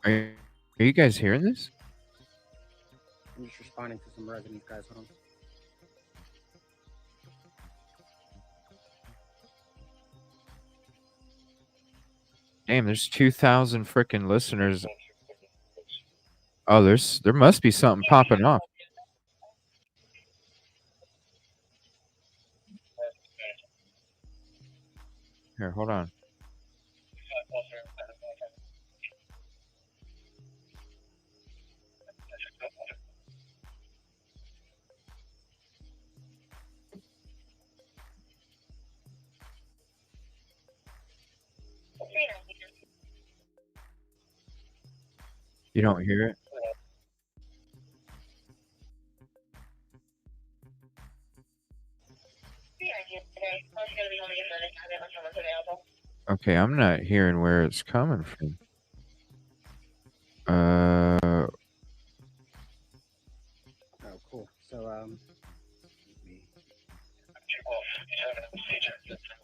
Are you guys hearing this? I'm just responding to some residents, guys. Hold on. Damn, there's 2,000 freaking listeners. Oh, there must be something popping off. Here, hold on. You don't hear it? Okay, I'm not hearing where it's coming from. Oh, cool. So,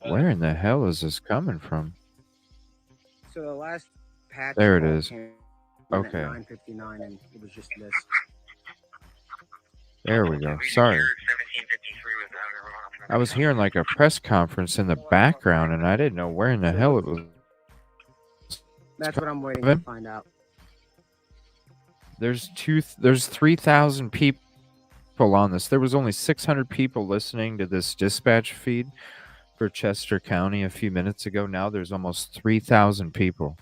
where in the hell is this coming from? So the last patch. There it is. Okay. 9:59, and it was just this. There we go. Sorry. I was hearing like a press conference in the background, and I didn't know where in the hell it was. That's what I'm waiting to find out. There's 3,000 people on this. There was only 600 people listening to this dispatch feed for Chester County a few minutes ago. Now there's almost 3,000 people.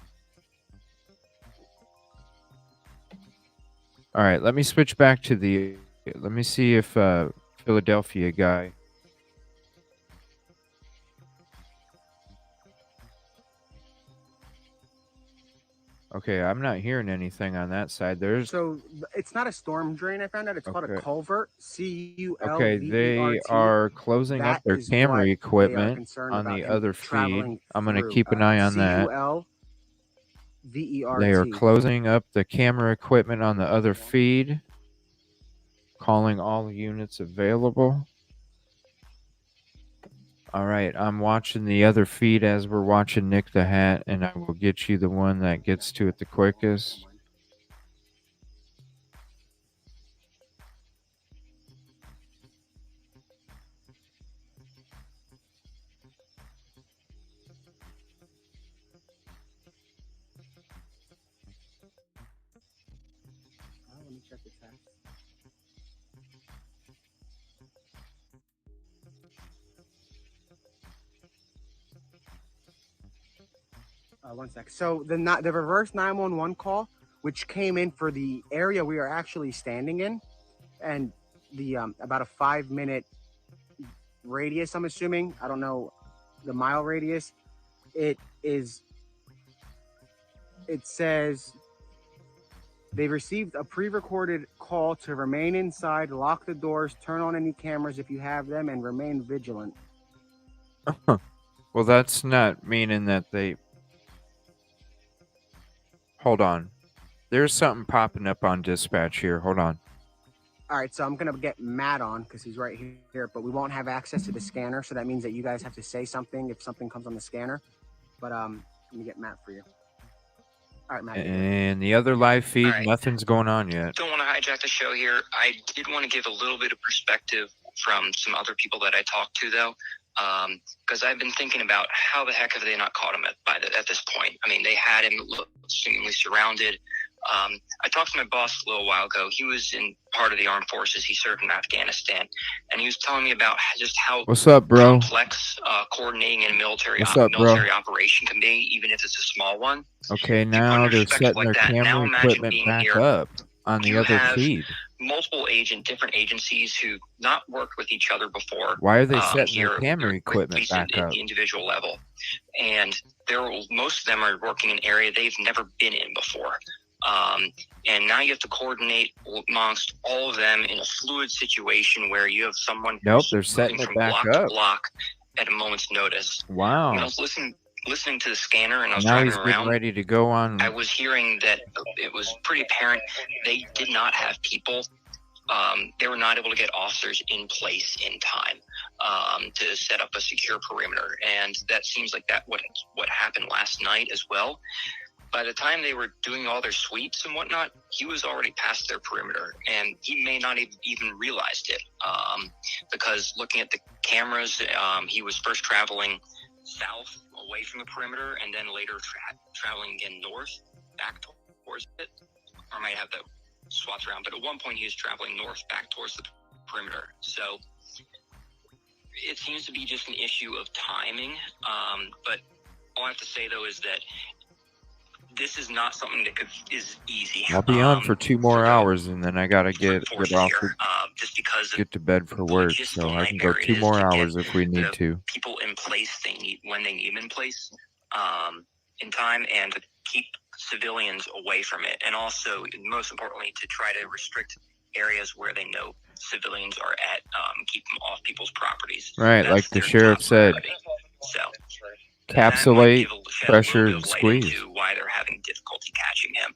All right, let me switch back to the. Let me see if Philadelphia guy. Okay, I'm not hearing anything on that side. So it's not a storm drain. I found out it's called a culvert. CULVERT. Okay, they are closing up their camera equipment on the other feed. I'm going to keep an eye on that. CULVERT. They are closing up the camera equipment on the other feed, calling all units available. All right, I'm watching the other feed as we're watching Nick the Hat, and I will get you the one that gets to it the quickest. Let me check the text. One sec. So the reverse 911 call, which came in for the area we are actually standing in, and the about a 5-minute radius, I'm assuming. I don't know the mile radius. It says they received a pre-recorded call to remain inside, lock the doors, turn on any cameras if you have them, and remain vigilant. Well, that's not meaning that they... Hold on. There's something popping up on dispatch here. Hold on. All right, so I'm going to get Matt on because he's right here, but we won't have access to the scanner, so that means that you guys have to say something if something comes on the scanner. But let me get Matt for you. All right, Matt. And the other live feed, nothing's going on yet. Don't want to hijack the show here. I did want to give a little bit of perspective from some other people that I talked to, though, because I've been thinking about how the heck have they not caught him at this point? I mean, they had him seemingly surrounded. I talked to my boss a little while ago. He was in part of the armed forces. He served in Afghanistan, and he was telling me about just how What's up, bro? complex coordinating in a military bro? operation can be, even if it's a small one. Okay, now they're setting their camera equipment back up on the other feed. Multiple different agencies who not worked with each other before. Why are they setting their camera equipment back up? At the individual level, and most of them are working in an area they've never been in before. And now you have to coordinate amongst all of them in a fluid situation where you have someone they're setting it back block to up block at a moment's notice. Wow. When I was listening to the scanner and I was now driving he's getting around, ready to go on. I was hearing that it was pretty apparent they did not have people. They were not able to get officers in place in time to set up a secure perimeter, and that seems like what happened last night as well. By the time they were doing all their sweeps and whatnot, he was already past their perimeter, and he may not have even realized it because looking at the cameras, he was first traveling south away from the perimeter and then later traveling again north back towards it. Or I might have that swapped around, but at one point he was traveling north back towards the perimeter. So it seems to be just an issue of timing. But all I have to say, though, is that this is not something that is easy. I'll be on for 2 more hours, and then I gotta get off, just because get to bed for work. So I can go 2 more hours if we need to. People in place they need when they need them in place in time, and to keep civilians away from it, and also most importantly to try to restrict areas where they know civilians are at, keep them off people's properties. Right, That's like the their sheriff top said. priority. So Capsulate, pressure, and squeeze. Why they're having difficulty catching him.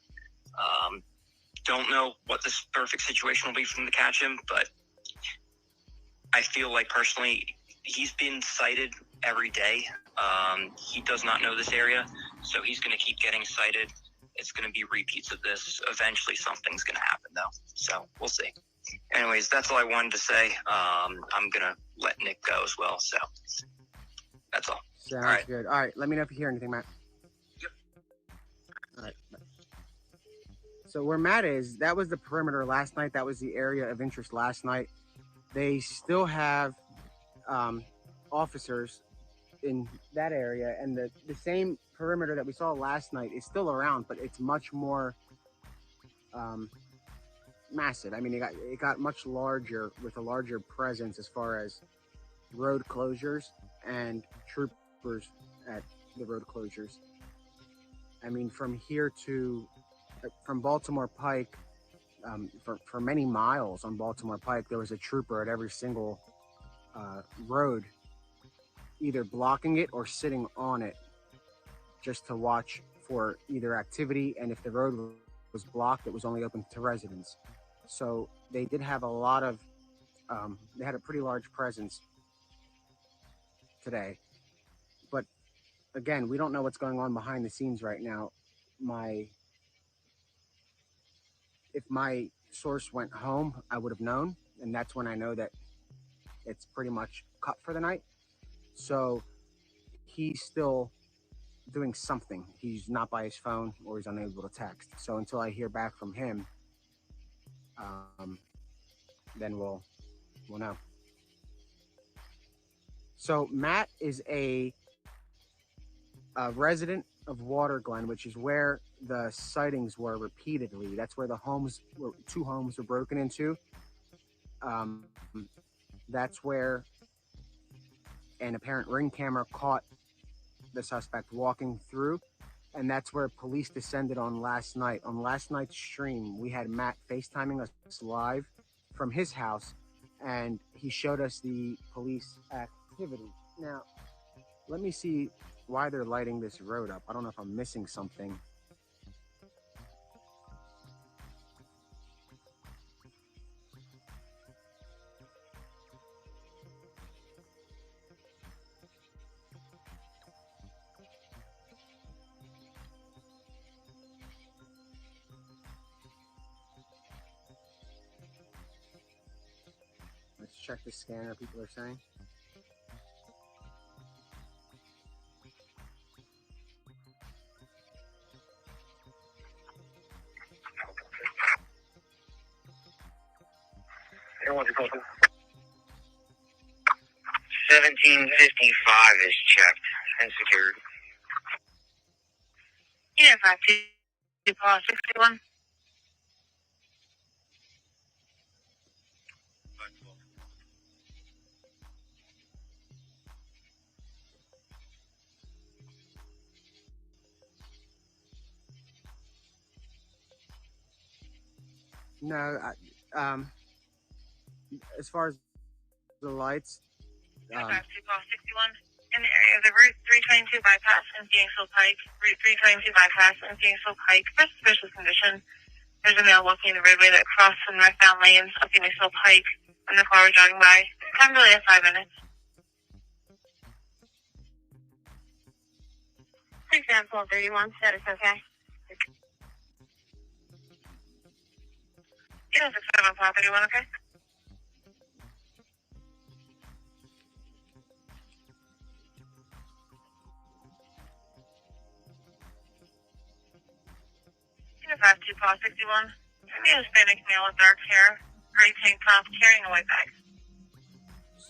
Don't know what this perfect situation will be for them to catch him, but I feel like personally he's been cited every day. He does not know this area, so he's going to keep getting cited. It's going to be repeats of this. Eventually something's going to happen, though. So we'll see. anyways, that's all I wanted to say. I'm gonna let Nick go as well. So that's all. Sounds good. All right. Let me know if you hear anything, Matt. Yep. All right. So where Matt is, that was the perimeter last night. That was the area of interest last night. They still have officers in that area, and the same perimeter that we saw last night is still around, but it's much more massive. I mean, it got much larger with a larger presence as far as road closures and troopers at the road closures. I mean, from Baltimore Pike, for many miles on Baltimore Pike, there was a trooper at every single road, either blocking it or sitting on it just to watch for either activity. And if the road was blocked, it was only open to residents. So they did have a lot of, they had a pretty large presence today. But again, we don't know what's going on behind the scenes right now. If my source went home, I would have known. And that's when I know that it's pretty much cut for the night. So he's still doing something. He's not by his phone or he's unable to text. So until I hear back from him, then we'll know. So Matt is a resident of Waterglen, which is where the sightings were repeatedly. That's where two homes were broken into. That's where an apparent ring camera caught the suspect walking through, and that's where police descended on last night. On last night's stream, we had Matt FaceTiming us live from his house, and he showed us the police activity. Now, let me see why they're lighting this road up. I don't know if I'm missing something. Let's check the scanner, people are saying. Everyone's called 1755 is checked and secured. Yeah, 5261. No, as far as the lights, 61 in the area of the Route 322 bypass in Phoenixville Pike. Route 322 bypass in Phoenixville Pike. For suspicious condition, there's a male walking the roadway that crossed some northbound lanes of Phoenixville Pike when the car was driving by. Time delay of 5 minutes. Example 31, status okay. Yeah, 67 31, okay. Yeah, 5261. Maybe a Hispanic male with dark hair, gray tank top, carrying a white bag.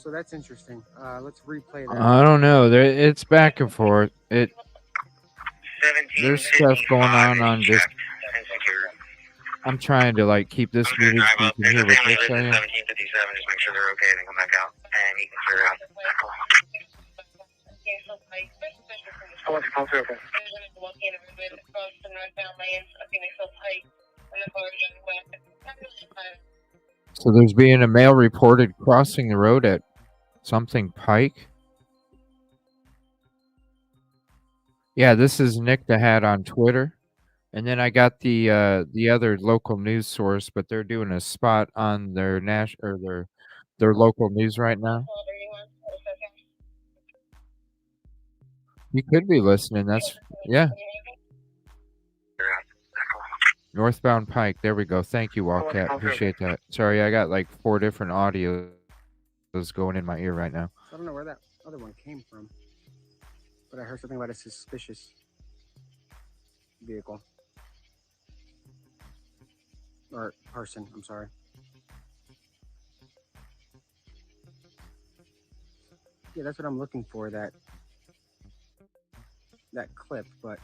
so that's interesting. Let's replay that. I don't know. It's back and forth. There's stuff going on this. I'm trying to like keep this muted so you can hear what they're saying. 1757, just make sure they're okay, then come back out, and he can clear out. I want to call through. So there's being a male reported crossing the road at something Pike. Yeah, this is Nick the Hat on Twitter. And then I got the other local news source, but they're doing a spot on their their local news right now. You could be listening. That's yeah. Northbound Pike. There we go. Thank you, Wildcat. Appreciate that. Sorry, I got like 4 different audios going in my ear right now. So I don't know where that other one came from, but I heard something about a suspicious vehicle or person. I'm sorry. Yeah, that's what I'm looking for. That clip, but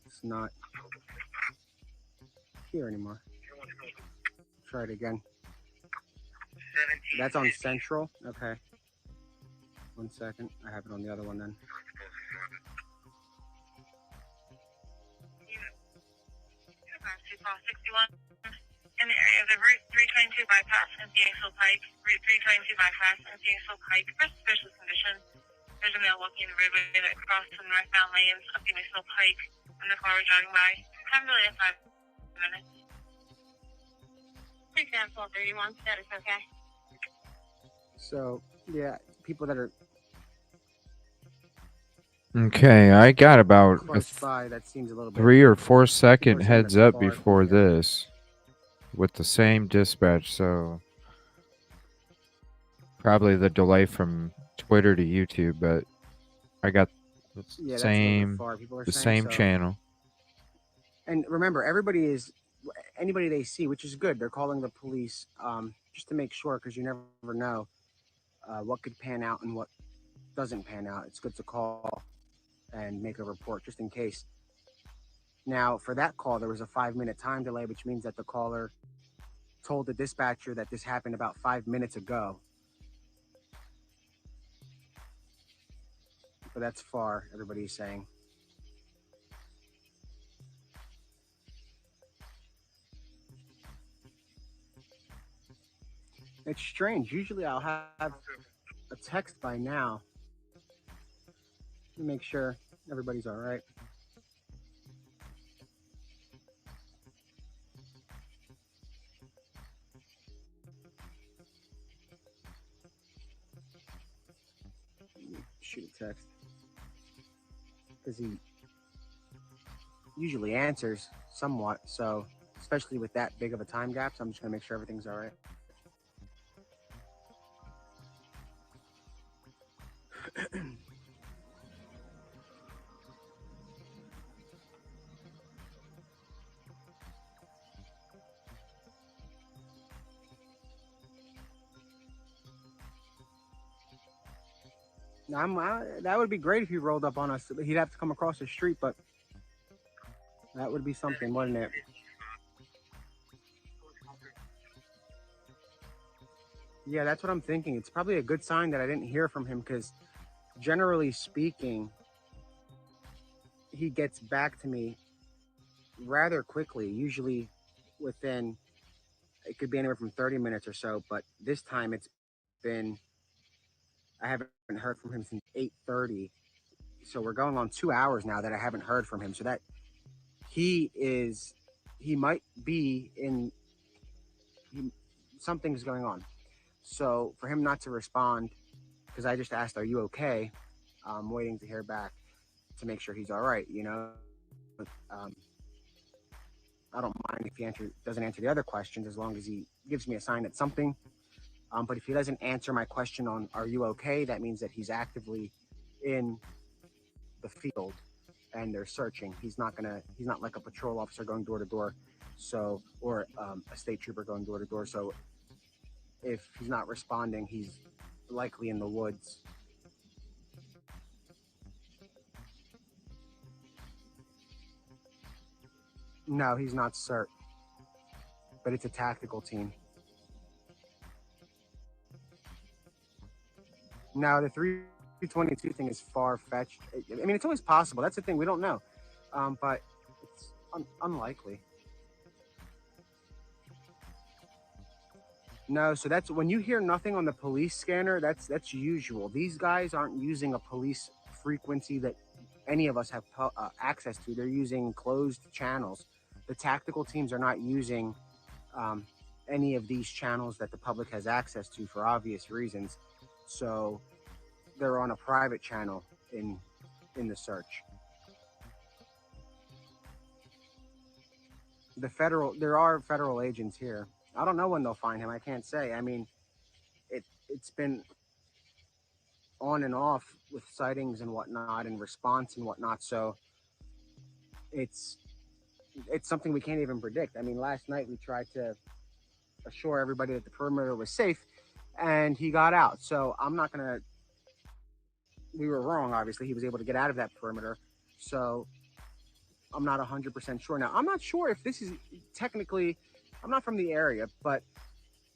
it's not here anymore. Try it again. That's on Central. Okay. 1 second. I have it on the other one then. In the area of the Route 322 bypass and Phoenixville Pike, Route 322 bypass and Phoenixville Pike, for suspicious condition. There's a male walking the roadway that crossed some northbound lanes of Phoenixville Pike, and the car was driving by. Time delay of 5 minutes. 310-1231, status okay. So, yeah, people that are Okay, I got about a close by, that seems a little bit 3 or 4 second saying heads that's up far before from here. this with the same dispatch, so probably the delay from Twitter to YouTube, but I got the Yeah, that's a little bit same far, people are the saying, same so. channel. And remember, everybody is, anybody they see, which is good, they're calling the police just to make sure, because you never know what could pan out and what doesn't pan out. It's good to call and make a report just in case. Now, for that call, there was a 5-minute time delay, which means that the caller told the dispatcher that this happened about 5 minutes ago. But that's far, everybody's saying. It's strange. Usually I'll have a text by now to make sure everybody's all right. Shoot a text. Because he usually answers somewhat, so especially with that big of a time gap, so I'm just going to make sure everything's all right. That would be great if he rolled up on us. He'd have to come across the street, but that would be something, wouldn't it? Yeah, that's what I'm thinking. It's probably a good sign that I didn't hear from him, because generally speaking, he gets back to me rather quickly, usually within, it could be anywhere from 30 minutes or so, but this time it's been, I haven't heard from him since 8:30. So we're going on 2 hours now that I haven't heard from him. So that he might be in, something's going on. So for him not to respond, because I just asked, are you okay? I'm waiting to hear back to make sure he's all right, you know? I don't mind if he doesn't answer the other questions, as long as he gives me a sign that something. But if he doesn't answer my question on, are you okay? That means that he's actively in the field and they're searching. He's not like a patrol officer going door to door. So, or a state trooper going door to door. So if he's not responding, he's likely in the woods. No, he's not CERT, but it's a tactical team. Now, the 322 thing is far-fetched. I mean, it's always possible. That's the thing. We don't know. But it's unlikely. No, so that's when you hear nothing on the police scanner, that's usual. These guys aren't using a police frequency that any of us have access to. They're using closed channels. The tactical teams are not using any of these channels that the public has access to for obvious reasons. So they're on a private channel in the search. there are federal agents here. I don't know when they'll find him. I can't say. I mean, it's been on and off with sightings and whatnot and response and whatnot. So it's something we can't even predict. I mean, last night we tried to assure everybody that the perimeter was safe, and he got out. So I'm not gonna. We were wrong. Obviously, he was able to get out of that perimeter. So I'm not 100% sure. Now, I'm not sure if this is technically. I'm not from the area, but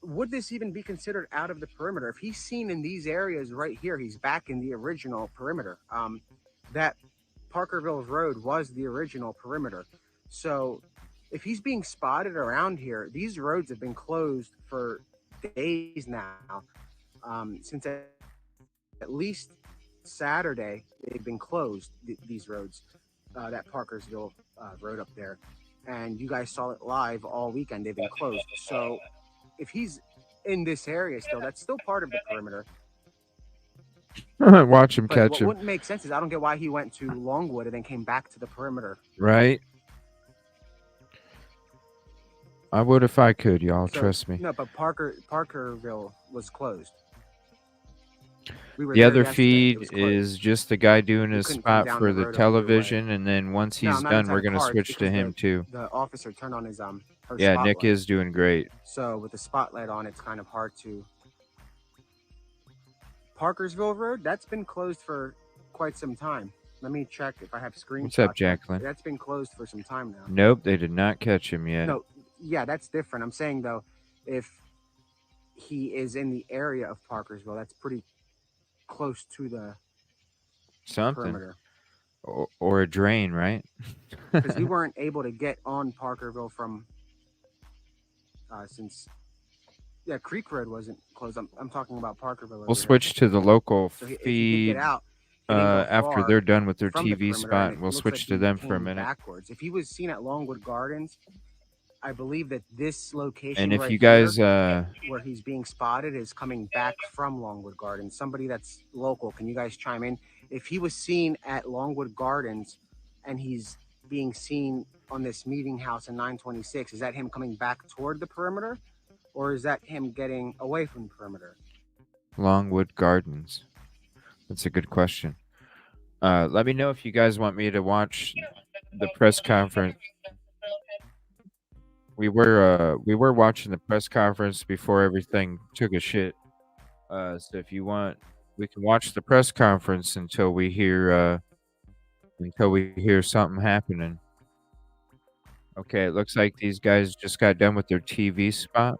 would this even be considered out of the perimeter? If he's seen in these areas right here, he's back in the original perimeter. That Parkerville Road was the original perimeter. So if he's being spotted around here, these roads have been closed for days now. Since at least Saturday, they've been closed, these roads, that Parkersville road up there. And you guys saw it live all weekend. They've been closed. So if he's in this area still, that's still part of the perimeter. Watch him But catch what him. wouldn't make sense is I don't get why he went to Longwood and then came back to the perimeter. Right? I would if I could, y'all. So, Trust me. No, but Parkerville was closed. The other feed is just the guy doing his spot for the television, and then once he's done, we're gonna switch to him too. The officer turned on his Yeah, spotlight. Nick is doing great. So with the spotlight on, it's kind of hard to. Parkersville Road, that's been closed for quite some time. Let me check if I have screenshots. What's up, Jacqueline? That's been closed for some time now. Nope, they did not catch him yet. No, yeah, that's different. I'm saying though, if he is in the area of Parkersville, that's pretty close to the perimeter. Or a drain, right? Because we weren't able to get on Parkerville from since Creek Road wasn't closed. I'm talking about Parkerville. We'll switch to the local feed out, after they're done with their TV spot. We'll switch to them for a minute. Backwards. If he was seen at Longwood Gardens, I believe that this location, and if right you guys here, where he's being spotted, is coming back from Longwood Gardens. Somebody that's local, can you guys chime in? If he was seen at Longwood Gardens and he's being seen on this meeting house in 926, is that him coming back toward the perimeter, or is that him getting away from the perimeter? Longwood Gardens. That's a good question. Let me know if you guys want me to watch the press conference. We were watching the press conference before everything took a shit. So if you want, we can watch the press conference until we hear something happening. Okay, it looks like these guys just got done with their TV spot.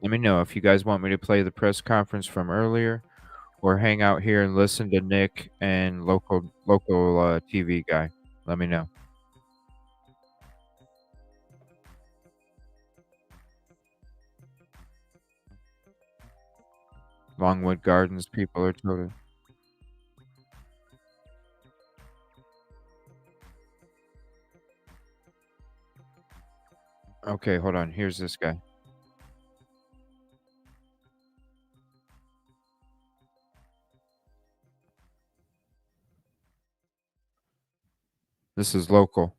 Let me know if you guys want me to play the press conference from earlier, or hang out here and listen to Nick and local TV guy. Let me know. Longwood Gardens people are total. Okay, hold on. Here's this guy. This is local.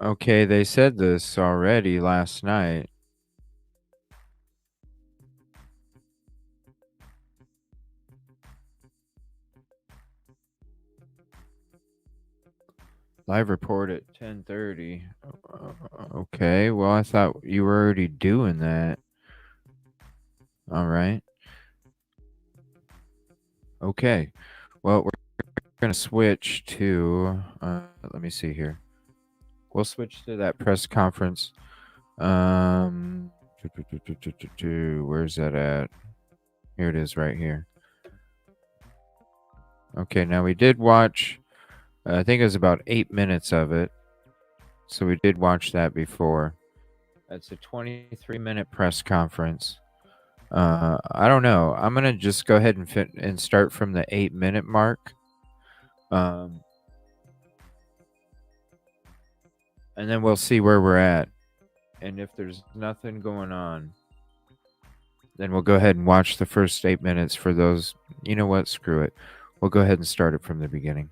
Okay, they said this already last night. Live report at 10:30. Okay, well, I thought you were already doing that. All right. Okay. Well, we're going to switch to, let me see here. We'll switch to that press conference. Where's that at? Here it is right here. Okay, now we did watch, I think it was about 8 minutes of it. So we did watch that before. That's a 23-minute press conference. I don't know. I'm going to just go ahead and start from the 8-minute mark. And then we'll see where we're at. And if there's nothing going on, then we'll go ahead and watch the first 8 minutes for those. You know what? Screw it. We'll go ahead and start it from the beginning.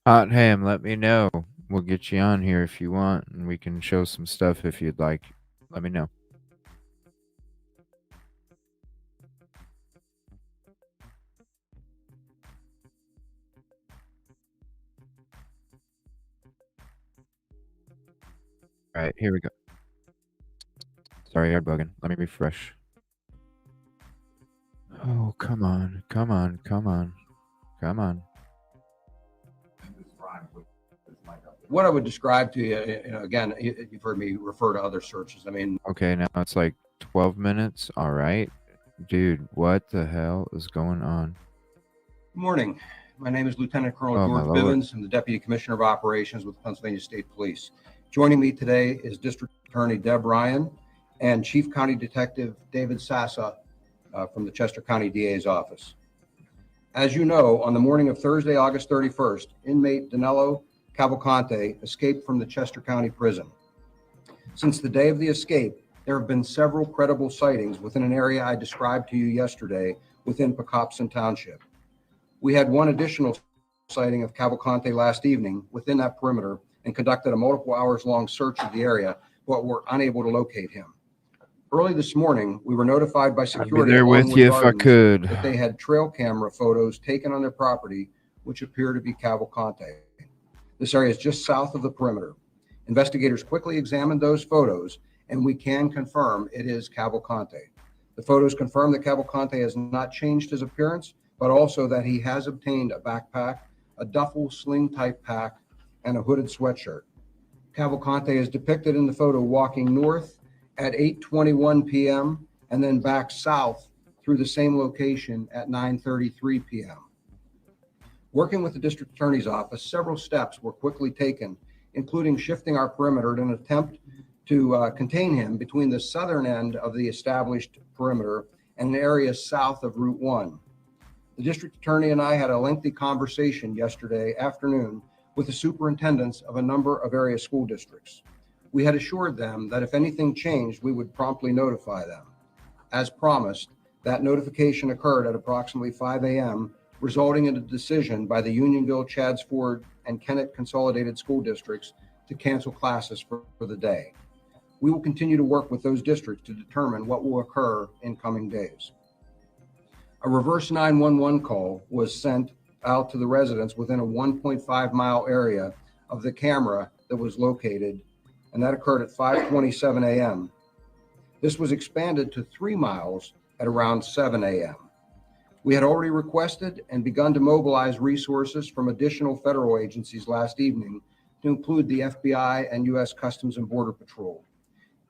Hot Ham, let me know. We'll get you on here if you want, and we can show some stuff if you'd like. Let me know. All right, here we go. Sorry, I'm bugging. Let me refresh. Oh, come on, come on, come on, come on. What I would describe to you, again, you've heard me refer to other searches. I mean, Okay, now it's like 12 minutes. All right. Dude, what the hell is going on? good morning. My name is Lieutenant Colonel Oh, my George Lord. Bivens. I'm the Deputy Commissioner of Operations with Pennsylvania State Police. Joining me today is District Attorney Deb Ryan and Chief County Detective David Sassa from the Chester County DA's office. As you know, on the morning of Thursday, August 31st, inmate Danelo Cavalcante escaped from the Chester County Prison. Since the day of the escape, there have been several credible sightings within an area I described to you yesterday within Pocopson Township. We had one additional sighting of Cavalcante last evening within that perimeter and conducted a multiple hours long search of the area, but were unable to locate him. Early this morning, we were notified by security I'd be there with Longwood you if I Gardens could. that they had trail camera photos taken on their property, which appear to be Cavalcante. This area is just south of the perimeter. Investigators quickly examined those photos, and we can confirm it is Cavalcante. The photos confirm that Cavalcante has not changed his appearance, but also that he has obtained a backpack, a duffel sling type pack, and a hooded sweatshirt. Cavalcante is depicted in the photo walking north at 8:21 p.m. and then back south through the same location at 9:33 p.m. Working with the District Attorney's Office, several steps were quickly taken, including shifting our perimeter in an attempt to contain him between the southern end of the established perimeter and an area south of Route 1. The District Attorney and I had a lengthy conversation yesterday afternoon with the superintendents of a number of area school districts. We had assured them that if anything changed, we would promptly notify them. As promised, that notification occurred at approximately 5 a.m., resulting in a decision by the Unionville, Chadds Ford, and Kennett Consolidated School Districts to cancel classes for the day. We will continue to work with those districts to determine what will occur in coming days. A reverse 911 call was sent out to the residents within a 1.5 mile area of the camera that was located, and that occurred at 5:27 a.m. This was expanded to 3 miles at around 7 a.m. We had already requested and begun to mobilize resources from additional federal agencies last evening to include the FBI and U.S. Customs and Border Patrol.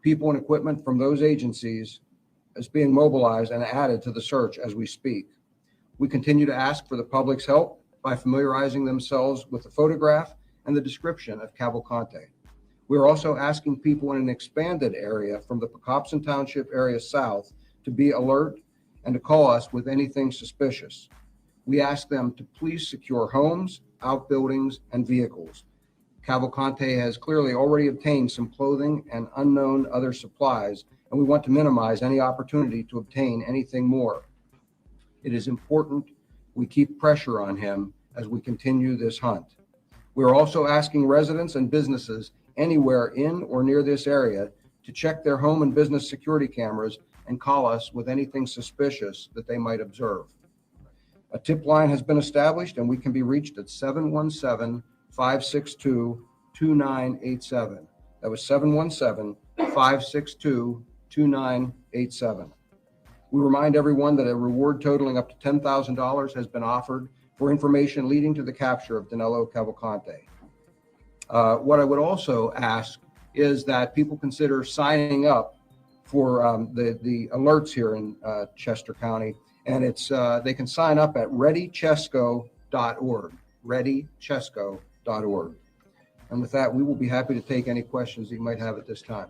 People and equipment from those agencies is being mobilized and added to the search as we speak. We continue to ask for the public's help by familiarizing themselves with the photograph and the description of Cavalcante. We are also asking people in an expanded area from the Pocopson Township area south to be alert and to call us with anything suspicious. We ask them to please secure homes, outbuildings, and vehicles. Cavalcante has clearly already obtained some clothing and unknown other supplies, and we want to minimize any opportunity to obtain anything more. It is important we keep pressure on him as we continue this hunt. We are also asking residents and businesses anywhere in or near this area to check their home and business security cameras and call us with anything suspicious that they might observe. A tip line has been established and we can be reached at 717-562-2987. That was 717-562-2987. We remind everyone that a reward totaling up to $10,000 has been offered for information leading to the capture of Danelo Cavalcante. What I would also ask is that people consider signing up for the alerts here in Chester County, and it's they can sign up at readychesco.org, readychesco.org. And with that, we will be happy to take any questions you might have at this time.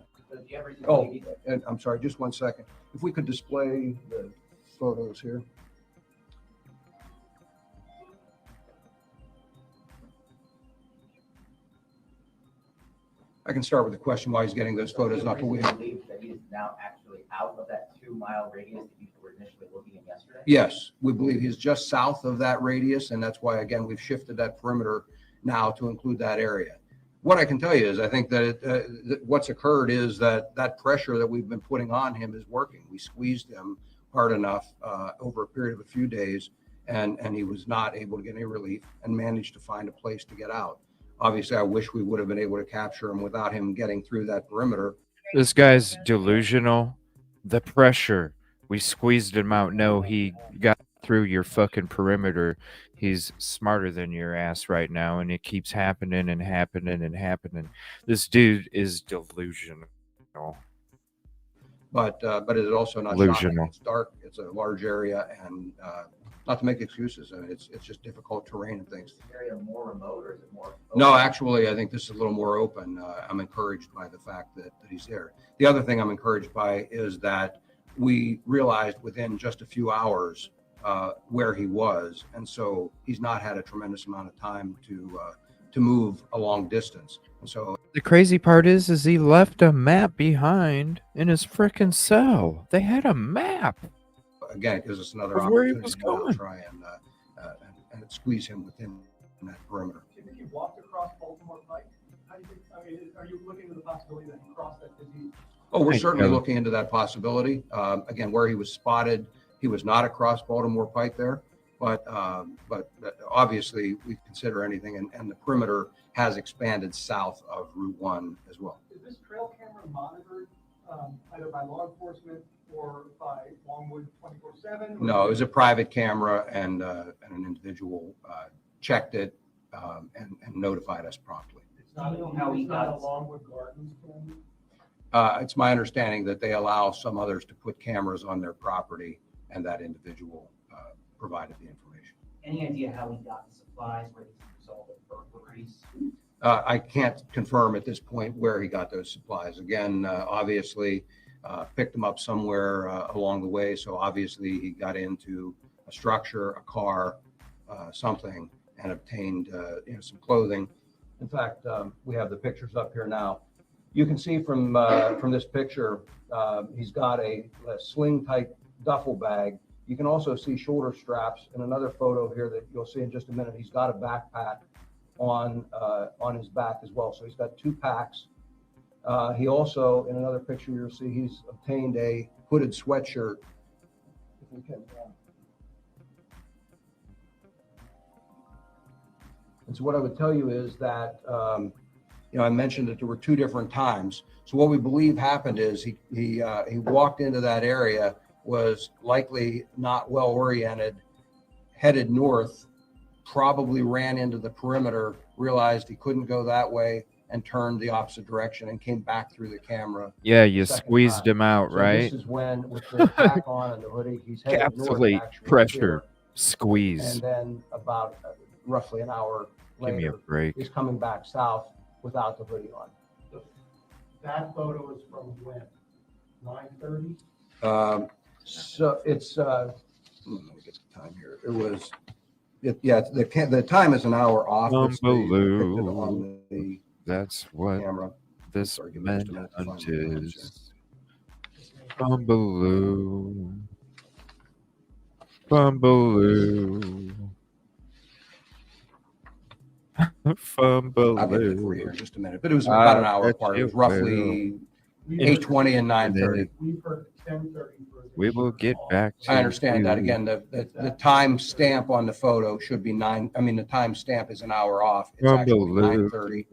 Oh, and I'm sorry, just one second. If we could display the photos here. I can start with the question why he's getting those photos. Not to believe that he is now actually out of that 2-mile radius that you were initially looking at yesterday? Yes, we believe he's just south of that radius, and that's why, again, we've shifted that perimeter now to include that area. What I can tell you is I think that what's occurred is that pressure that we've been putting on him is working. We squeezed him hard enough over a period of a few days, and he was not able to get any relief and managed to find a place to get out. Obviously, I wish we would have been able to capture him without him getting through that perimeter. This guy's delusional. The pressure. We squeezed him out. No, he got through your fucking perimeter. He's smarter than your ass right now, and it keeps happening and happening and happening. This dude is delusional. But it is also not shocking. It's dark. It's a large area, and not to make excuses. I mean, it's just difficult terrain and things. Is the area more remote, or is it more open? No, actually, I think this is a little more open. I'm encouraged by the fact that he's there. The other thing I'm encouraged by is that we realized within just a few hours where he was, and so he's not had a tremendous amount of time to move a long distance. And so the crazy part is he left a map behind in his frickin' cell. They had a map. Again, it gives us another Of where he opportunity was to going. try and squeeze him within that perimeter. Do you think he walked across Baltimore Pike? How do you think, I mean, are you looking at the possibility that he crossed that disease? Oh, we're certainly looking into that possibility. Again, where he was spotted, he was not across Baltimore Pike there, but obviously we consider anything, and the perimeter has expanded south of Route 1 as well. Is this trail camera monitored either by law enforcement or by Longwood 24/7? No, it was a private camera, and an individual checked it and notified us promptly. It's not a Longwood Gardens camera? It's my understanding that they allow some others to put cameras on their property, and that individual provided the information. Any idea how he got the supplies, where he's result of burglaries? I can't confirm at this point where he got those supplies. Again, obviously picked them up somewhere along the way. So obviously he got into a structure, a car, something, and obtained some clothing. In fact, we have the pictures up here now. You can see from this picture, he's got a sling-type duffel bag. You can also see shoulder straps. In another photo here that you'll see in just a minute, he's got a backpack on his back as well. So he's got 2 packs. He also, in another picture, you'll see he's obtained a hooded sweatshirt. If we can, and so what I would tell you is that, I mentioned that there were 2 different times. So what we believe happened is he walked into that area, was likely not well oriented, headed north, probably ran into the perimeter, realized he couldn't go that way, and turned the opposite direction and came back through the camera. Yeah, you squeezed him out, So right? This is when, with the pack on and the hoodie, he's headed north, Capsulate, actually, pressure, here. squeeze. And then about roughly an hour Give me a later, break. he's coming back south without the hoodie on. That photo is from when? 9:30? So it's, let me get the time here. It was, the time is an hour off. It's depicted on the That's what camera. this manhunt is. Bumbaloo. Bumbaloo. Fumbaloo. I'll get it for you here in just a minute, but it was about an hour apart. It was roughly 8:20 and 9:30. We've heard 10:30. We will get back to I understand that. Again, the time stamp on the photo should be 9. I mean, the time stamp is an hour off. It's actually 9:30.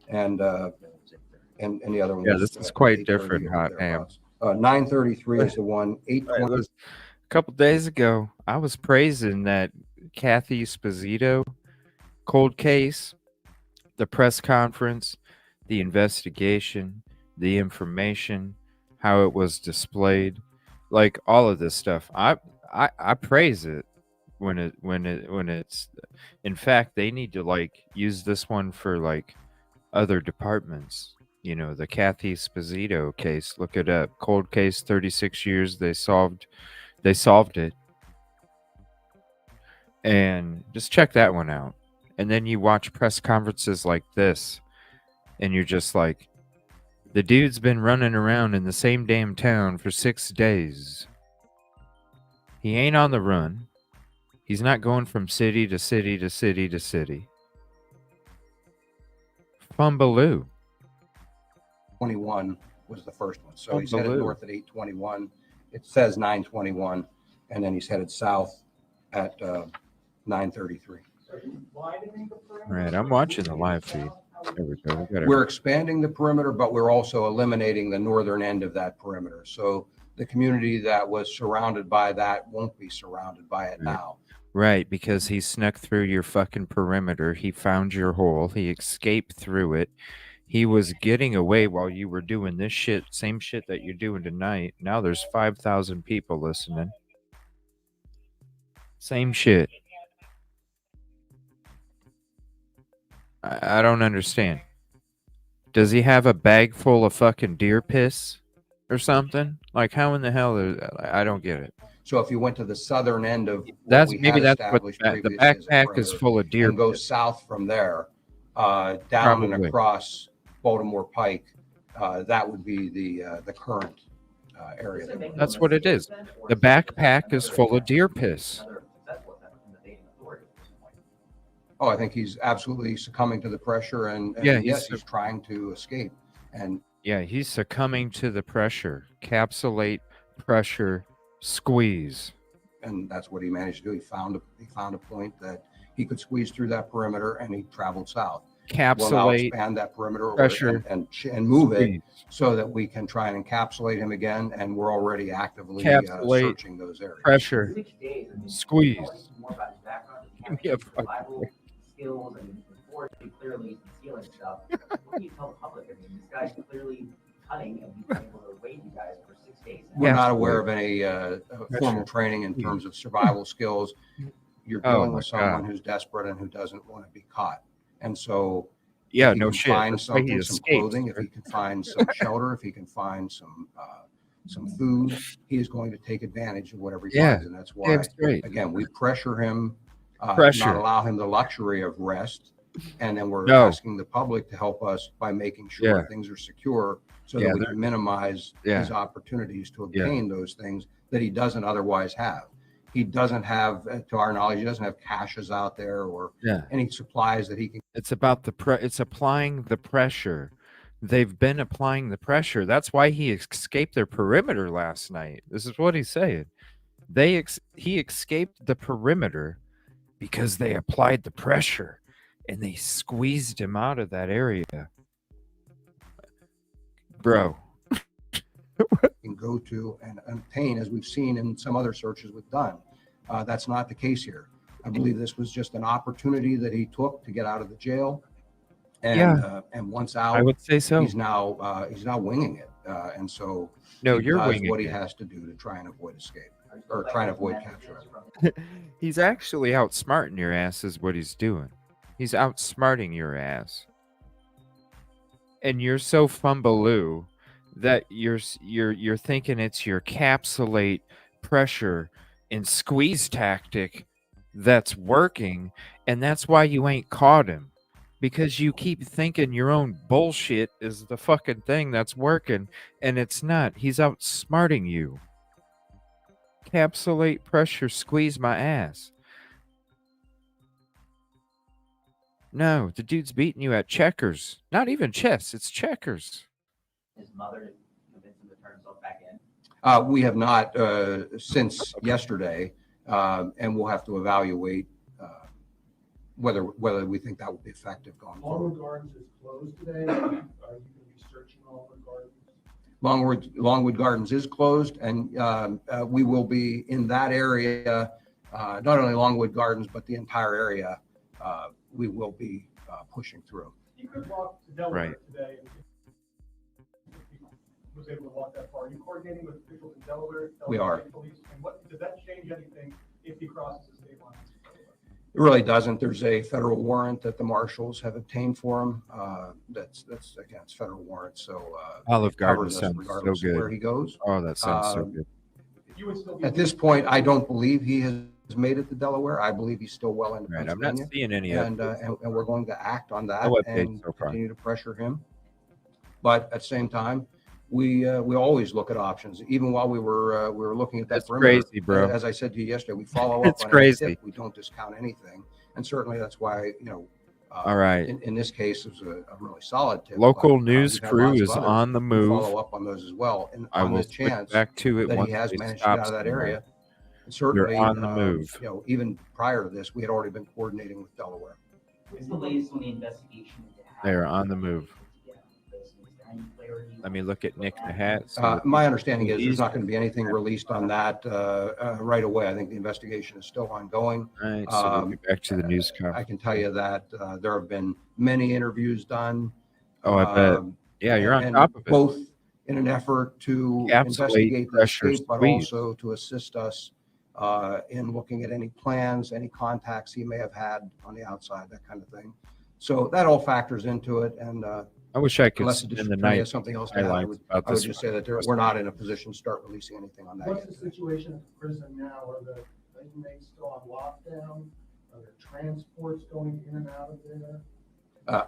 And and the other one Yeah, was this is quite 8:30 different, or Hot Ham. thereabouts. 9:33 is the one. Right, 8:20. listen, a couple days ago, I was praising that Kathy Esposito cold case, the press conference, the investigation, the information, how it was displayed, like all of this stuff. I praise it when it's. In fact, they need to like use this one for like other departments. You know, the Kathy Esposito case. Look it up. Cold case, 36 years. They solved it. And just check that one out. And then you watch press conferences like this, and you're just like, the dude's been running around in the same damn town for 6 days. He ain't on the run. He's not going from city to city to city to city. Fumbaloo. 21 was the first one. So he's headed Fumbaloo. north at 8:21. It says 9:21, and then he's headed south at 9:33. Right, I'm watching the live feed. There we go. We got it. We're expanding the perimeter, but we're also eliminating the northern end of that perimeter. So the community that was surrounded by that won't be surrounded by it now. Right, because he snuck through your fucking perimeter. He found your hole. He escaped through it. He was getting away while you were doing this shit, same shit that you're doing tonight. Now there's 5,000 people listening. Same shit. I don't understand. Does he have a bag full of fucking deer piss or something? Like, how in the hell? I don't get it. So if you went to the southern end of what That's we maybe had that's what established the previously as a backpack is perimeter full of deer and go piss. south from there, down and Probably. across Baltimore Pike, that would be the current area. That's what it is. The backpack is full of deer piss. Oh, I think he's absolutely succumbing to the pressure, and Yeah, yes, he's trying to escape. And yeah, he's succumbing to the pressure. Capsulate, pressure, squeeze. And that's what he managed to do. He found a point that he could squeeze through that perimeter, and he traveled south. We'll now Capsulate, expand that perimeter pressure, and move squeeze. it so that we can try and encapsulate him again. And we're already actively Capsulate, searching those areas. pressure, squeeze. Give me a fucking break. Skills and before he clearly stealing stuff. What do you tell the public? I mean, this guy's clearly cutting, and he's been able to wait you guys for 6 days. We're not aware of any formal training in terms of survival skills. You're dealing with someone who's desperate and who doesn't want to be caught. And so, yeah, if he no can shit. find That's why he something, some escaped, clothing, if he can find some shelter, if he can find some food, he is going to take advantage of whatever he finds. And that's why, again, we pressure him, not allow him the luxury of rest. And then we're asking the public to help us by making sure things are secure so that we can minimize his opportunities to obtain those things that he doesn't otherwise have. He doesn't have, to our knowledge, he doesn't have caches out there or any supplies that he can. It's about it's applying the pressure. They've been applying the pressure. That's why he escaped their perimeter last night. This is what he's saying. He escaped the perimeter because they applied the pressure and they squeezed him out of that area. Bro. Can go to and obtain, as we've seen in some other searches we've done. That's not the case here. I believe this was just an opportunity that he took to get out of the jail. And once out, I would say so. He's now winging it. And so no, he you're does winging what he it. has to do to try and avoid escape or try and avoid capture. He's actually outsmarting your ass is what he's doing. He's outsmarting your ass. And you're so fumbaloo that you're thinking it's your capsulate, pressure, and squeeze tactic that's working, and that's why you ain't caught him. Because you keep thinking your own bullshit is the fucking thing that's working, and it's not. He's outsmarting you. Capsulate, pressure, squeeze my ass. No, the dude's beating you at checkers. Not even chess, it's checkers. His mother convinced him to turn himself back in? We have not since yesterday, and we'll have to evaluate whether we think that will be effective going All forward. regards is closed today. You can be searching Longwood Gardens? Longwood Gardens is closed, and we will be in that area, not only Longwood Gardens, but the entire area. We will be pushing through. You could walk to Delaware Right. today. If he was able to walk that far. Are you coordinating with officials in Delaware? We are. State Police, and what does that change anything if he crosses the state line? It really doesn't. There's a federal warrant that the marshals have obtained for him. That's again, it's federal warrant. So Olive it Garden covers us sounds so regardless of good. where he goes. Oh, that sounds so good. You would still be At this point, I don't believe he has made it to Delaware. I believe he's still well into Right. I'm not Pennsylvania. seeing any and updates. we're going to act on that No updates and so far. continue to pressure him. But at the same time, we always look at options. Even while we were looking at that That's perimeter, crazy, bro. As I said to you yesterday, we follow up It's on crazy. any tip. We don't discount anything, and certainly that's why All right. In this case, it was a really solid tip. Local but, news we've had crew lots of is others on the who move. Follow up on those as well, and I on will the switch chance back to it that once he has they managed to stop get out of that somewhere. area. And certainly, on the move. Even prior to this, we had already been coordinating with Delaware. What's the latest on the investigation into They're on the move. Is there any clarity? Let me look at Nick the Hat. My understanding is there's not going to be anything released on that right away. I think the investigation is still ongoing. All right, so we'll get back to the news I conference. can tell you that there have been many interviews done. Oh, I bet. Yeah, you're on and top of it. Both in an effort to Encapsulate, investigate the pressure, escape, but squeeze. also to assist us in looking at any plans, any contacts he may have had on the outside, that kind of thing. So that all factors into it. And I wish I could unless the spend the district attorney night has something else to add, I highlights would, about I would this just one. say that we're not in a position to start releasing anything on that What's yet. the situation at the prison now? Are the inmates still on lockdown? Are there transports going in and out of there?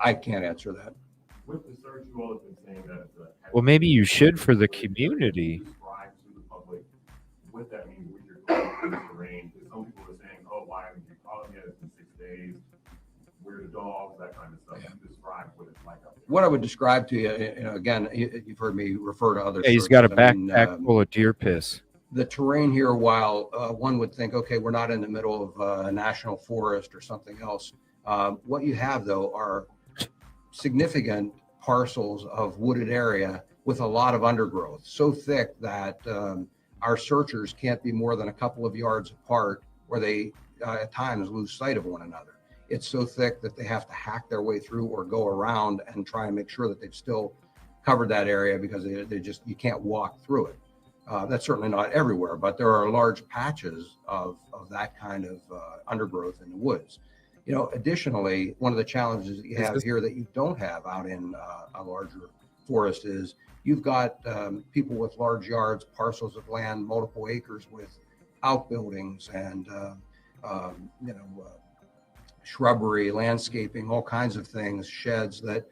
I can't answer that. With the search, you all have been saying that it's a Well, maybe you should for the community. describe to the public what that means with your going through the terrain. Because some people are saying, "Oh, why haven't you caught him yet? It's been 6 days. Where are the dogs?" That kind of stuff. You describe what it's like up there. What I would describe to you, again, you've heard me refer to other. Yeah, he's got a searches. I mean, backpack full of deer piss. the terrain here, while one would think, okay, we're not in the middle of a national forest or something else. What you have, though, are significant parcels of wooded area with a lot of undergrowth, so thick that our searchers can't be more than a couple of yards apart, where they at times lose sight of one another. It's so thick that they have to hack their way through or go around and try and make sure that they've still covered that area, because they just, you can't walk through it. That's certainly not everywhere, but there are large patches of that kind of undergrowth in the woods. You know, additionally, one of the challenges that you have here that you don't have out in a larger forest is you've got people with large yards, parcels of land, multiple acres with outbuildings and, shrubbery, landscaping, all kinds of things, sheds that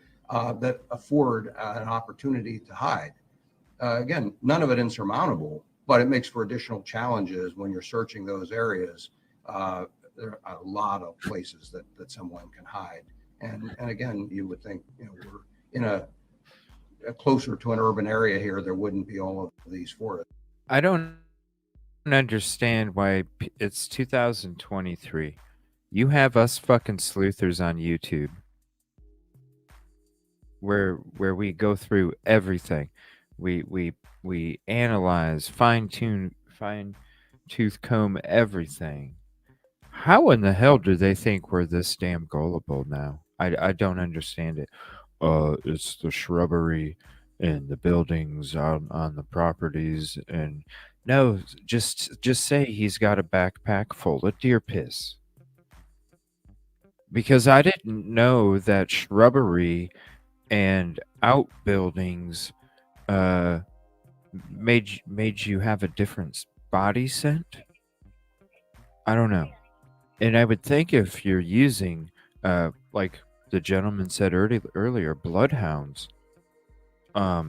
afford an opportunity to hide. Again, none of it insurmountable, but it makes for additional challenges when you're searching those areas. There are a lot of places that someone can hide. And again, you would think, we're in a closer to an urban area here, there wouldn't be all of these forests. I don't understand why it's 2023. You have us fucking sleuthers on YouTube where we go through everything. We analyze, fine tooth comb everything. How in the hell do they think we're this damn gullible now? I don't understand it. It's the shrubbery and the buildings on the properties, and no, just say he's got a backpack full of deer piss. Because I didn't know that shrubbery and outbuildings made you have a different body scent. I don't know. And I would think if you're using, like the gentleman said earlier, bloodhounds, a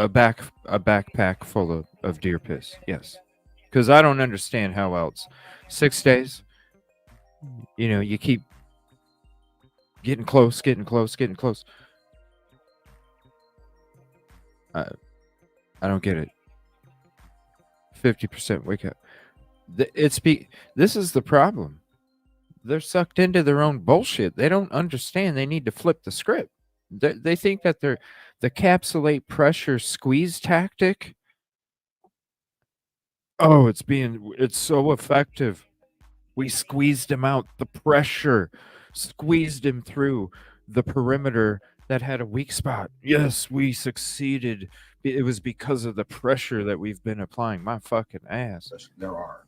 backpack full of deer piss. Yes, because I don't understand how else. 6 days. You keep getting close. I don't get it. 50% wake up. This is the problem. they're sucked into their own bullshit. They don't understand. They need to flip the script. They think that the capsulate pressure squeeze tactic. Oh, it's so effective. We squeezed him out. The pressure squeezed him through the perimeter that had a weak spot. Yes, we succeeded. It was because of the pressure that we've been applying. My fucking ass. There are.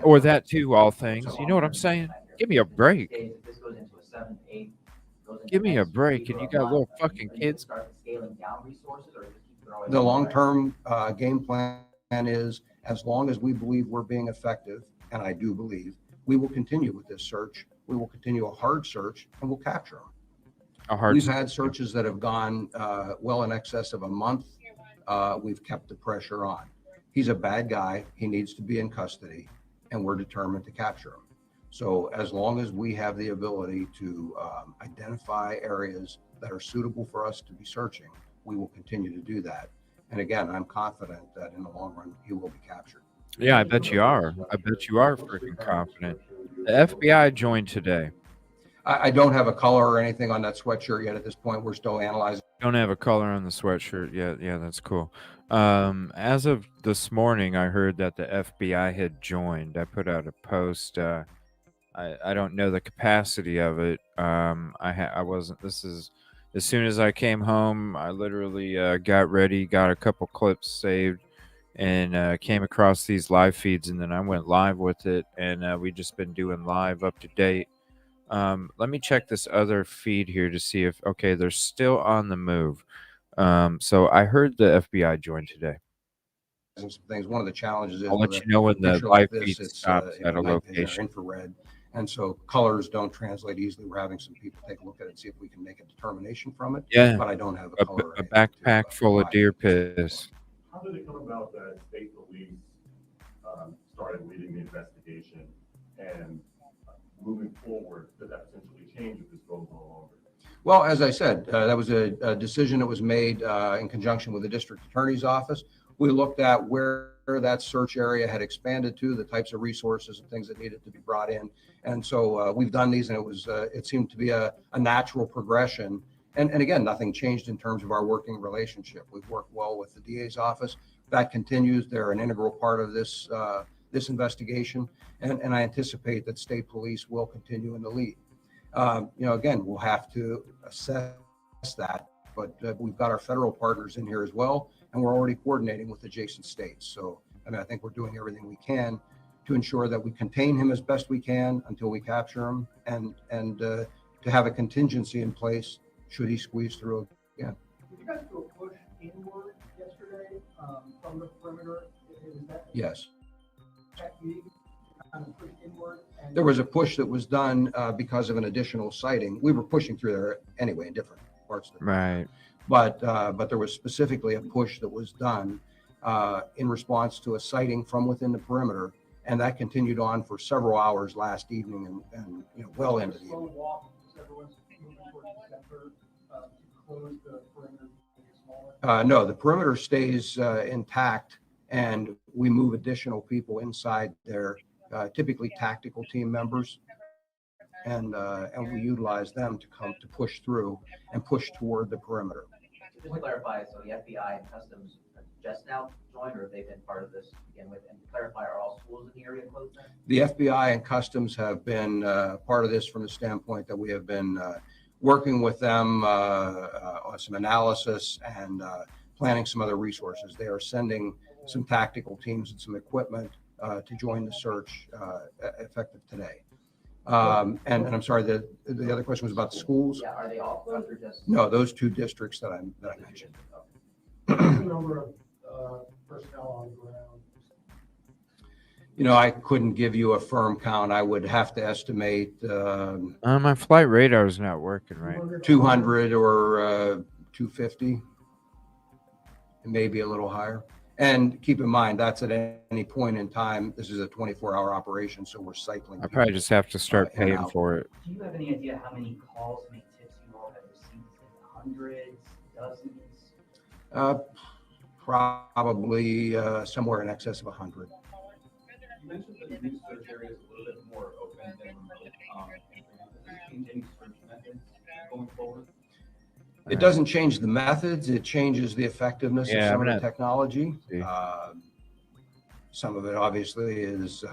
Or that too, all things. You know what I'm saying? Give me a break. If this goes into a 7th, 8th, goes into Give me a next break. week And or you a got month, little are fucking you kids. start scaling down resources or just keep throwing The them long-term game plan is, as long as we believe we're being effective, and I do believe, we will continue with this search. We will continue a hard search, and we'll capture them. We've had searches that have gone well in excess of a month. We've kept the pressure on. He's a bad guy. He needs to be in custody, and we're determined to capture him. So as long as we have the ability to identify areas that are suitable for us to be searching, we will continue to do that. And again, I'm confident that in the long run, he will be captured. Yeah, I bet you are. I bet you are freaking confident. The FBI joined today. I don't have a color or anything on that sweatshirt yet at this point. We're still analyzing. Don't have a color on the sweatshirt yet. Yeah, that's cool. As of this morning, I heard that the FBI had joined. I put out a post. I don't know the capacity of it. I wasn't. This is as soon as I came home. I literally got ready, got a couple clips saved, and came across these live feeds, and then I went live with it, and we just been doing live up to date. Let me check this other feed here to see if they're still on the move. So I heard the FBI joined today. Some things. One of the challenges is I'll let with you know when a the picture live like feed this, it's stops at a night vision or location. infrared, and so colors don't translate easily. We're having some people take a look at it and see if we can make a determination from it. Yeah, but I don't have a color. a backpack full of deer piss. How did it come about that state police started leading the investigation, and moving forward, did that potentially change if this goes no longer? Well, as I said, that was a decision that was made in conjunction with the district attorney's office. We looked at where that search area had expanded to, the types of resources and things that needed to be brought in. And so we've done these, and it seemed to be a natural progression. And again, nothing changed in terms of our working relationship. We've worked well with the DA's office. That continues. They're an integral part of this investigation. And I anticipate that state police will continue in the lead. Again, we'll have to assess that, but we've got our federal partners in here as well, and we're already coordinating with adjacent states. So, I think we're doing everything we can to ensure that we contain him as best we can until we capture him, and to have a contingency in place should he squeeze through again. Did you guys do a push inward yesterday from the perimeter? Yes. Technique? Push inward, There was a push that was done because of an additional sighting. We were pushing through there anyway in different parts of the right. But there was specifically a push that was done in response to a sighting from within the perimeter, and that continued on for several hours last evening and well into the evening. No, the perimeter stays intact, and we move additional people inside there. Typically tactical team members, and we utilize them to come to push through and push toward the perimeter. Just to clarify, so the FBI and Customs have just now joined, or have they been part of this to begin with? And to clarify, are all schools in the area closed then? The FBI and Customs have been part of this from the standpoint that we have been working with them on some analysis and planning some other resources. They are sending some tactical teams and some equipment to join the search effective today. And I'm sorry, the other question was about the schools? Yeah, are they all closed or just? No, those two districts that I mentioned. What's the number of personnel on the ground? I couldn't give you a firm count. I would have to estimate my flight radar is not working right. 200 or 250, maybe a little higher. And keep in mind, that's at any point in time. This is a 24-hour operation, so we're cycling. I probably just have to start paying for it. Do you have any idea how many calls, how many tips you all have received? Hundreds, dozens? Probably somewhere in excess of 100. You mentioned that the new search area is a little bit more open than remote. Going forward? It doesn't change the methods. It changes the effectiveness of some of the technology. Some of it obviously is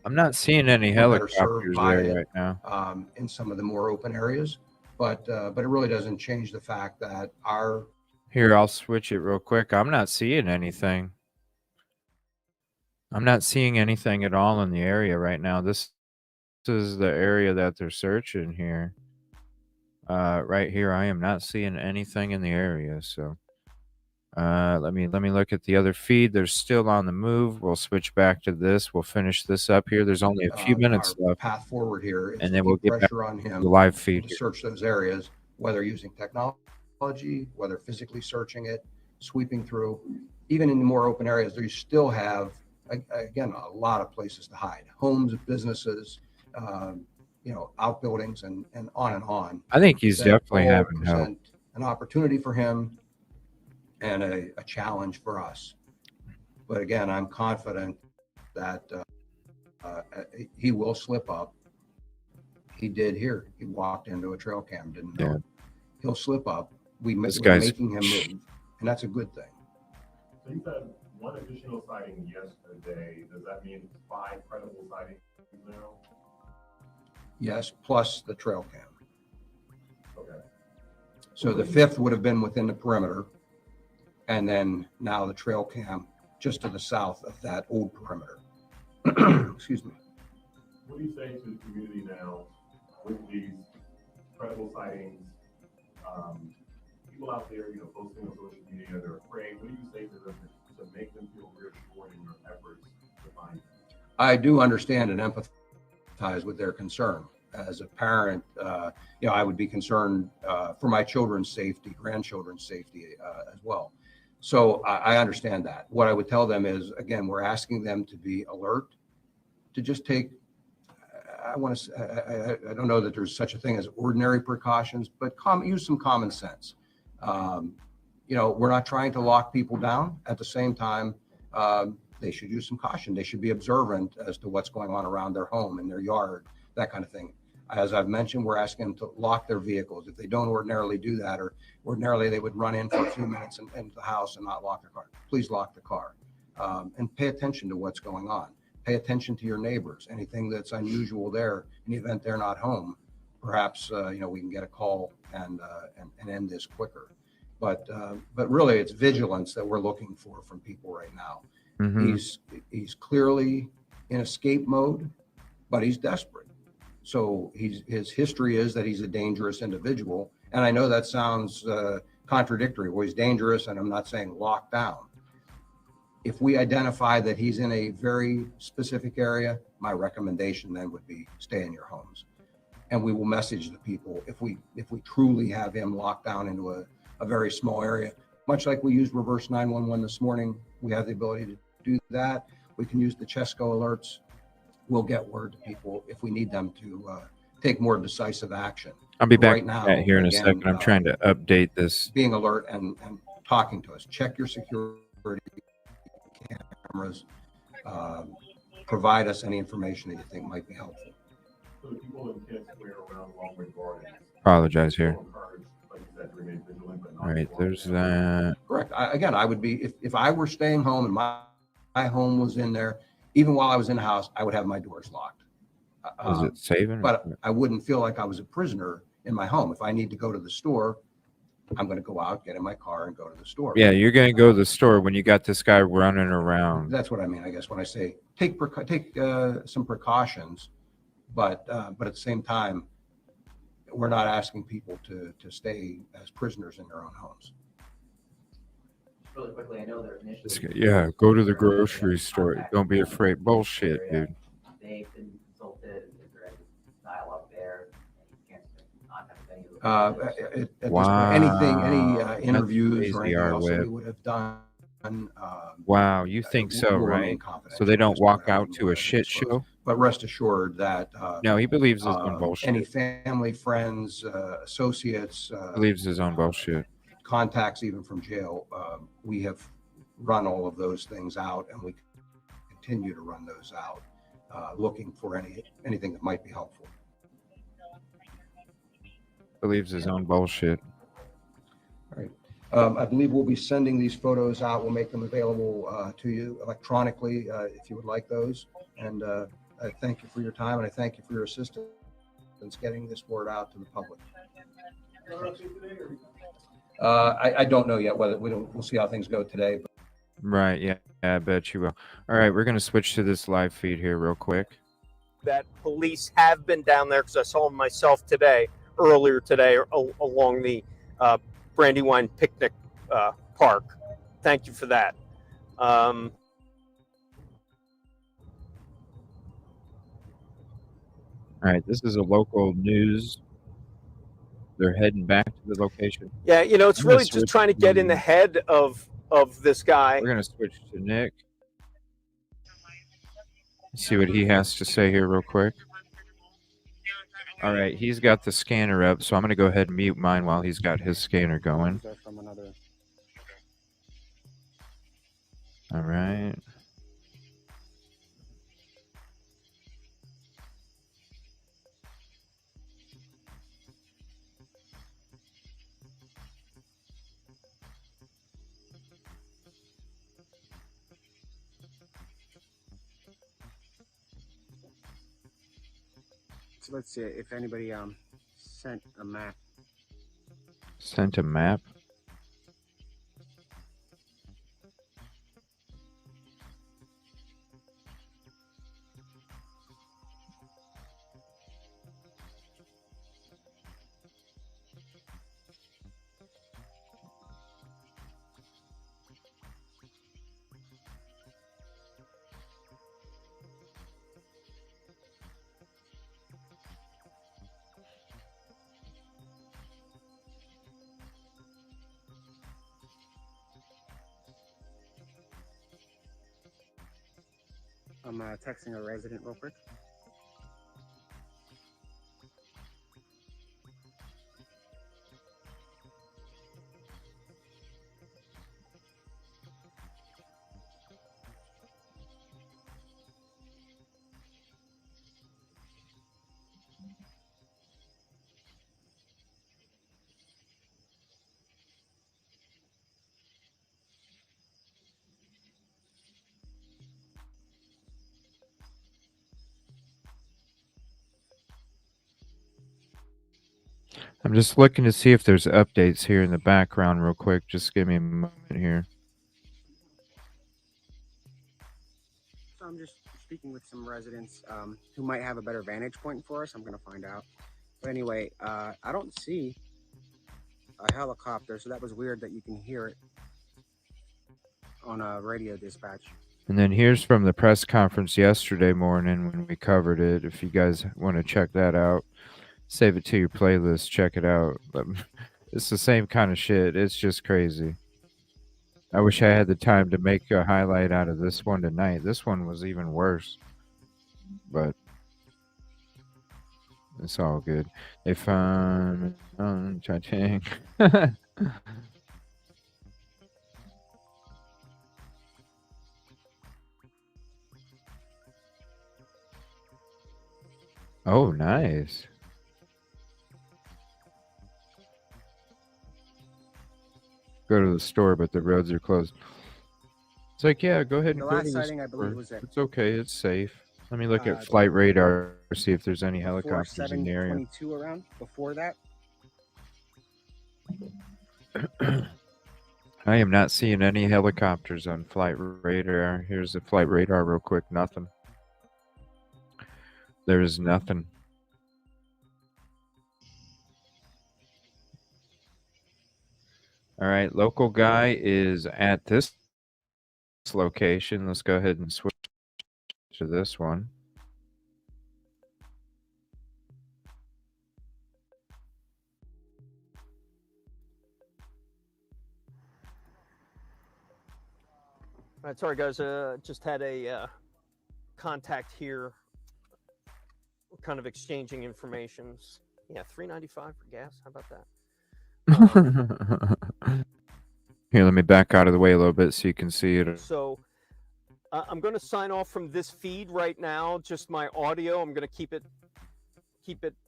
I'm not seeing any helicopters there right now. in some of the more open areas, but it really doesn't change the fact that our. Here, I'll switch it real quick. I'm not seeing anything. I'm not seeing anything at all in the area right now. This is the area that they're searching here. Right here, I am not seeing anything in the area. So, let me look at the other feed. They're still on the move. We'll switch back to this. We'll finish this up here. There's only a few minutes left. Path forward here is and then we'll get back pressure on him to the live feed to search those areas, whether using technology, whether physically searching it, sweeping through. Even in the more open areas, you still have, again, a lot of places to hide. Homes, businesses, outbuildings, and on and on. I think he's definitely having help. An opportunity for him and a challenge for us. But again, I'm confident that he will slip up. He did here. He walked into a trail cam, didn't know. He'll slip up. We're making him move, and that's a good thing. So you said one additional sighting yesterday. Does that mean 5 credible sightings now? Yes, plus the trail cam. Okay. So the 5th would have been within the perimeter, and then now the trail cam just to the south of that old perimeter. Excuse me. What do you say to the community now with these credible sightings? People out there, posting on social media, they're afraid. What do you say to them to make them feel reassured in your efforts to find them? I do understand and empathize with their concern. As a parent, I would be concerned for my children's safety, grandchildren's safety as well. So I understand that. What I would tell them is, again, we're asking them to be alert, to just take, I don't know that there's such a thing as ordinary precautions, but use some common sense. We're not trying to lock people down. At the same time, they should use some caution. They should be observant as to what's going on around their home, in their yard, that kind of thing. As I've mentioned, we're asking them to lock their vehicles. If they don't ordinarily do that, or ordinarily they would run in for a few minutes into the house and not lock their car, please lock the car. And pay attention to what's going on. Pay attention to your neighbors. Anything that's unusual there, in the event they're not home, perhaps we can get a call and end this quicker. But really, it's vigilance that we're looking for from people right now. Mm-hmm. He's clearly in escape mode, but he's desperate. So his history is that he's a dangerous individual. And I know that sounds contradictory. Well, he's dangerous, and I'm not saying lock down. If we identify that he's in a very specific area, my recommendation then would be stay in your homes. And we will message the people if we truly have him locked down into a very small area. Much like we used reverse 911 this morning, we have the ability to do that. We can use the Chesco alerts. We'll get word to people if we need them to take more decisive action. I'll be back right now, here in a second. I'm trying to update this. Being alert and talking to us. Check your security cameras. Provide us any information that you think might be helpful. So the people in Kent Square around Longwood Gardens. Apologize here. All right, there's that. Correct. I would be, if I were staying home and my home was in there, even while I was in the house, I would have my doors locked. Is it saving? But I wouldn't feel like I was a prisoner in my home. If I need to go to the store, I'm going to go out, get in my car, and go to the store. Yeah, you're going to go to the store when you got this guy running around. That's what I mean, I guess, when I say take some precautions, but at the same time, we're not asking people to stay as prisoners in their own homes. Really quickly, I know they're initially. Yeah, go to the grocery store. Don't be afraid. Bullshit, dude. They've been consulted. Is there any dialogue there? Wow. Any interviews or anything else that we would have done. Wow, you think so, right? So they don't walk out to a shit show? But rest assured that no, he believes his own bullshit. Any family, friends, associates believes his own bullshit. Contacts even from jail, we have run all of those things out, and we continue to run those out. looking for anything that might be helpful. Believes his own bullshit. All right. I believe we'll be sending these photos out. We'll make them available to you electronically if you would like those. And I thank you for your time, and I thank you for your assistance getting this word out to the public. I don't know yet whether we'll see how things go today. But. Right. Yeah, I bet you will. All right, we're going to switch to this live feed here real quick. That police have been down there because I saw them myself earlier today, along the Brandywine picnic park. Thank you for that. All right, this is a local news. They're heading back to the location. Yeah, it's really just trying to get in the head of this guy. We're going to switch to Nick. See what he has to say here real quick. All right, he's got the scanner up, so I'm going to go ahead and mute mine while he's got his scanner going. All right. So let's see if anybody sent a map. Sent a map? I'm texting a resident real quick. I'm just looking to see if there's updates here in the background real quick. Just give me a moment here. So I'm just speaking with some residents who might have a better vantage point for us. I'm going to find out. But anyway, I don't see a helicopter, so that was weird that you can hear it on a radio dispatch. And then here's from the press conference yesterday morning when we covered it. If you guys want to check that out, save it to your playlist. Check it out. It's the same kind of shit. It's just crazy. I wish I had the time to make a highlight out of this one tonight. This one was even worse. But it's all good. They found Titanic. Oh, nice. Go to the store, but the roads are closed. It's like, yeah, go ahead and The go to last the sighting, I store. believe, was at It's okay. It's safe. Let me look at flight radar, see if there's any helicopters in the area. 4722 around before that. I am not seeing any helicopters on flight radar. Here's the flight radar real quick. Nothing. There's nothing. All right, local guy is at this location. Let's go ahead and switch to this one. All right, sorry guys, just had a contact here. We're kind of exchanging information. Yeah, $3.95 for gas. How about that? Here, let me back out of the way a little bit so you can see it. So I'm going to sign off from this feed right now. Just my audio. I'm going to keep it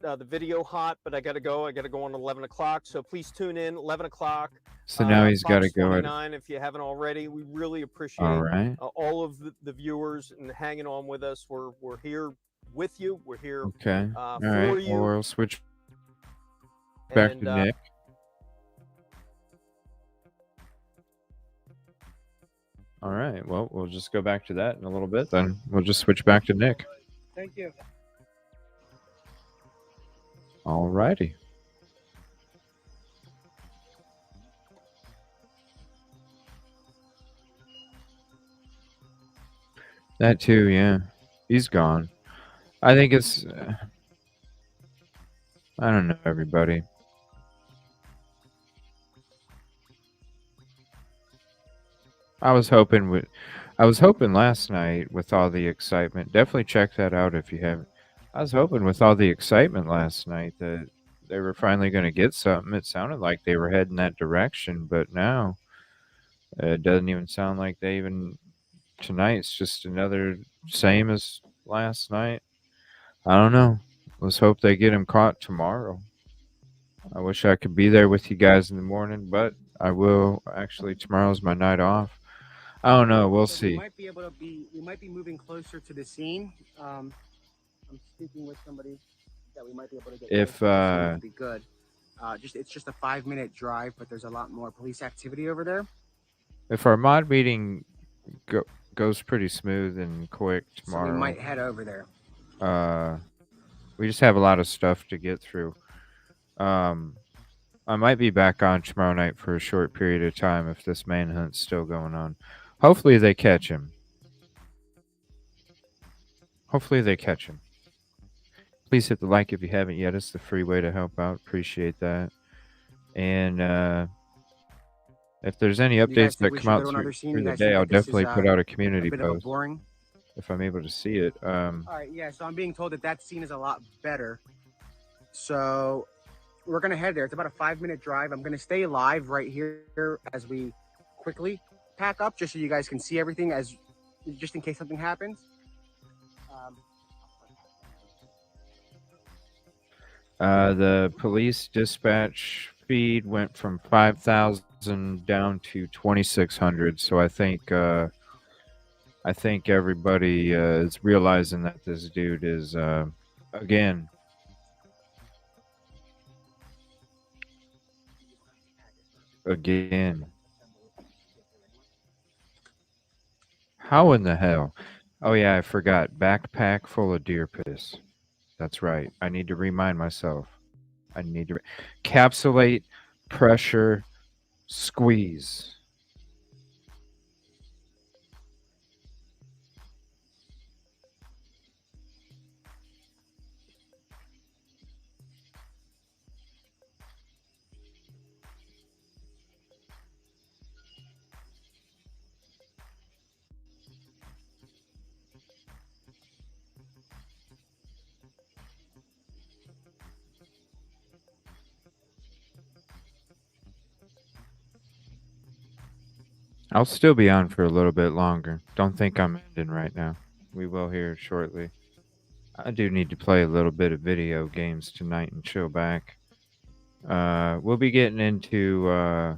the video hot, but I got to go. I got to go on 11 o'clock. So please tune in 11 o'clock. So now he's got to Fox go. 29, if you haven't already. We really appreciate All right. all of the viewers and hanging on with us. We're here with you. We're here Okay. All for right. you. Well, we'll switch back And, to Nick. All right. Well, we'll just go back to that in a little bit. Then we'll just switch back to Nick. Thank you. All righty. That too, yeah. He's gone. I think it's. I don't know, everybody. I was hoping last night with all the excitement. Definitely check that out if you haven't. I was hoping with all the excitement last night that they were finally going to get something. It sounded like they were heading that direction, but now it doesn't even sound like they even. Tonight's just another same as last night. I don't know. Let's hope they get him caught tomorrow. I wish I could be there with you guys in the morning, but I will. Actually, tomorrow's my night off. I don't know. We'll see. We might be moving closer to the scene. I'm speaking with somebody that we might be able to get. If would be good. It's just a 5-minute drive, but there's a lot more police activity over there. If our mod meeting goes pretty smooth and quick tomorrow, so we might head over there. We just have a lot of stuff to get through. I might be back on tomorrow night for a short period of time if this manhunt's still going on. Hopefully they catch him. Please hit the like if you haven't yet. It's the free way to help out. Appreciate that. And if there's any updates that come out through the day, I'll definitely put out a community post if I'm able to see it. All right, yeah. So I'm being told that scene is a lot better. So we're gonna head there. It's about a 5-minute drive. I'm gonna stay live right here as we quickly pack up, just so you guys can see everything, just in case something happens. The police dispatch feed went from 5,000 down to 2,600. So I think everybody is realizing that this dude is again. How in the hell? Oh yeah, I forgot. Backpack full of deer piss. That's right. I need to remind myself. I need to capsulate, pressure, squeeze. I'll still be on for a little bit longer. Don't think I'm ending right now. We will hear shortly. I do need to play a little bit of video games tonight and chill back. We'll be getting into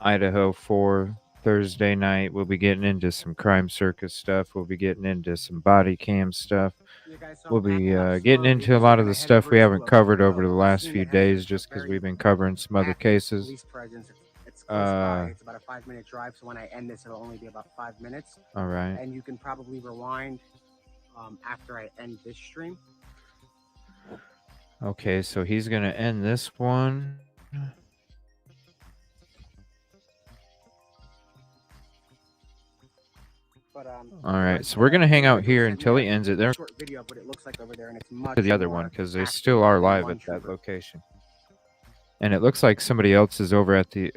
Idaho 4 Thursday night. We'll be getting into some Crime Circus stuff. We'll be getting into some body cam stuff. We'll be getting into a lot of the stuff we haven't covered over the last few days just because we've been covering some other cases. It's about a 5-minute drive, so when I end this, it'll only be about 5 minutes. All right. And you can probably rewind after I end this stream. Okay, so he's going to end this one. But, all right, so we're going to hang out here until he ends it. There short video, but it looks like over there, and it's much to the other one because they still are live at that location. And it looks like somebody else is over at the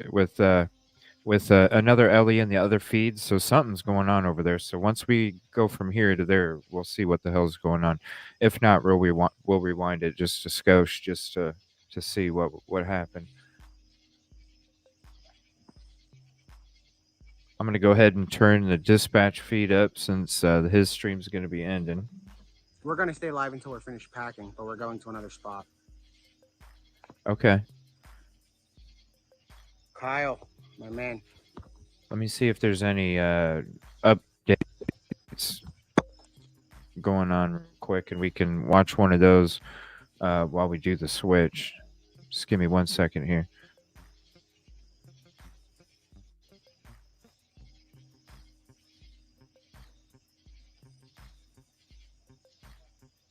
with another Ellie in the other feed. So something's going on over there. So once we go from here to there, we'll see what the hell's going on. If not, we'll rewind it just a skosh, just to see what happened. I'm going to go ahead and turn the dispatch feed up since his stream's going to be ending. We're going to stay live until we're finished packing, but we're going to another spot. Okay. Kyle, my man. Let me see if there's any updates going on real quick, and we can watch one of those while we do the switch. Just give me 1 second here.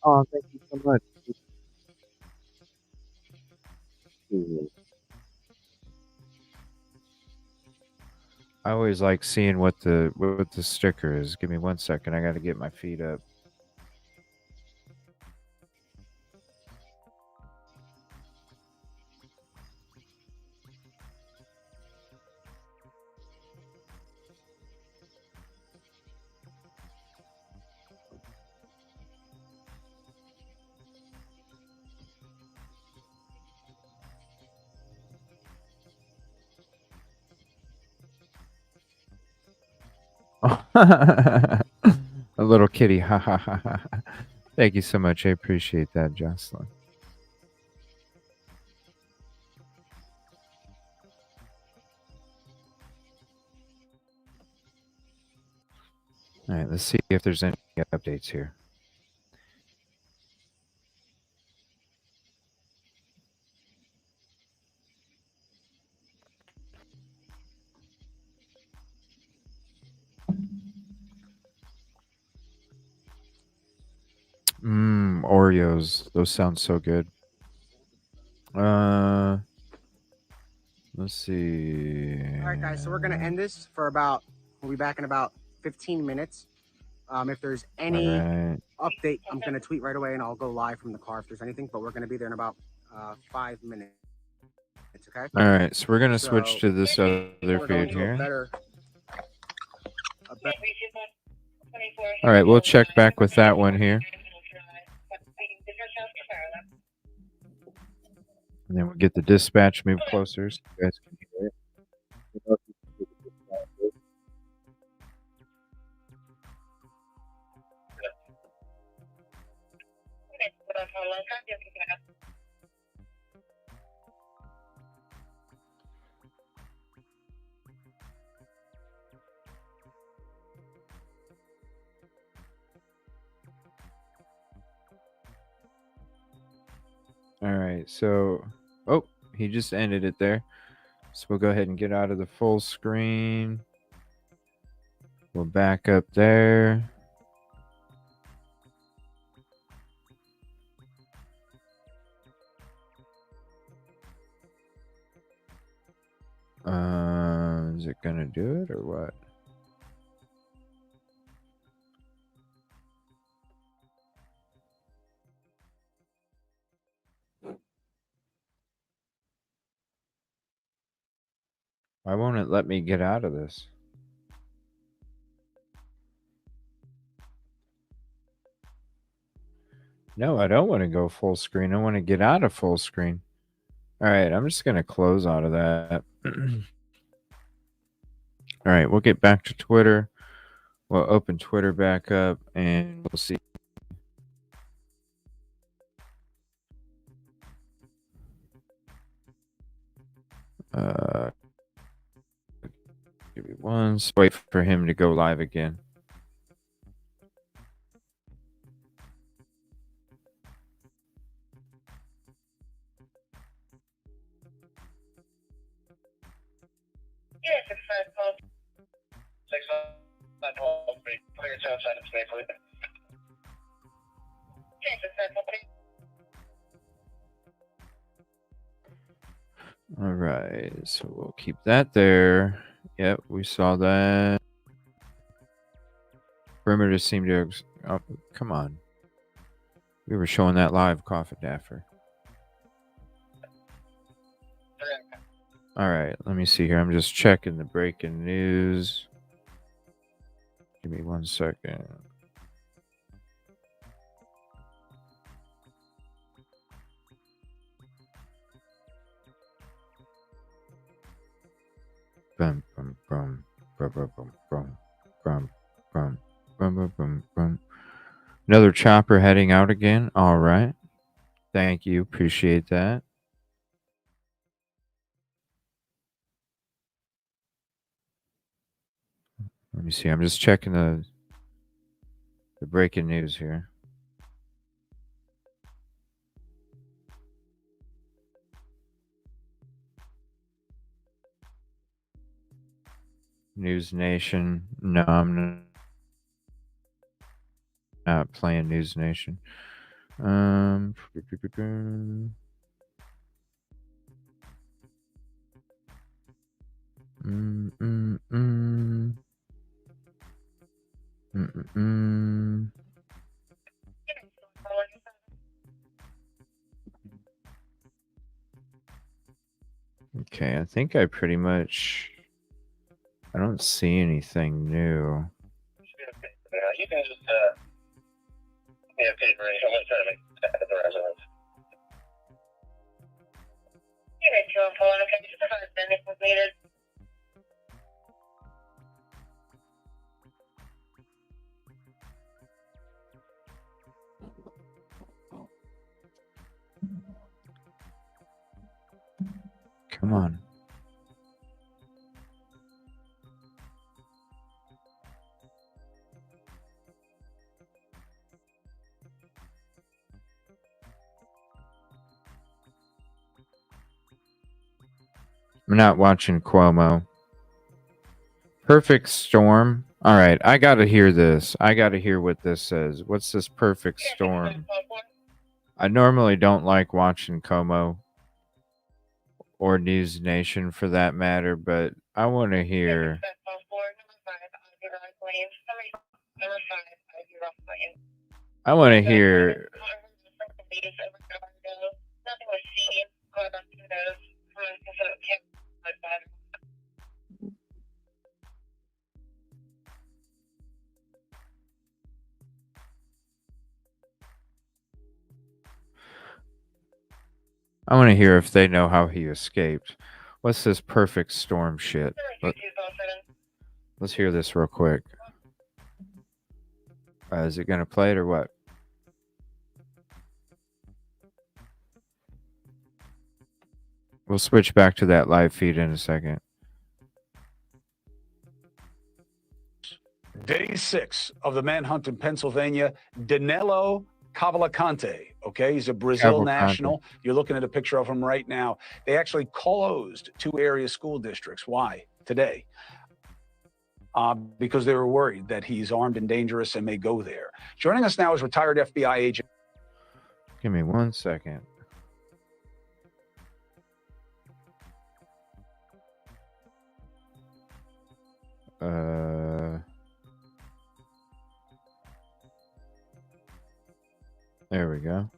Oh, thank you so much. I always like seeing what the sticker is. Give me 1 second. I got to get my feet up. A little kitty. Ha ha ha ha. Thank you so much. I appreciate that, Jocelyn. All right, let's see if there's any updates here. Oreos. Those sound so good. Let's see. All right, guys. So we're gonna end this for about. We'll be back in about 15 minutes. If there's any update, I'm gonna tweet right away, and I'll go live from the car if there's anything. But we're gonna be there in about 5 minutes. Okay. All right, so we're gonna switch to this other feed here. All right, we'll check back with that one here. And then we'll get the dispatch moved closer so you guys can hear it. All right, so he just ended it there. So we'll go ahead and get out of the full screen. We'll back up there. Is it gonna do it or what? Why won't it let me get out of this? No, I don't want to go full screen. I want to get out of full screen. All right, I'm just going to close out of that. All right, we'll get back to Twitter. We'll open Twitter back up and we'll see. Give me one. Wait for him to go live again. All right, so we'll keep that there. Yep, we saw that. Perimeter seemed to. Oh, come on. We were showing that live, Coffin Daffer. All right, let me see here. I'm just checking the breaking news. Give me 1 second. Bum, bum, bum. Another chopper heading out again. All right. Thank you. Appreciate that. Let me see. I'm just checking the breaking news here. News Nation. No, I'm not playing News Nation. Okay, I think I pretty much. I don't see anything new. You can just give me a paper and I'm going to try to make that at the residence. You're right, Joe. Okay, just provide if was needed. Come on. I'm not watching Cuomo. Perfect storm. All right, I got to hear this. I got to hear what this says. What's this perfect storm? I normally don't like watching Como or News Nation for that matter, but I want to hear. I want to hear. I want to hear if they know how he escaped. What's this perfect storm shit? Let's hear this real quick. Is it going to play it or what? We'll switch back to that live feed in a second. Day 6 of the manhunt in Pennsylvania, Danelo Cavalcante. Okay, he's a Brazil national. You're looking at a picture of him right now. They actually closed 2 area school districts. Why? Today. Because they were worried that he's armed and dangerous and may go there. Joining us now is retired FBI agent. Give me 1 second. There we go.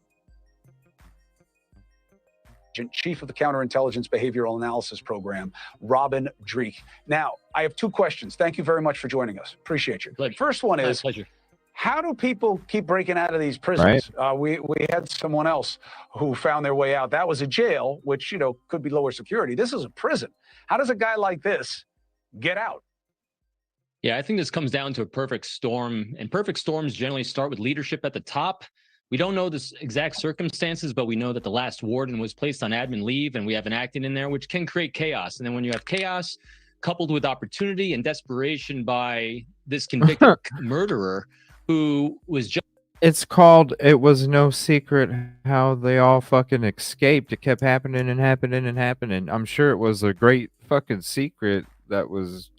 Chief of the Counterintelligence Behavioral Analysis Program, Robin Dreek. Now, I have 2 questions. Thank you very much for joining us. Appreciate you. First one is, how do people keep breaking out of these prisons? Right. We had someone else who found their way out. That was a jail, which, you know, could be lower security. This is a prison. How does a guy like this get out? Yeah, I think this comes down to a perfect storm. And perfect storms generally start with leadership at the top. We don't know the exact circumstances, but we know that the last warden was placed on admin leave, and we have an acting in there, which can create chaos. And then when you have chaos coupled with opportunity and desperation by this convicted murderer who was just... It's called It Was No Secret How They All Fucking Escaped. It kept happening and happening and happening. I'm sure it was a great fucking secret that was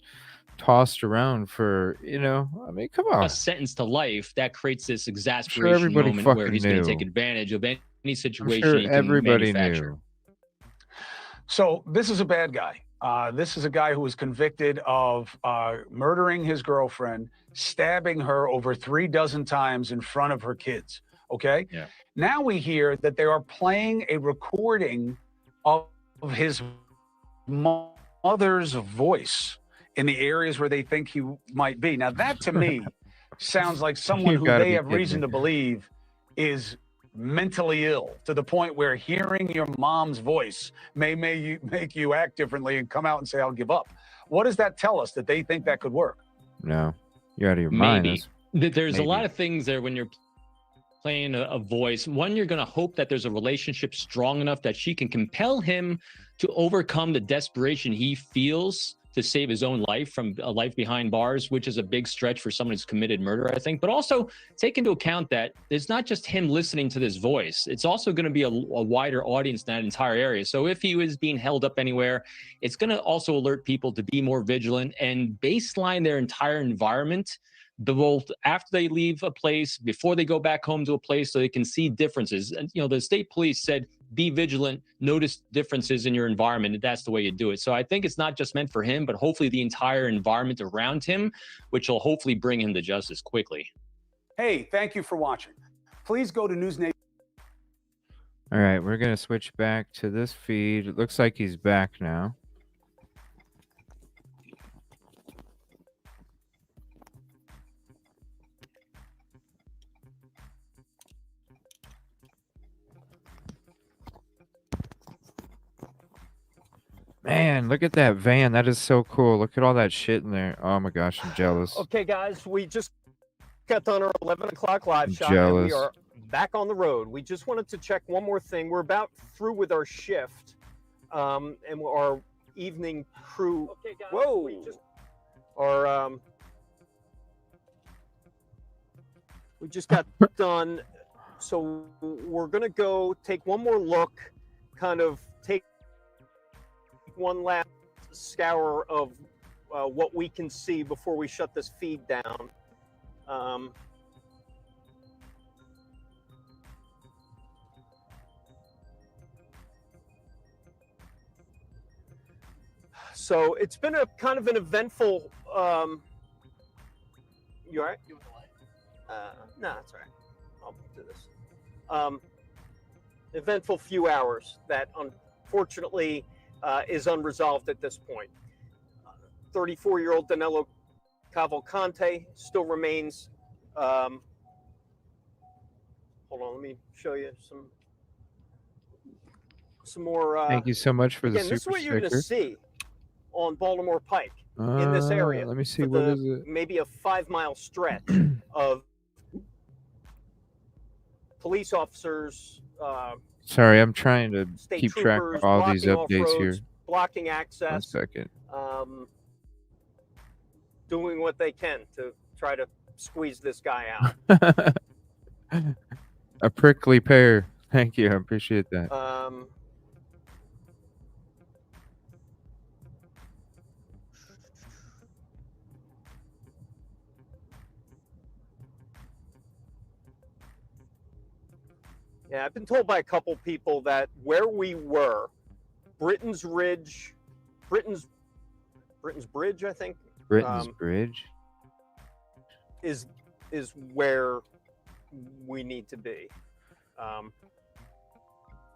tossed around for, you know, I mean, come on. Sentenced to life, that creates this exasperation moment where he's going to take advantage of any situation he can manufacture. Knew. So this is a bad guy. This is a guy who was convicted of murdering his girlfriend, stabbing her over 36 times in front of her kids. Okay. Yeah. Now we hear that they are playing a recording of his mother's voice in the areas where they think he might be. Now, that to me sounds like someone who they have reason to believe is mentally ill, to the point where hearing your mom's voice may make you act differently and come out and say, I'll give up. What does that tell us, that they think that could work? No, you're out of your mind. Maybe. There's a lot maybe. of things there when you're playing a voice. One, you're going to hope that there's a relationship strong enough that she can compel him to overcome the desperation he feels to save his own life from a life behind bars, which is a big stretch for someone who's committed murder, I think. But also take into account that it's not just him listening to this voice. It's also going to be a wider audience in that entire area. So if he was being held up anywhere, it's going to also alert people to be more vigilant and baseline their entire environment, both after they leave a place, before they go back home to a place, so they can see differences. And, you know, the state police said, be vigilant, notice differences in your environment, and that's the way you do it. So I think it's not just meant for him, but hopefully the entire environment around him, which will hopefully bring him to justice quickly. Hey, thank you for watching. Please go to News Nation. All right, we're going to switch back to this feed. It looks like he's back now. Man, look at that van. That is so cool. Look at all that shit in there. Oh my gosh, I'm jealous. Okay, guys, we just got done our 11 o'clock live shot, and jealous. we are back on the road. We just wanted to check one more thing. We're about through with our shift, and our evening crew. Okay, guys, whoa! We just got done, so we're gonna go take one more look, kind of take one last scour of what we can see before we shut this feed down. So it's been a kind of an eventful. You all right? You want the light? No, that's all right. I'll do this. Eventful few hours that unfortunately is unresolved at this point. 34-year-old Danelo Cavalcante still remains. Hold on, let me show you some more. Thank you so much for the Again, this is super what you're going sticker. to see on Baltimore Pike in this area. Let me see, for what the- is it? Maybe a 5-mile stretch of police officers. Sorry, I'm trying to State keep track troopers of all these blocking off updates here. roads, blocking 1 access, second. doing what they can to try to squeeze this guy out. A prickly pear. Thank you. I appreciate that. Yeah, I've been told by a couple people that where we were, Britain's Bridge, I think. Britain's Bridge? Is where we need to be,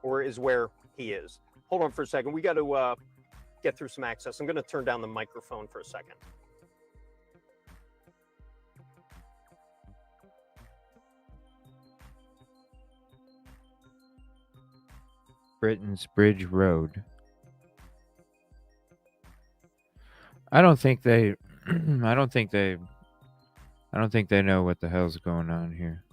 or is where he is. Hold on for a second. We got to get through some access. I'm going to turn down the microphone for a second. Britain's Bridge Road. I don't think they I don't think they know what the hell's going on here.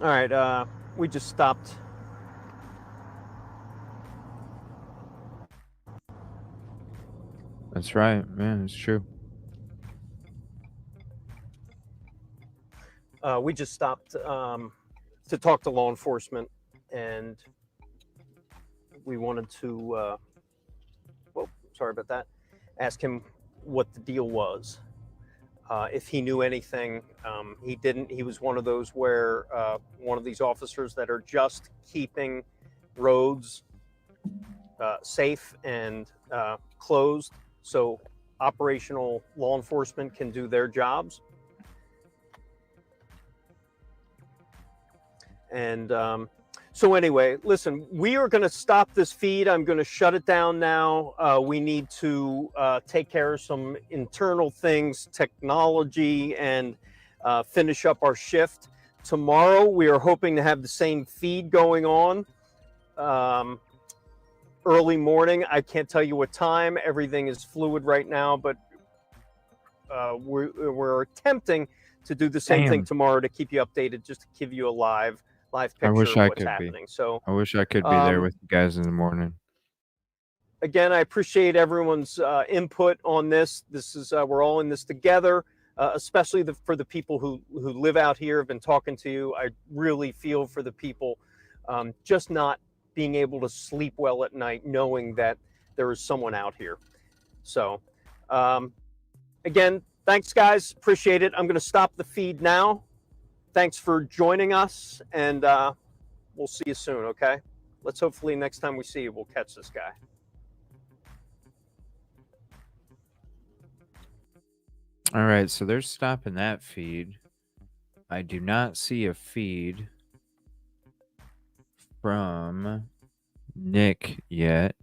All right, we just stopped. That's right, man. It's true. We just stopped to talk to law enforcement, and we wanted to. Sorry about that. Ask him what the deal was. If he knew anything, he didn't. He was one of those where one of these officers that are just keeping roads safe and closed so operational law enforcement can do their jobs. And so anyway, listen, we are going to stop this feed. I'm going to shut it down now. We need to take care of some internal things, technology, and finish up our shift. Tomorrow, we are hoping to have the same feed going on. Early morning, I can't tell you what time. Everything is fluid right now, but we're attempting to do the same thing tomorrow to keep you updated, just to give you a live picture of what's happening. So I wish I could be there with you guys in the morning. Again, I appreciate everyone's input on this. This is we're all in this together, especially for the people who live out here. Have been talking to you. I really feel for the people just not being able to sleep well at night, knowing that there is someone out here. So, again, thanks, guys. Appreciate it. I'm going to stop the feed now. Thanks for joining us, and we'll see you soon, okay? Let's hopefully next time we see you, we'll catch this guy. All right, so they're stopping that feed. I do not see a feed from Nick yet.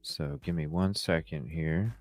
So give me 1 second here.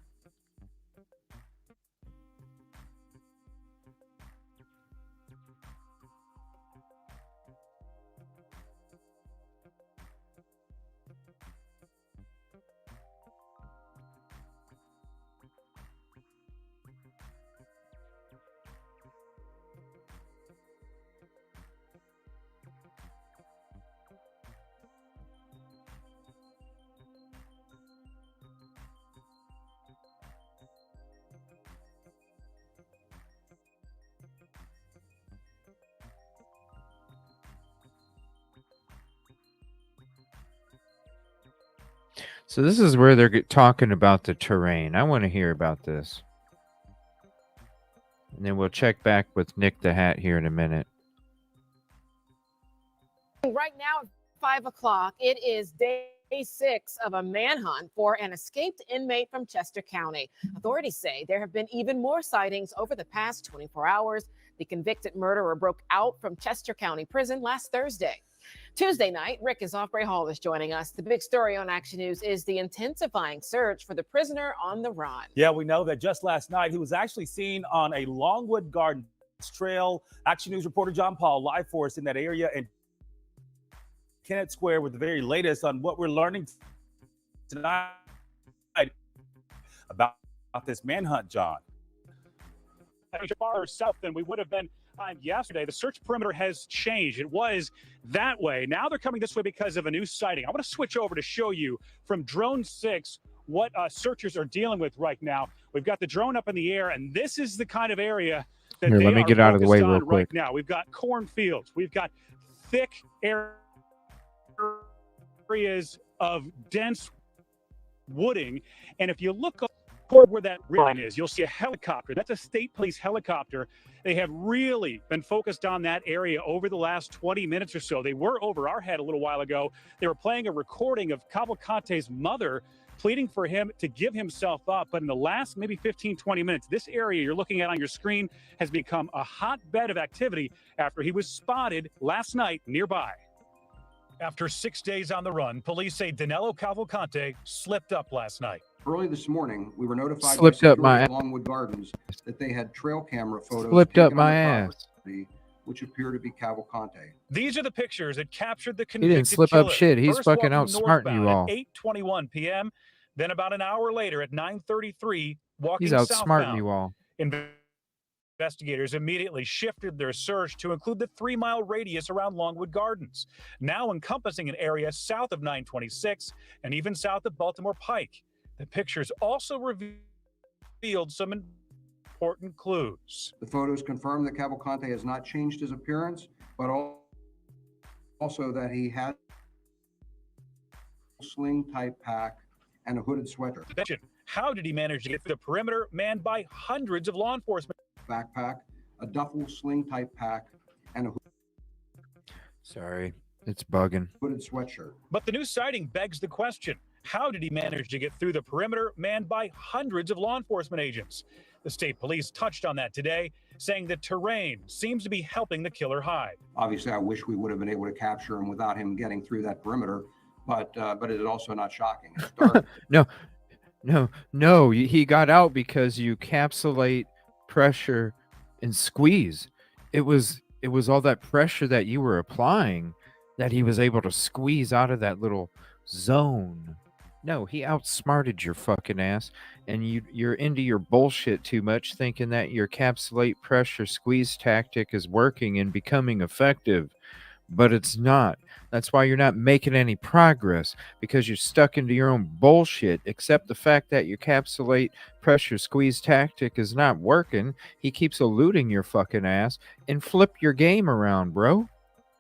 So this is where they're talking about the terrain. I want to hear about this. And then we'll check back with Nick the Hat here in a minute. Right now at 5 o'clock, it is day 6 of a manhunt for an escaped inmate from Chester County. Authorities say there have been even more sightings over the past 24 hours. The convicted murderer broke out from Chester County Prison last Thursday. Tuesday night, Rick is Osprey Hall is joining us. The big story on Action News is the intensifying search for the prisoner on the run. Yeah, we know that just last night, he was actually seen on a Longwood Gardens trail. Action News reporter John Paul live for us in that area in Kennett Square with the very latest on what we're learning tonight about this manhunt, John. Far south than we would have been yesterday. The search perimeter has changed. It was that way. Now they're coming this way because of a new sighting. I want to switch over to show you from Drone 6 what searchers are dealing with right now. We've got the drone up in the air, and this is the kind of area that Here, they let me are get out of the way real right quick. now. We've got cornfields. We've got thick areas of dense wooding. And if you look toward where that line is, you'll see a helicopter. That's a state police helicopter. They have really been focused on that area over the last 20 minutes or so. They were over our head a little while ago. They were playing a recording of Cavalcante's mother pleading for him to give himself up. But in the last maybe 15, 20 minutes, this area you're looking at on your screen has become a hotbed of activity after he was spotted last night nearby. After 6 days on the run, police say Danelo Cavalcante slipped up last night. Early this morning, we were notified Slipped by up my security at Longwood Gardens that they had trail camera photos Slipped taken up my on the ass. property, which appear to be Cavalcante. These are the pictures that captured the He convicted didn't slip up killer. shit. He's First fucking walking outsmarting you all. northbound at 8:21 p.m. Then about an hour later at 9:33, walking He's outsmarting southbound. you all. Investigators immediately shifted their search to include the 3-mile radius around Longwood Gardens, now encompassing an area south of 926 and even south of Baltimore Pike. The pictures also revealed some important clues. The photos confirm that Cavalcante has not changed his appearance, but also that he had a sling-type pack and a hooded sweater. How did he manage to get through the perimeter manned by hundreds of law enforcement? Backpack, a duffel sling type pack, and a Sorry, it's bugging. hooded sweatshirt. But the new sighting begs the question. How did he manage to get through the perimeter manned by hundreds of law enforcement agents? The state police touched on that today, saying the terrain seems to be helping the killer hide. Obviously, I wish we would have been able to capture him without him getting through that perimeter, but it is also not shocking. It's dark. No. He got out because you capsulate, pressure, and squeeze. It was all that pressure that you were applying that he was able to squeeze out of that little zone. No, he outsmarted your fucking ass, and you're into your bullshit too much, thinking that your capsulate, pressure, squeeze tactic is working and becoming effective, but it's not. That's why you're not making any progress, because you're stuck into your own bullshit. Except the fact that your capsulate, pressure, squeeze tactic is not working, he keeps eluding your fucking ass, and flip your game around, bro.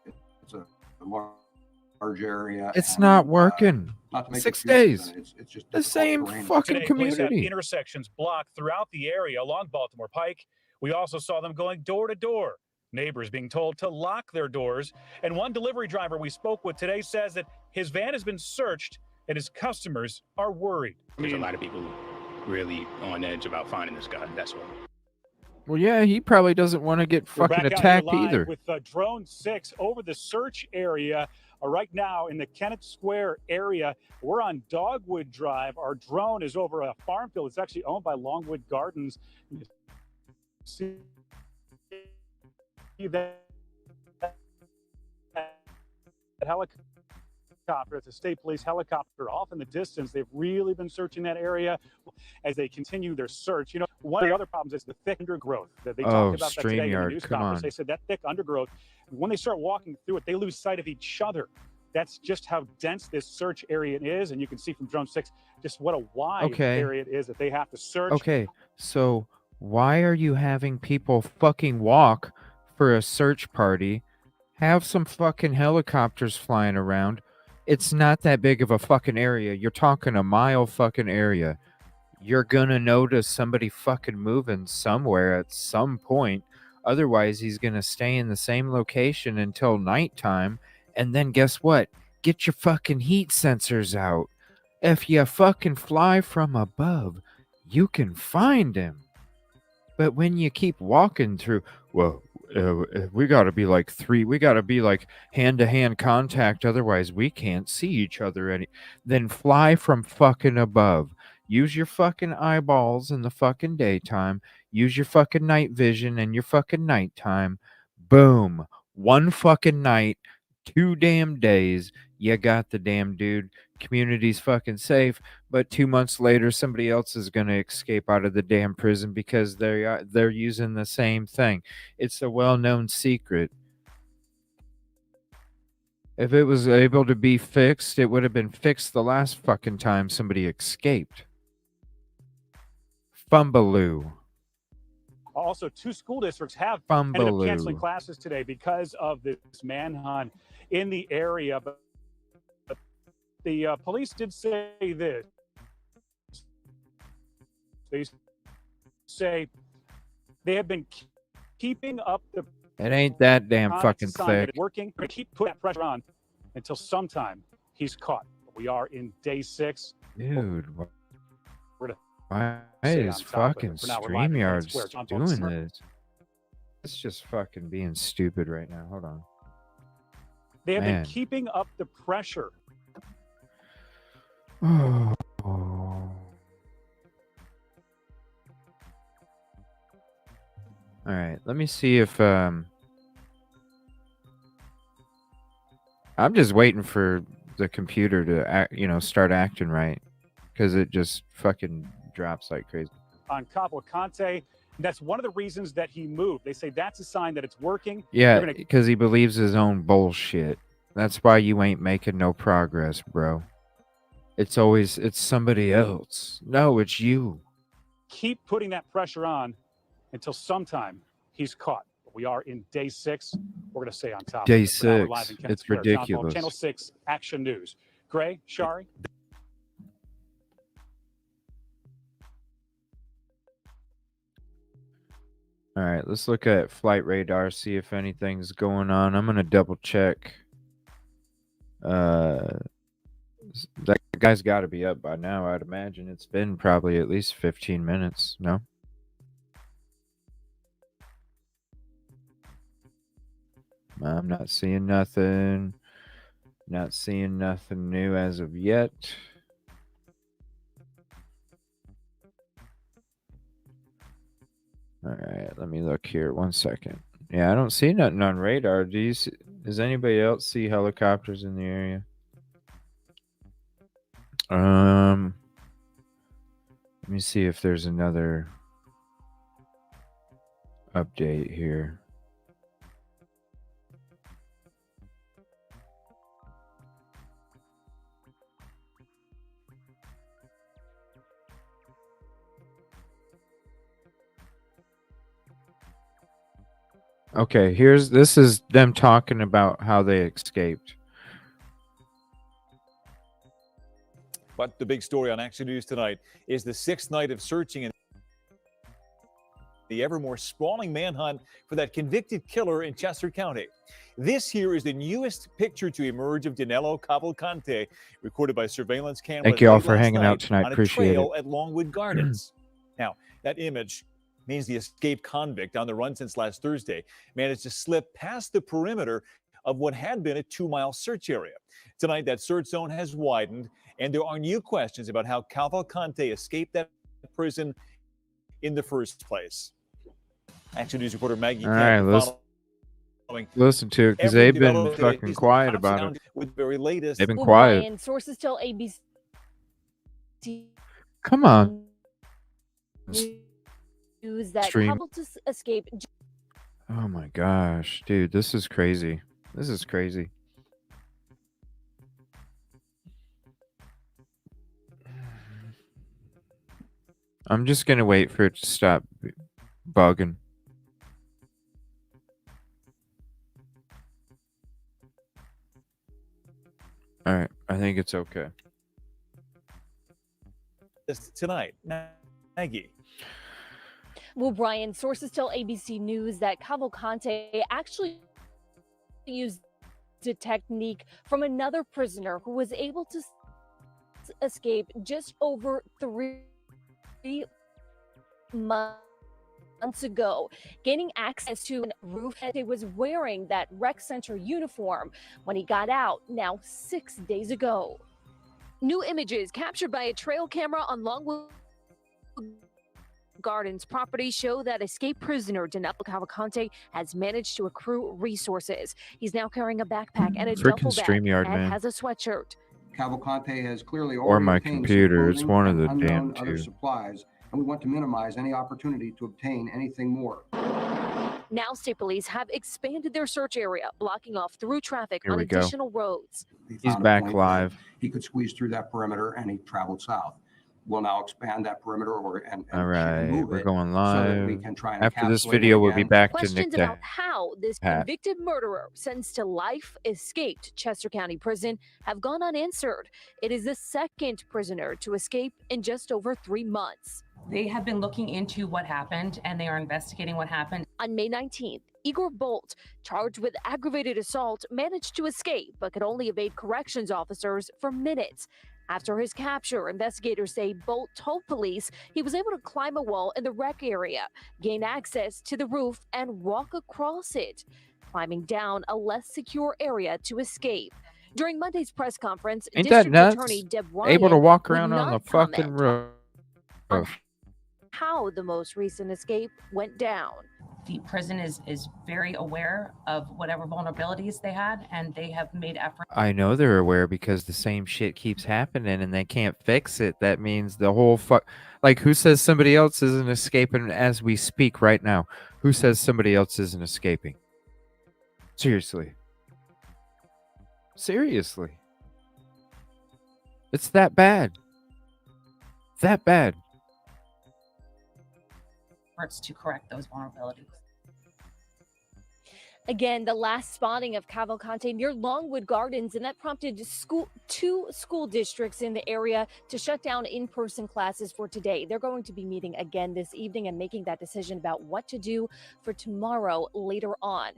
It's a large area. It's not working. Not to make 6 excuses, days. It's just The same terrain. fucking Today, police had community. intersections blocked throughout the area along Baltimore Pike. We also saw them going door to door. Neighbors being told to lock their doors. And one delivery driver we spoke with today says that his van has been searched and his customers are worried. There's a lot of people really on edge about finding this guy. That's what. Well, yeah, he probably doesn't want to get We're fucking back out attacked here live either. with Drone 6 over the search area right now in the Kennett Square area. We're on Dogwood Drive. Our drone is over a farm field. It's actually owned by Longwood Gardens. You see that helicopter. It's a state police helicopter off in the distance. They've really been searching that area as they continue their search. You know, one of the other problems is the thick undergrowth that they talked about that today in the StreamYard, news come conference. on. They said that thick undergrowth, when they start walking through it, they lose sight of each other. That's just how dense this search area is. And you can see from Drone 6 just what a wide Okay. area it is that they have to search. Okay, so why are you having people fucking walk for a search party? Have some fucking helicopters flying around. It's not that big of a fucking area. You're talking a mile fucking area. You're gonna notice somebody fucking moving somewhere at some point. Otherwise, he's gonna stay in the same location until nighttime. And then guess what? Get your fucking heat sensors out. If you fucking fly from above, you can find him. But when you keep walking through, well, we gotta be like hand-to-hand contact, otherwise we can't see each other then fly from fucking above. Use your fucking eyeballs in the fucking daytime. Use your fucking night vision and your fucking nighttime. Boom. One fucking night, 2 damn days, you got the damn dude. Community's fucking safe, but 2 months later, somebody else is gonna escape out of the damn prison because they're using the same thing. It's a well-known secret. If it was able to be fixed, it would have been fixed the last fucking time somebody escaped. Fumbaloo. Also, 2 school districts have ended up canceling Fumbaloo. classes today because of this manhunt in the area. But the police did say this. They say they have been keeping up the. It ain't that damn it's fucking a sign that thick. it's working. We're gonna keep putting that pressure on until sometime he's caught. We are in day 6. Dude, We're gonna why stay is on top of fucking it. For now, we're live in Kennett Square. StreamYard John Paul doing Smith. this? It's just fucking being stupid right now. Hold on. They have Man. been keeping up the pressure. Oh. All right, let me see if I'm just waiting for the computer to start acting right, because it just fucking drops like crazy. On Cavalcante. That's one of the reasons that he moved. They say that's a sign that it's working. Yeah, They're gonna because he believes his own bullshit. That's why you ain't making no progress, bro. It's somebody else. No, it's you. keep putting that pressure on until sometime he's caught. We are in day 6. We're going to stay on top. Day of it. For now, we're 6. live in Kennett It's Square. John Paul, ridiculous. Channel 6 Action News. Gray, Shari. All right, let's look at flight radar, see if anything's going on. I'm gonna double check. That guy's got to be up by now. I'd imagine it's been probably at least 15 minutes. No. I'm not seeing nothing. Not seeing nothing new as of yet. All right, let me look here. 1 second. Yeah, I don't see nothing on radar. Do you see, does anybody else see helicopters in the area? Let me see if there's another update here. Okay, this is them talking about how they escaped. But the big story on Action News tonight is the 6th night of searching in the ever more sprawling manhunt for that convicted killer in Chester County. This here is the newest picture to emerge of Danelo Cavalcante, recorded by surveillance cameras. Thank you all late for last hanging out night tonight. on a Appreciate trail it. at Longwood Gardens. Now, that image means the escaped convict, on the run since last Thursday, managed to slip past the perimeter of what had been a 2-mile search area. Tonight, that search zone has widened, and there are new questions about how Cavalcante escaped that prison in the first place. Action News reporter Maggie All right, listen to it because they've been fucking quiet about it. With very latest. They've been quiet. Brian, sources tell ABC. Come on. News that Stream. Cavalcante escaped. Oh my gosh, dude, this is crazy. This is crazy. I'm just gonna wait for it to stop bugging. All right, I think it's okay. Tonight, Maggie. Well, Brian, sources tell ABC News that Cavalcante actually used a technique from another prisoner who was able to escape just over 3 months ago, gaining access to a roof. He was wearing that rec center uniform when he got out, now 6 days ago. New images captured by a trail camera on Longwood Gardens property show that escaped prisoner Danelo Cavalcante has managed to accrue resources. He's now carrying a backpack and a duffel bag StreamYard, and man. has a sweatshirt. Cavalcante has clearly Or already my obtained some computer. It's clothing one of and the unknown damn other two. supplies, and we want to minimize any opportunity to obtain anything more. Now state police have expanded their search area, blocking off through traffic Here on we go. additional roads. He He's found a back point live. that he could squeeze through that perimeter, and he traveled south. We'll now expand that perimeter and All right, move we're it going so that we live. can try and After this encapsulate video, him we'll be again. back to Questions Nick about how this Hat. convicted murderer sentenced to life escaped Chester County Prison have gone unanswered. It is the second prisoner to escape in just over 3 months. They have been looking into what happened and they are investigating what happened. On May 19th, Igor Bolt, charged with aggravated assault, managed to escape but could only evade corrections officers for minutes. After his capture, investigators say Bolt told police he was able to climb a wall in the rec area, gain access to the roof, and walk across it, climbing down a less secure area to escape. During Monday's press conference, Ain't that District nuts? Attorney Deb Able to Ryan walk would around on the not fucking comment roof. on how the most recent escape went down. The prison is very aware of whatever vulnerabilities they had, and they have made efforts. I know they're aware because the same shit keeps happening and they can't fix it. That means the whole like, who says somebody else isn't escaping as we speak right now? Who says somebody else isn't escaping? Seriously. Seriously. It's that bad. That bad. To correct those vulnerabilities. Again, the last spotting of Cavalcante near Longwood Gardens, and that prompted two school districts in the area to shut down in-person classes for today. They're going to be meeting again this evening and making that decision about what to do for tomorrow later on.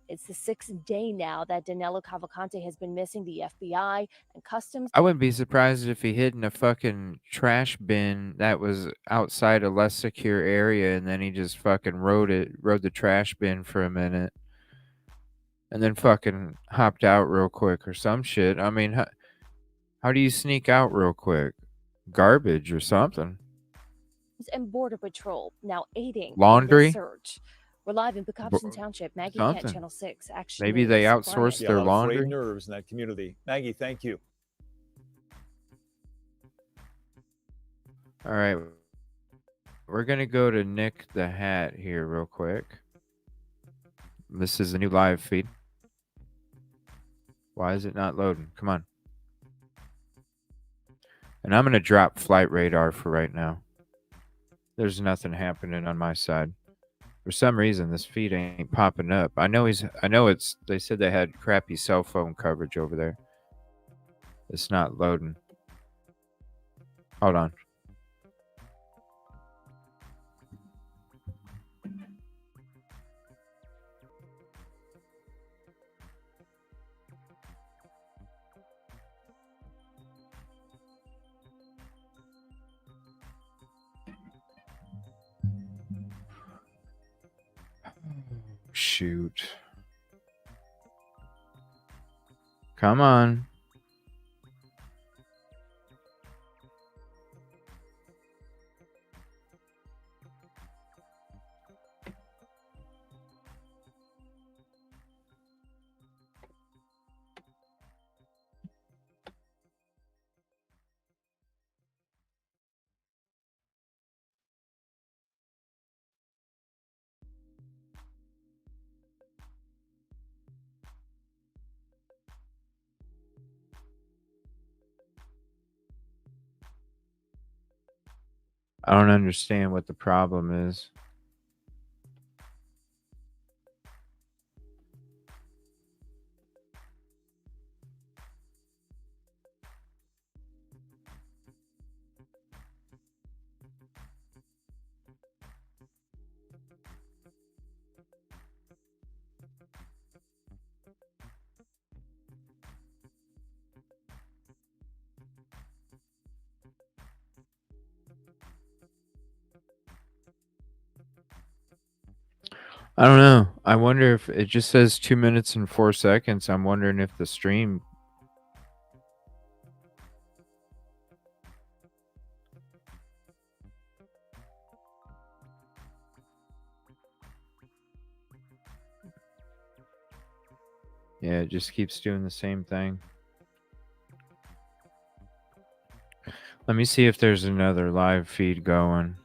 It's the 6th day now that Danelo Cavalcante has been missing. The FBI and Customs. I wouldn't be surprised if he hid in a fucking trash bin that was outside a less secure area, and then he just fucking rode the trash bin for a minute, and then fucking hopped out real quick or some shit. I mean, how do you sneak out real quick? Garbage or something. And Border Patrol now aiding Laundry? in the search. We're live in Pocopson Township. Maggie Kent, Something. Channel 6. Action Maybe News. they outsourced Yeah, their a lot of laundry. frayed nerves in that community. Maggie, thank you. All right. We're going to go to Nick the Hat here real quick. This is a new live feed. Why is it not loading? Come on. And I'm going to drop flight radar for right now. There's nothing happening on my side. For some reason, this feed ain't popping up. I know it's, they said they had crappy cell phone coverage over there. It's not loading. Hold on. Shoot. Come on. I don't understand what the problem is. I don't know. I wonder if it just says 2 minutes and 4 seconds. I'm wondering if the stream. Yeah, it just keeps doing the same thing. Let me see if there's another live feed going.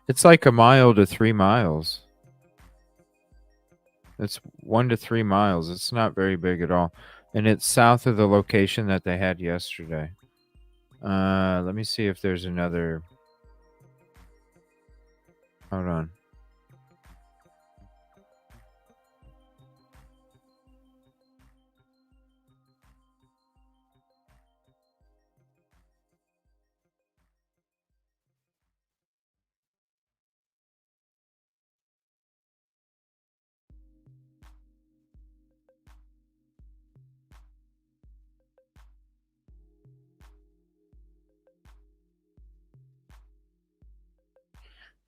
It's like 1 mile to 3 miles. It's 1 to 3 miles. It's not very big at all. And it's south of the location that they had yesterday. Let me see if there's another. Hold on.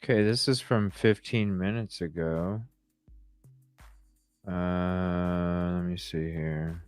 Okay, this is from 15 minutes ago. Let me see here.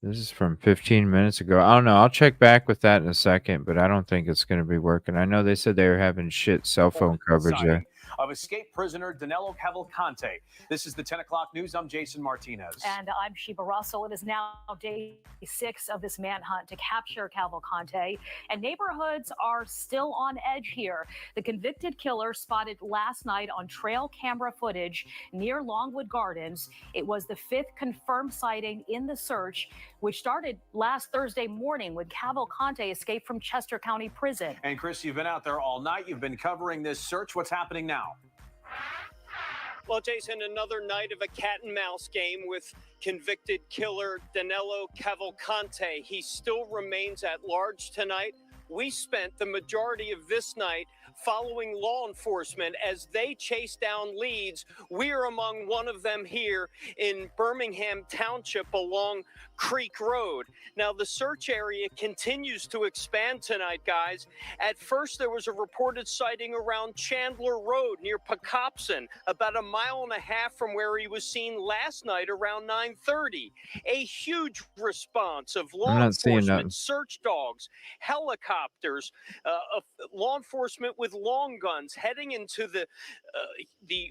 This is from 15 minutes ago. I don't know. I'll check back with that in a second, but I don't think it's going to be working. I know they said they were having shit cell phone coverage there. of escaped prisoner Danelo Cavalcante. This is the 10 o'clock news. I'm Jason Martinez. And I'm Sheba Russell. It is now day 6 of this manhunt to capture Cavalcante, and neighborhoods are still on edge here. The convicted killer spotted last night on trail camera footage near Longwood Gardens. It was the 5th confirmed sighting in the search, which started last Thursday morning when Cavalcante escaped from Chester County Prison. And Chris, you've been out there all night. You've been covering this search. What's happening now? Well, Jason, another night of a cat and mouse game with convicted killer Danelo Cavalcante. He still remains at large tonight. We spent the majority of this night following law enforcement as they chase down leads. We are among one of them here in Birmingham Township along Creek Road. Now, the search area continues to expand tonight, guys. At first, there was a reported sighting around Chandler Road near Pocopson, about 1.5 miles from where he was seen last night around 9:30. A huge response of law enforcement, search dogs, helicopters, law enforcement with long guns heading into the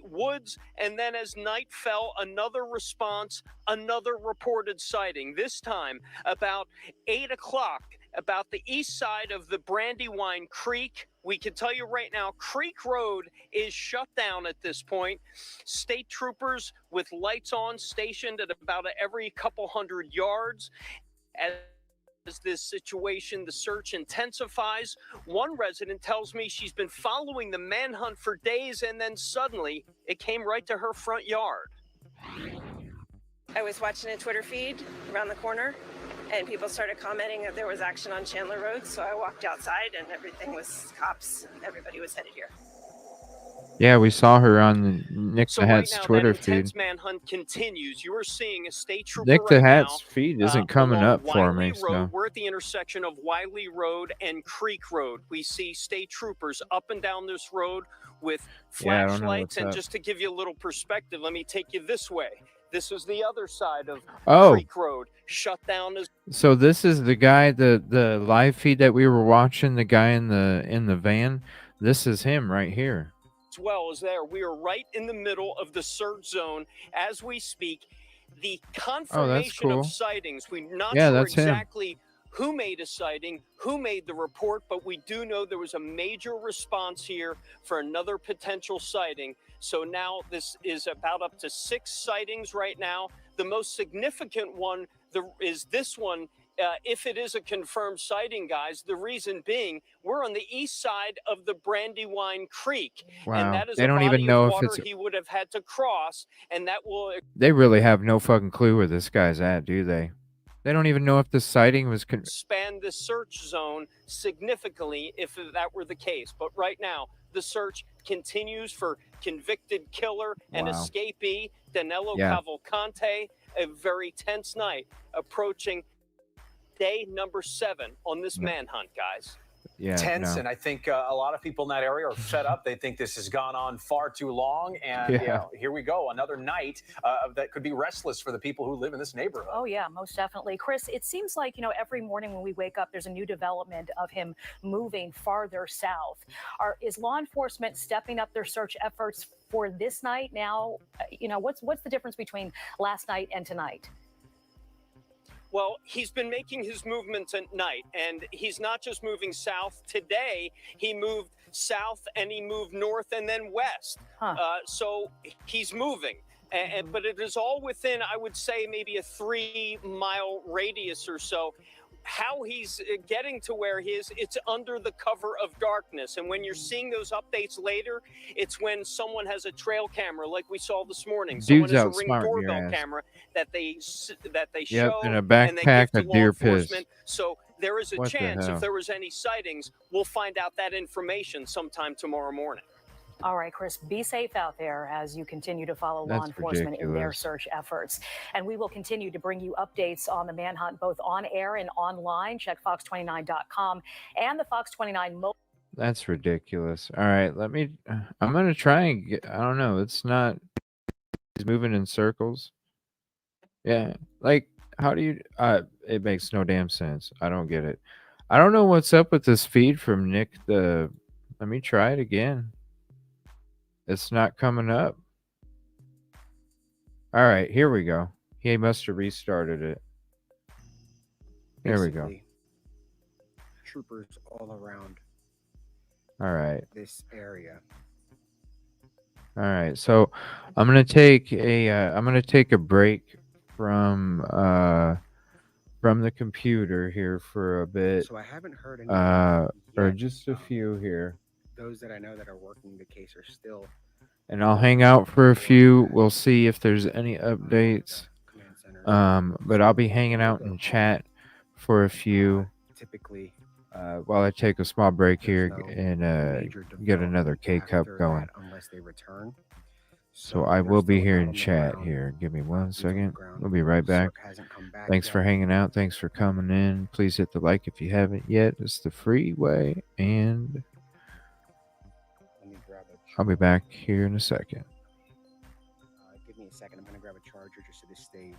woods. And then as night fell, another response, another reported sighting, this time about 8 o'clock, about the east side of the Brandywine Creek. We can tell you right now, Creek Road is shut down at this point. State troopers with lights on stationed at about every couple hundred yards. As this situation, the search intensifies. One resident tells me she's been following the manhunt for days, and then suddenly it came right to her front yard. I was watching a Twitter feed around the corner, and people started commenting that there was action on Chandler Road, so I walked outside, and everything was cops. Everybody was headed here. Yeah, we saw her on Nick So the right Hat's now, Twitter that feed. intense manhunt continues. You are seeing a state trooper Nick the right Hat's now, feed isn't coming along up for Wiley me. Road. So We're at the intersection of Wiley Road and Creek Road. We see state troopers up and down this road with Yeah, I don't know flashlights. what's And up. just to give you a little perspective, let me take you this way. This is the other side of Oh. Creek Road, shut down as So this is the guy, the live feed that we were watching, the guy in the van. This is him right here. well as there. We are right in the middle of the search zone as we speak. The confirmation cool. of sightings, we're not Yeah, sure that's him. exactly who made a sighting, who made the report, but we do know there was a major response here for another potential sighting. So now this is about up to 6 sightings right now. The most significant one is this one. If it is a confirmed sighting, guys, the reason being we're on the east side of the Brandywine Creek. Wow. And that is They a don't body even know of if water it's- he would have had to cross, and that will They really have no fucking clue where this guy's at, do they? They don't even know if the sighting was. expand the search zone significantly if that were the case. But right now, the search continues for convicted killer and Wow. escapee Danelo Yeah. Cavalcante. A very tense night approaching day number 7 on this manhunt, guys. Yeah, Tense, no. and I think a lot of people in that area are fed up. They think this has gone on far too long, and you Yeah. know, here we go, another night that could be restless for the people who live in this neighborhood. Oh, yeah, most definitely. Chris, it seems like, every morning when we wake up, there's a new development of him moving farther south. Is law enforcement stepping up their search efforts for this night now? What's the difference between last night and tonight? Well, he's been making his movements at night, and he's not just moving south. Today, he moved south and he moved north and then west. So he's moving. But it is all within, I would say, maybe a 3-mile radius or so. How he's getting to where he is, it's under the cover of darkness. And when you're seeing those updates later, it's when someone has a trail camera like we saw this morning. Someone Dude's has a Ring outsmarting your doorbell ass. camera that they Yep, show in a and they give backpack to of law deer piss. enforcement. So there is a What the chance hell? if there was any sightings, we'll find out that information sometime tomorrow morning. All right, Chris, be safe out there as you continue to follow law That's enforcement in their ridiculous. search efforts. And we will continue to bring you updates on the manhunt, both on air and online. Check fox29.com and the Fox 29 mobile. That's ridiculous. All right, I'm gonna try and get. I don't know. It's not. He's moving in circles. Yeah, like how do you? It makes no damn sense. I don't get it. I don't know what's up with this feed from Nick. Let me try it again. It's not coming up. All right, here we go. He must have restarted it. There we go. Basically, troopers all around All right. this area. All right. So I'm gonna take a break from the computer here for a bit. So I haven't heard anything Or yet. just a few here. Those that I know that are working the case are still And I'll hang out for a few. We'll see if there's any updates. But I'll be hanging out in chat for a few. Typically, while I take a small break here no and major get another K cup after going. that unless they return. So I will be still here out in on the chat ground, here. Give me one boots on the second. ground. We'll be right back. Cirque hasn't come back Thanks yet. for hanging out. Thanks for coming in. Please hit the like if you haven't yet. It's the free way. And Let me grab a I'll be back here in a second. give me a second. I'm gonna grab a charger just so this stays.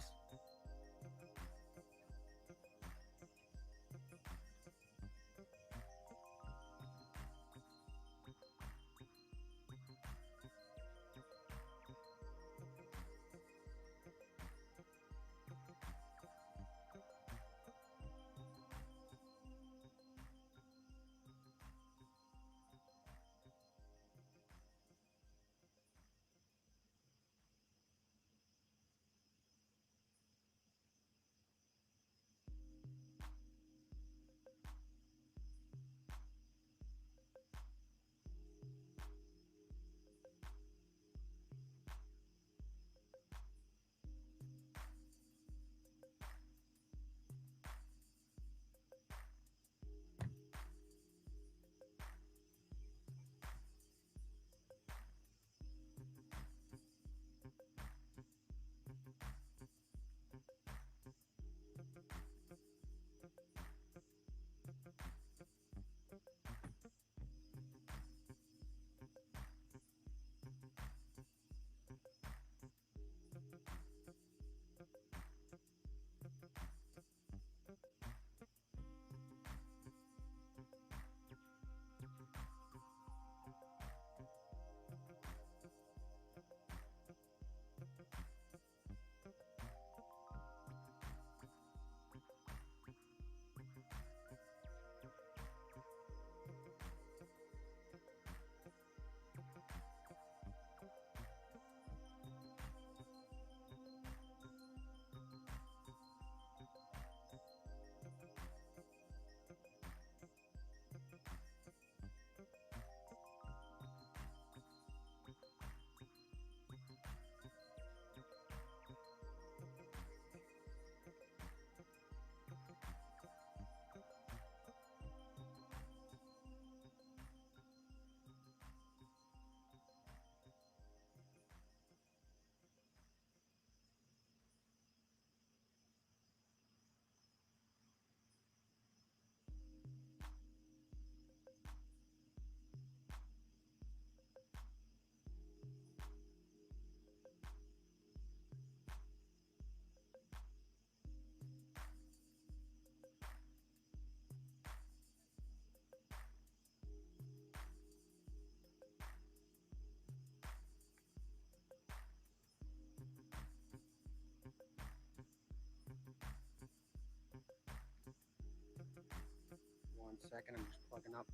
One second, I'm just plugging up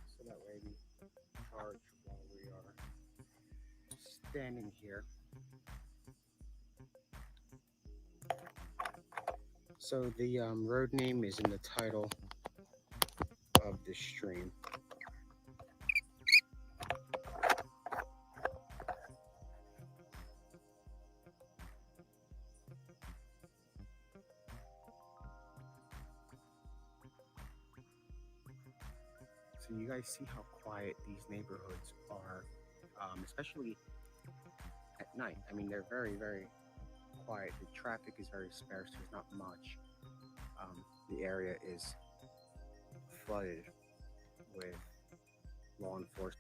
so that way we charge while we are standing here. So the road name is in the title of the stream. So you guys see how quiet these neighborhoods are, especially at night. I mean, they're very, very quiet. The traffic is very sparse. There's not much. The area is flooded with law enforcement.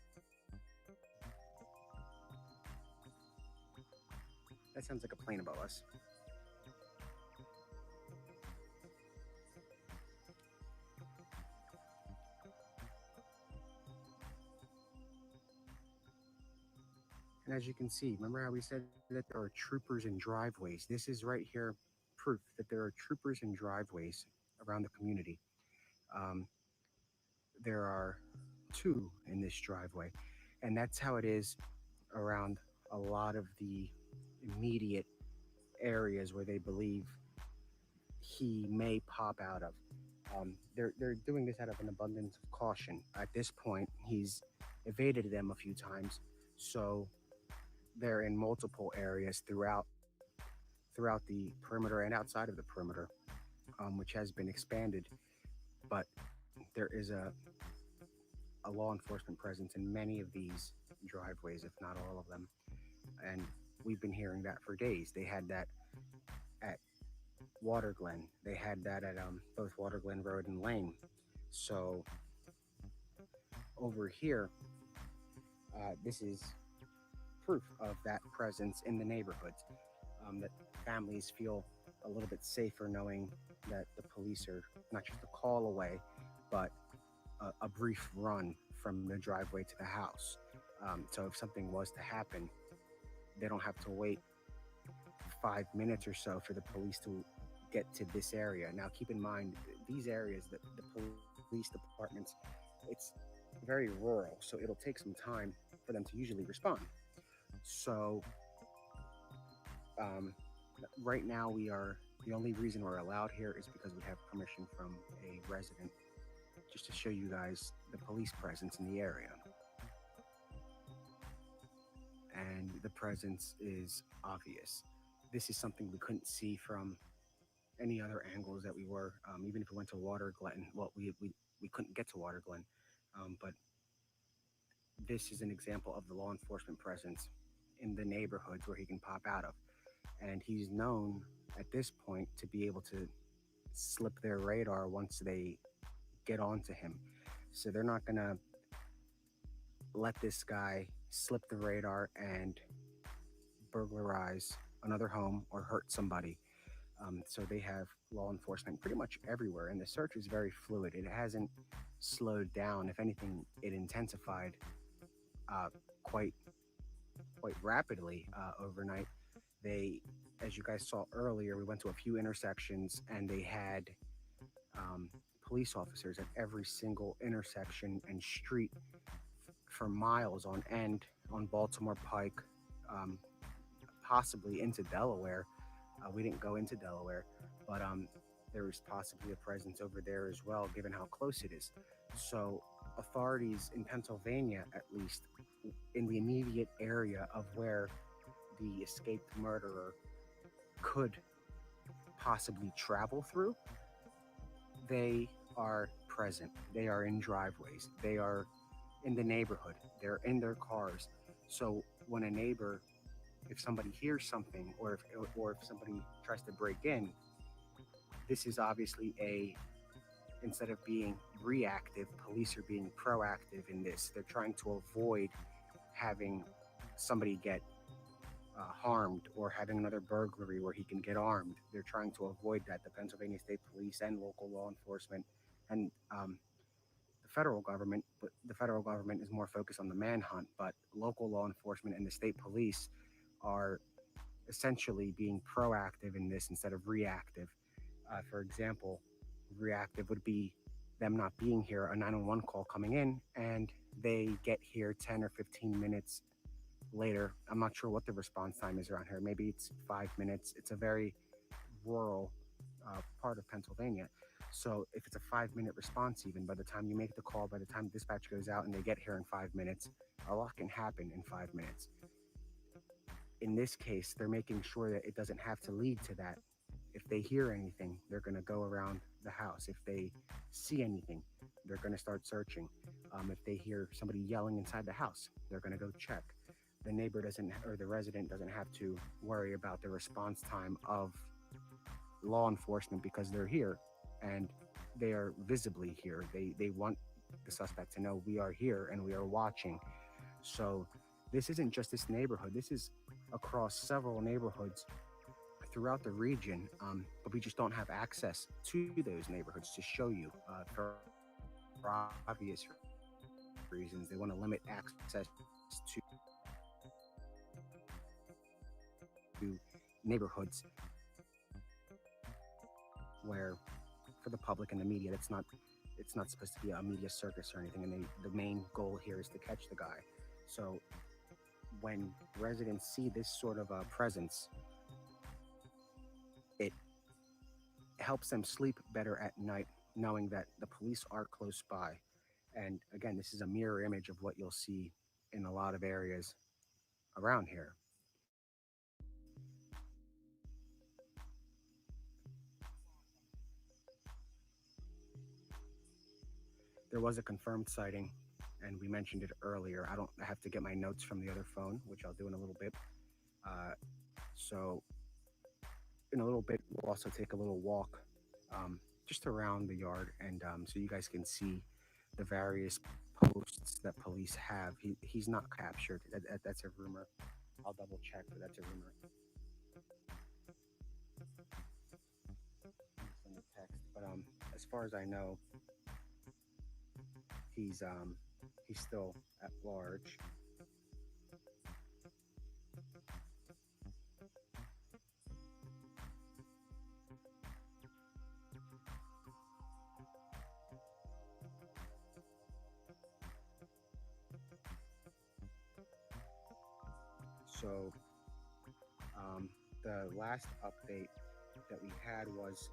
That sounds like a plane above us. as you can see, remember how we said that there are troopers in driveways? This is right here proof that there are troopers in driveways around the community. There are 2 in this driveway, and that's how it is around a lot of the immediate areas where they believe he may pop out of. They're doing this out of an abundance of caution. At this point, he's evaded them a few times, so they're in multiple areas throughout the perimeter and outside of the perimeter, which has been expanded. But there is a law enforcement presence in many of these driveways, if not all of them. And we've been hearing that for days. They had that at Waterglen. They had that at both Waterglen Road and Lane. So over here, this is proof of that presence in the neighborhoods, that families feel a little bit safer knowing that the police are not just a call away, but a brief run from the driveway to the house. So if something was to happen, they don't have to wait 5 minutes or so for the police to get to this area. Now, keep in mind, these areas, the police departments, it's very rural, so it'll take some time for them to usually respond. So right now the only reason we're allowed here is because we have permission from a resident, just to show you guys the police presence in the area. And the presence is obvious. This is something we couldn't see from any other angles that we were, even if we went to Waterglen. Well, we couldn't get to Waterglen, but this is an example of the law enforcement presence in the neighborhoods where he can pop out of. And he's known at this point to be able to slip their radar once they get onto him. So they're not gonna let this guy slip the radar and burglarize another home or hurt somebody. So they have law enforcement pretty much everywhere, and the search is very fluid. It hasn't slowed down. If anything, it intensified quite rapidly overnight. They, as you guys saw earlier, we went to a few intersections, and they had police officers at every single intersection and street for miles on end on Baltimore Pike, possibly into Delaware. We didn't go into Delaware, but there was possibly a presence over there as well, given how close it is. So authorities in Pennsylvania, at least in the immediate area of where the escaped murderer could possibly travel through, they are present. They are in driveways. They are in the neighborhood. They're in their cars. So when a neighbor, if somebody hears something, or if somebody tries to break in, this is obviously instead of being reactive, police are being proactive in this. They're trying to avoid having somebody get harmed or having another burglary where he can get armed. They're trying to avoid that. The Pennsylvania State Police and local law enforcement and the federal government, but the federal government is more focused on the manhunt, but local law enforcement and the state police are essentially being proactive in this instead of reactive. For example, reactive would be them not being here, a 911 call coming in, and they get here 10 or 15 minutes later. I'm not sure what the response time is around here. Maybe it's 5 minutes. It's a very rural part of Pennsylvania. So if it's a 5-minute response, even by the time you make the call, by the time dispatch goes out and they get here in 5 minutes, a lot can happen in 5 minutes. In this case, they're making sure that it doesn't have to lead to that. If they hear anything, they're going to go around the house. If they see anything, they're going to start searching. If they hear somebody yelling inside the house, they're going to go check. The neighbor doesn't, or the resident doesn't have to worry about the response time of law enforcement because they're here and they are visibly here. They want the suspect to know we are here and we are watching. So this isn't just this neighborhood. This is across several neighborhoods throughout the region, but we just don't have access to those neighborhoods to show you for obvious reasons. They want to limit access to neighborhoods where, for the public and the media, it's not supposed to be a media circus or anything, and the main goal here is to catch the guy. So when residents see this sort of a presence, it helps them sleep better at night, knowing that the police are close by. And again, this is a mirror image of what you'll see in a lot of areas around here. There was a confirmed sighting, and we mentioned it earlier. I have to get my notes from the other phone, which I'll do in a little bit. So in a little bit, we'll also take a little walk just around the yard, and so you guys can see the various posts that police have. He's not captured. That's a rumor. I'll double check, but that's a rumor. It's in the text, but as far as I know, he's still at large. So the last update that we had was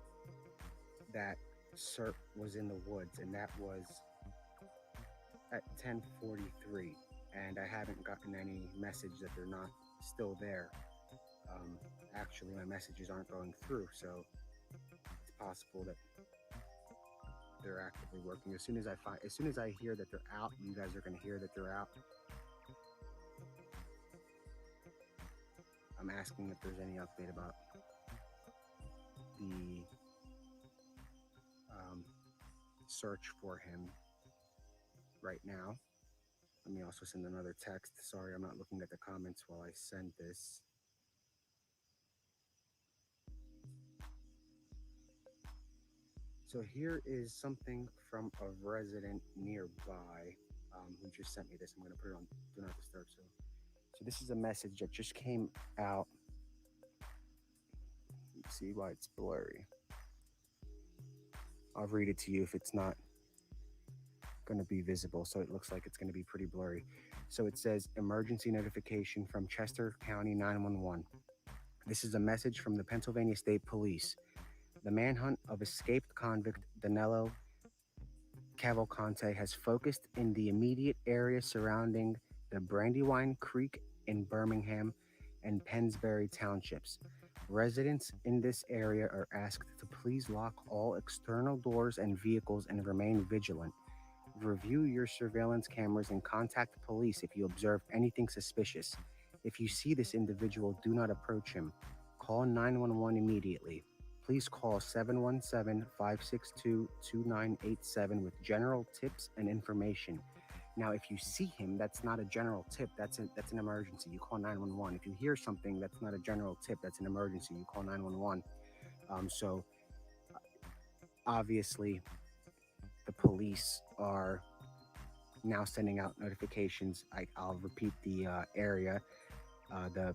that Sirp was in the woods, and that was at 10:43, and I haven't gotten any message that they're not still there. Actually, my messages aren't going through, so it's possible that they're actively working. As soon as I hear that they're out, you guys are going to hear that they're out. I'm asking if there's any update about the search for him right now. Let me also send another text. Sorry, I'm not looking at the comments while I send this. So here is something from a resident nearby who just sent me this. I'm going to put it on Do Not Disturb. So this is a message that just came out. Let's see why it's blurry. I'll read it to you if it's not going to be visible. So it looks like it's going to be pretty blurry. So it says, emergency notification from Chester County 911. This is a message from the Pennsylvania State Police. The manhunt of escaped convict Danelo Cavalcante has focused in the immediate area surrounding the Brandywine Creek in Birmingham and Pennsbury townships. Residents in this area are asked to please lock all external doors and vehicles and remain vigilant. Review your surveillance cameras and contact police if you observe anything suspicious. If you see this individual, do not approach him. Call 911 immediately. Please call 717-562-2987 with general tips and information. Now, if you see him, that's not a general tip. That's an emergency. You call 911. If you hear something, that's not a general tip. That's an emergency. You call 911. So obviously, the police are now sending out notifications. I'll repeat the area. The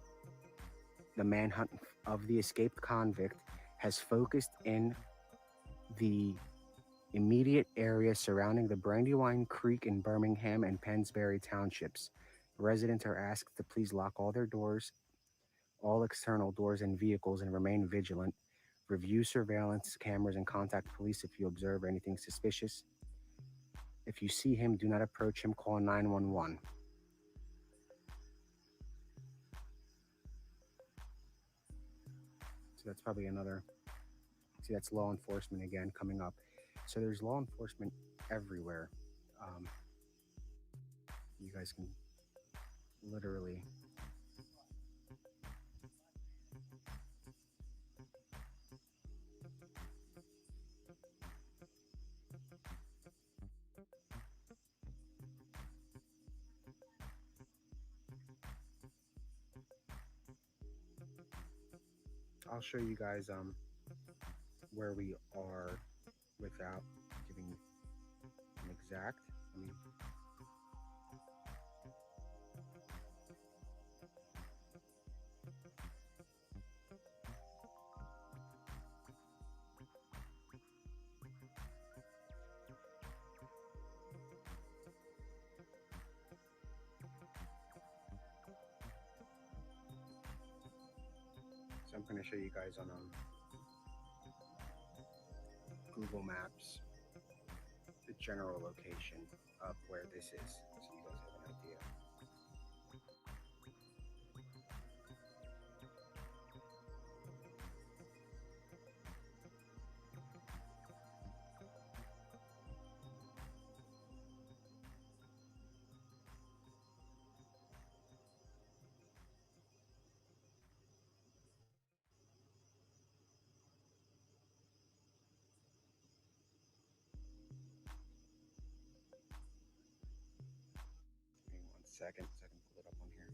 manhunt of the escaped convict has focused in the immediate area surrounding the Brandywine Creek in Birmingham and Pennsbury townships. Residents are asked to please lock all their doors, all external doors and vehicles, and remain vigilant. Review surveillance cameras and contact police if you observe anything suspicious. If you see him, do not approach him. Call 911. So that's probably another. See, that's law enforcement again coming up. So there's law enforcement everywhere. You guys can literally I'll show you guys where we are without giving an exact. So I'm going to show you guys on Google Maps the general location of where this is, so you guys have an idea. Give me 1 second so I can pull it up on here.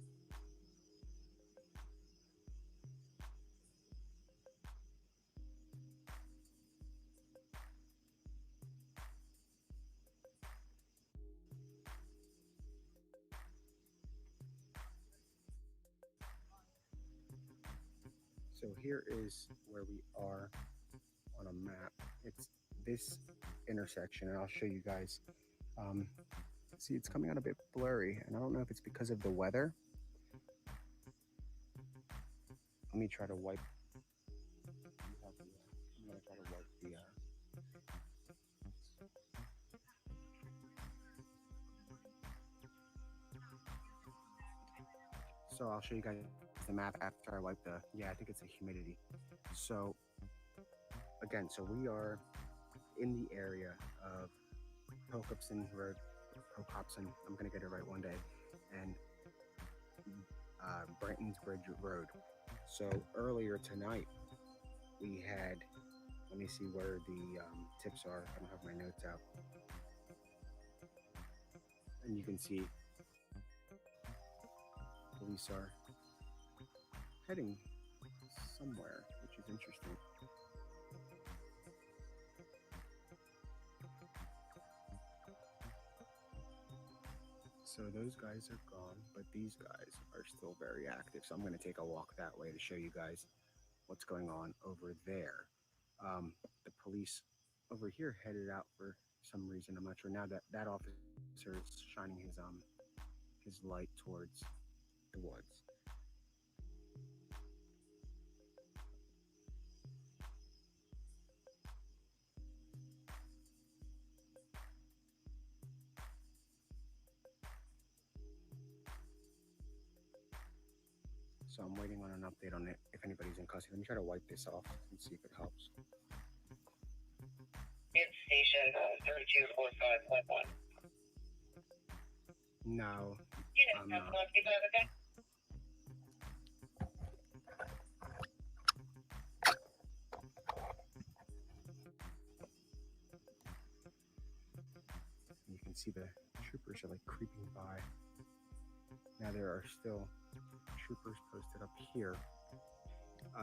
So here is where we are on a map. It's this intersection, and I'll show you guys. See, it's coming out a bit blurry, and I don't know if it's because of the weather. Let me try to wipe. I'm gonna try to wipe the. So I'll show you guys the map after I wipe the. Yeah, I think it's the humidity. So again, so we are in the area of Pocopson Road. Pocopson, I'm gonna get it right one day, and Brantons Bridge Road. So earlier tonight, we had. Let me see where the tips are. I don't have my notes out, and you can see police are heading somewhere, which is interesting. So those guys are gone, but these guys are still very active. So I'm going to take a walk that way to show you guys what's going on over there. The police over here headed out for some reason. I'm not sure. Now that officer is shining his light towards the woods. So I'm waiting on an update on it if anybody's in custody. Let me try to wipe this off and see if it helps. Station 324511. No, I'm not. You can see the troopers are like creeping by. Now there are still troopers posted up here.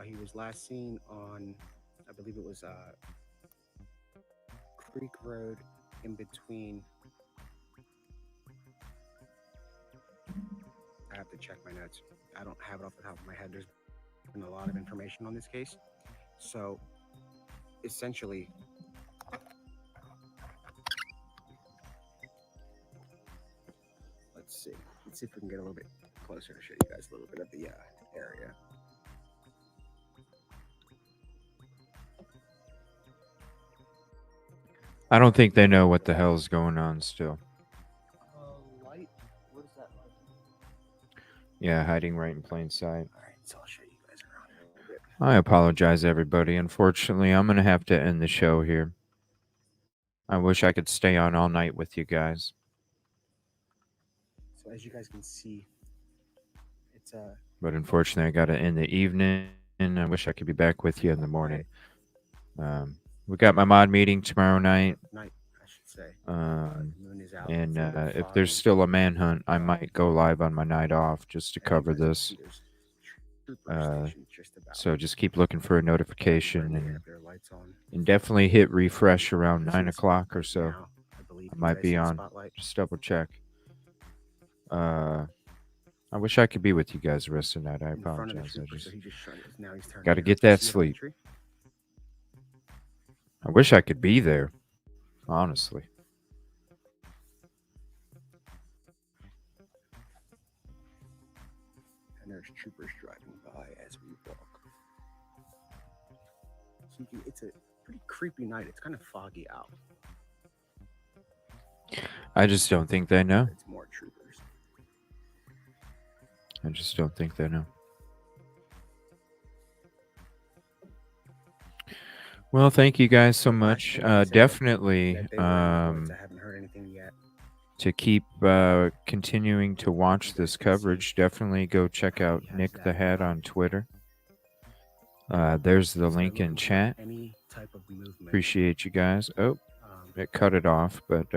He was last seen on, I believe it was Creek Road in between. I have to check my notes. I don't have it off the top of my head. There's been a lot of information on this case. So essentially, let's see if we can get a little bit closer to show you guys a little bit of the area. I don't think they know what the hell's going on still. Light? What is that light? Yeah, hiding right in plain sight. All right, so I'll show you guys around here a little bit. I apologize, everybody. Unfortunately, I'm going to have to end the show here. I wish I could stay on all night with you guys. So as you guys can see, it's But unfortunately, I got to end the evening, and I wish I could be back with you in the morning. We got my mod meeting tomorrow night. Night, I should say. The moon is out. And It's a little bit if foggy. there's still a manhunt, I might go live on my night off just to cover this. So just keep looking for a notification and definitely hit refresh around 9 o'clock or so. I might be on. Just double check. I wish I could be with you guys the rest of the night. I apologize. I just got to get that sleep. I wish I could be there, honestly. And there's troopers driving by as we walk. It's a pretty creepy night. It's kind of foggy out. I just don't think they know. It's more troopers. I just don't think they know. Well, thank you guys so much. Definitely I haven't heard anything yet. to keep continuing to watch this coverage, definitely go check out Nick the Hat on Twitter. There's the link in chat. Any type of movement. Appreciate you guys. Oh, it cut it off, but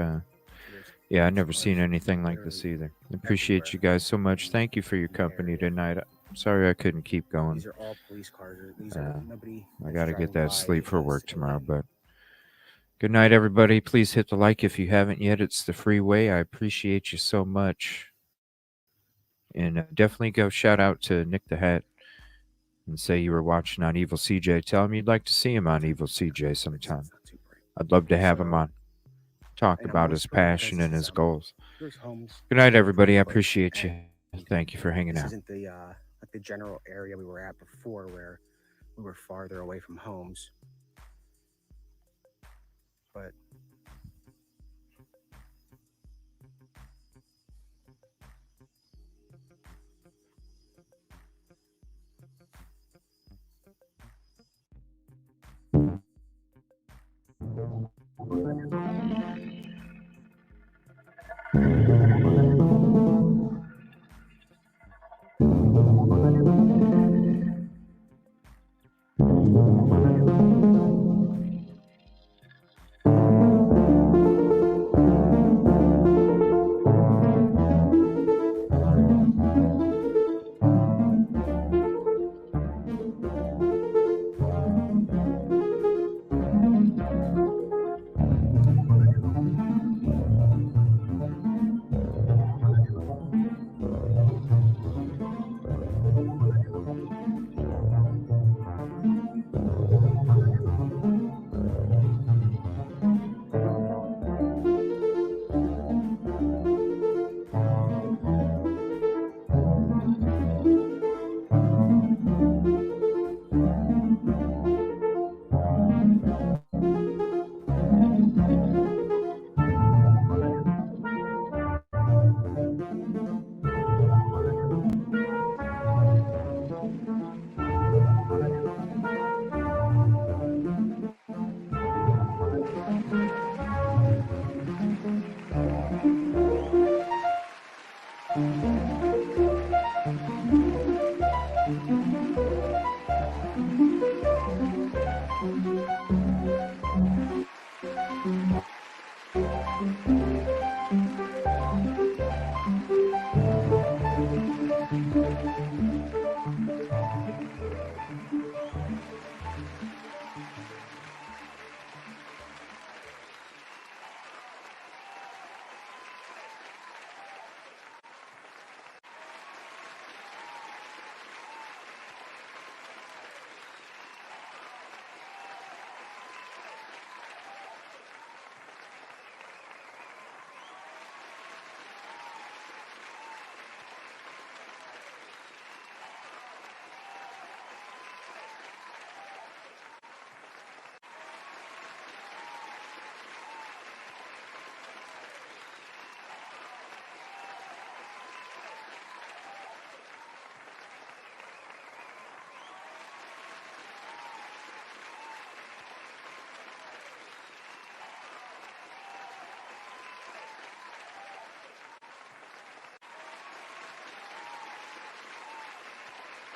yeah, I've never seen anything like this either. Appreciate you guys so much. Thank you for your company tonight. Sorry I couldn't keep going. These are all police cars. These are nobody. I got to get that sleep for work tomorrow, but good night, everybody. Please hit the like if you haven't yet. It's the free way. I appreciate you so much. And definitely go shout out to Nick the Hat and say you were watching on EvilleCJ. Tell him you'd like to see him on EvilleCJ sometime. I'd love to have him on. Talk about his passion and his goals. Good night, everybody. I appreciate you. Thank you for hanging out. This isn't the like the general area we were at before, where we were farther away from homes. But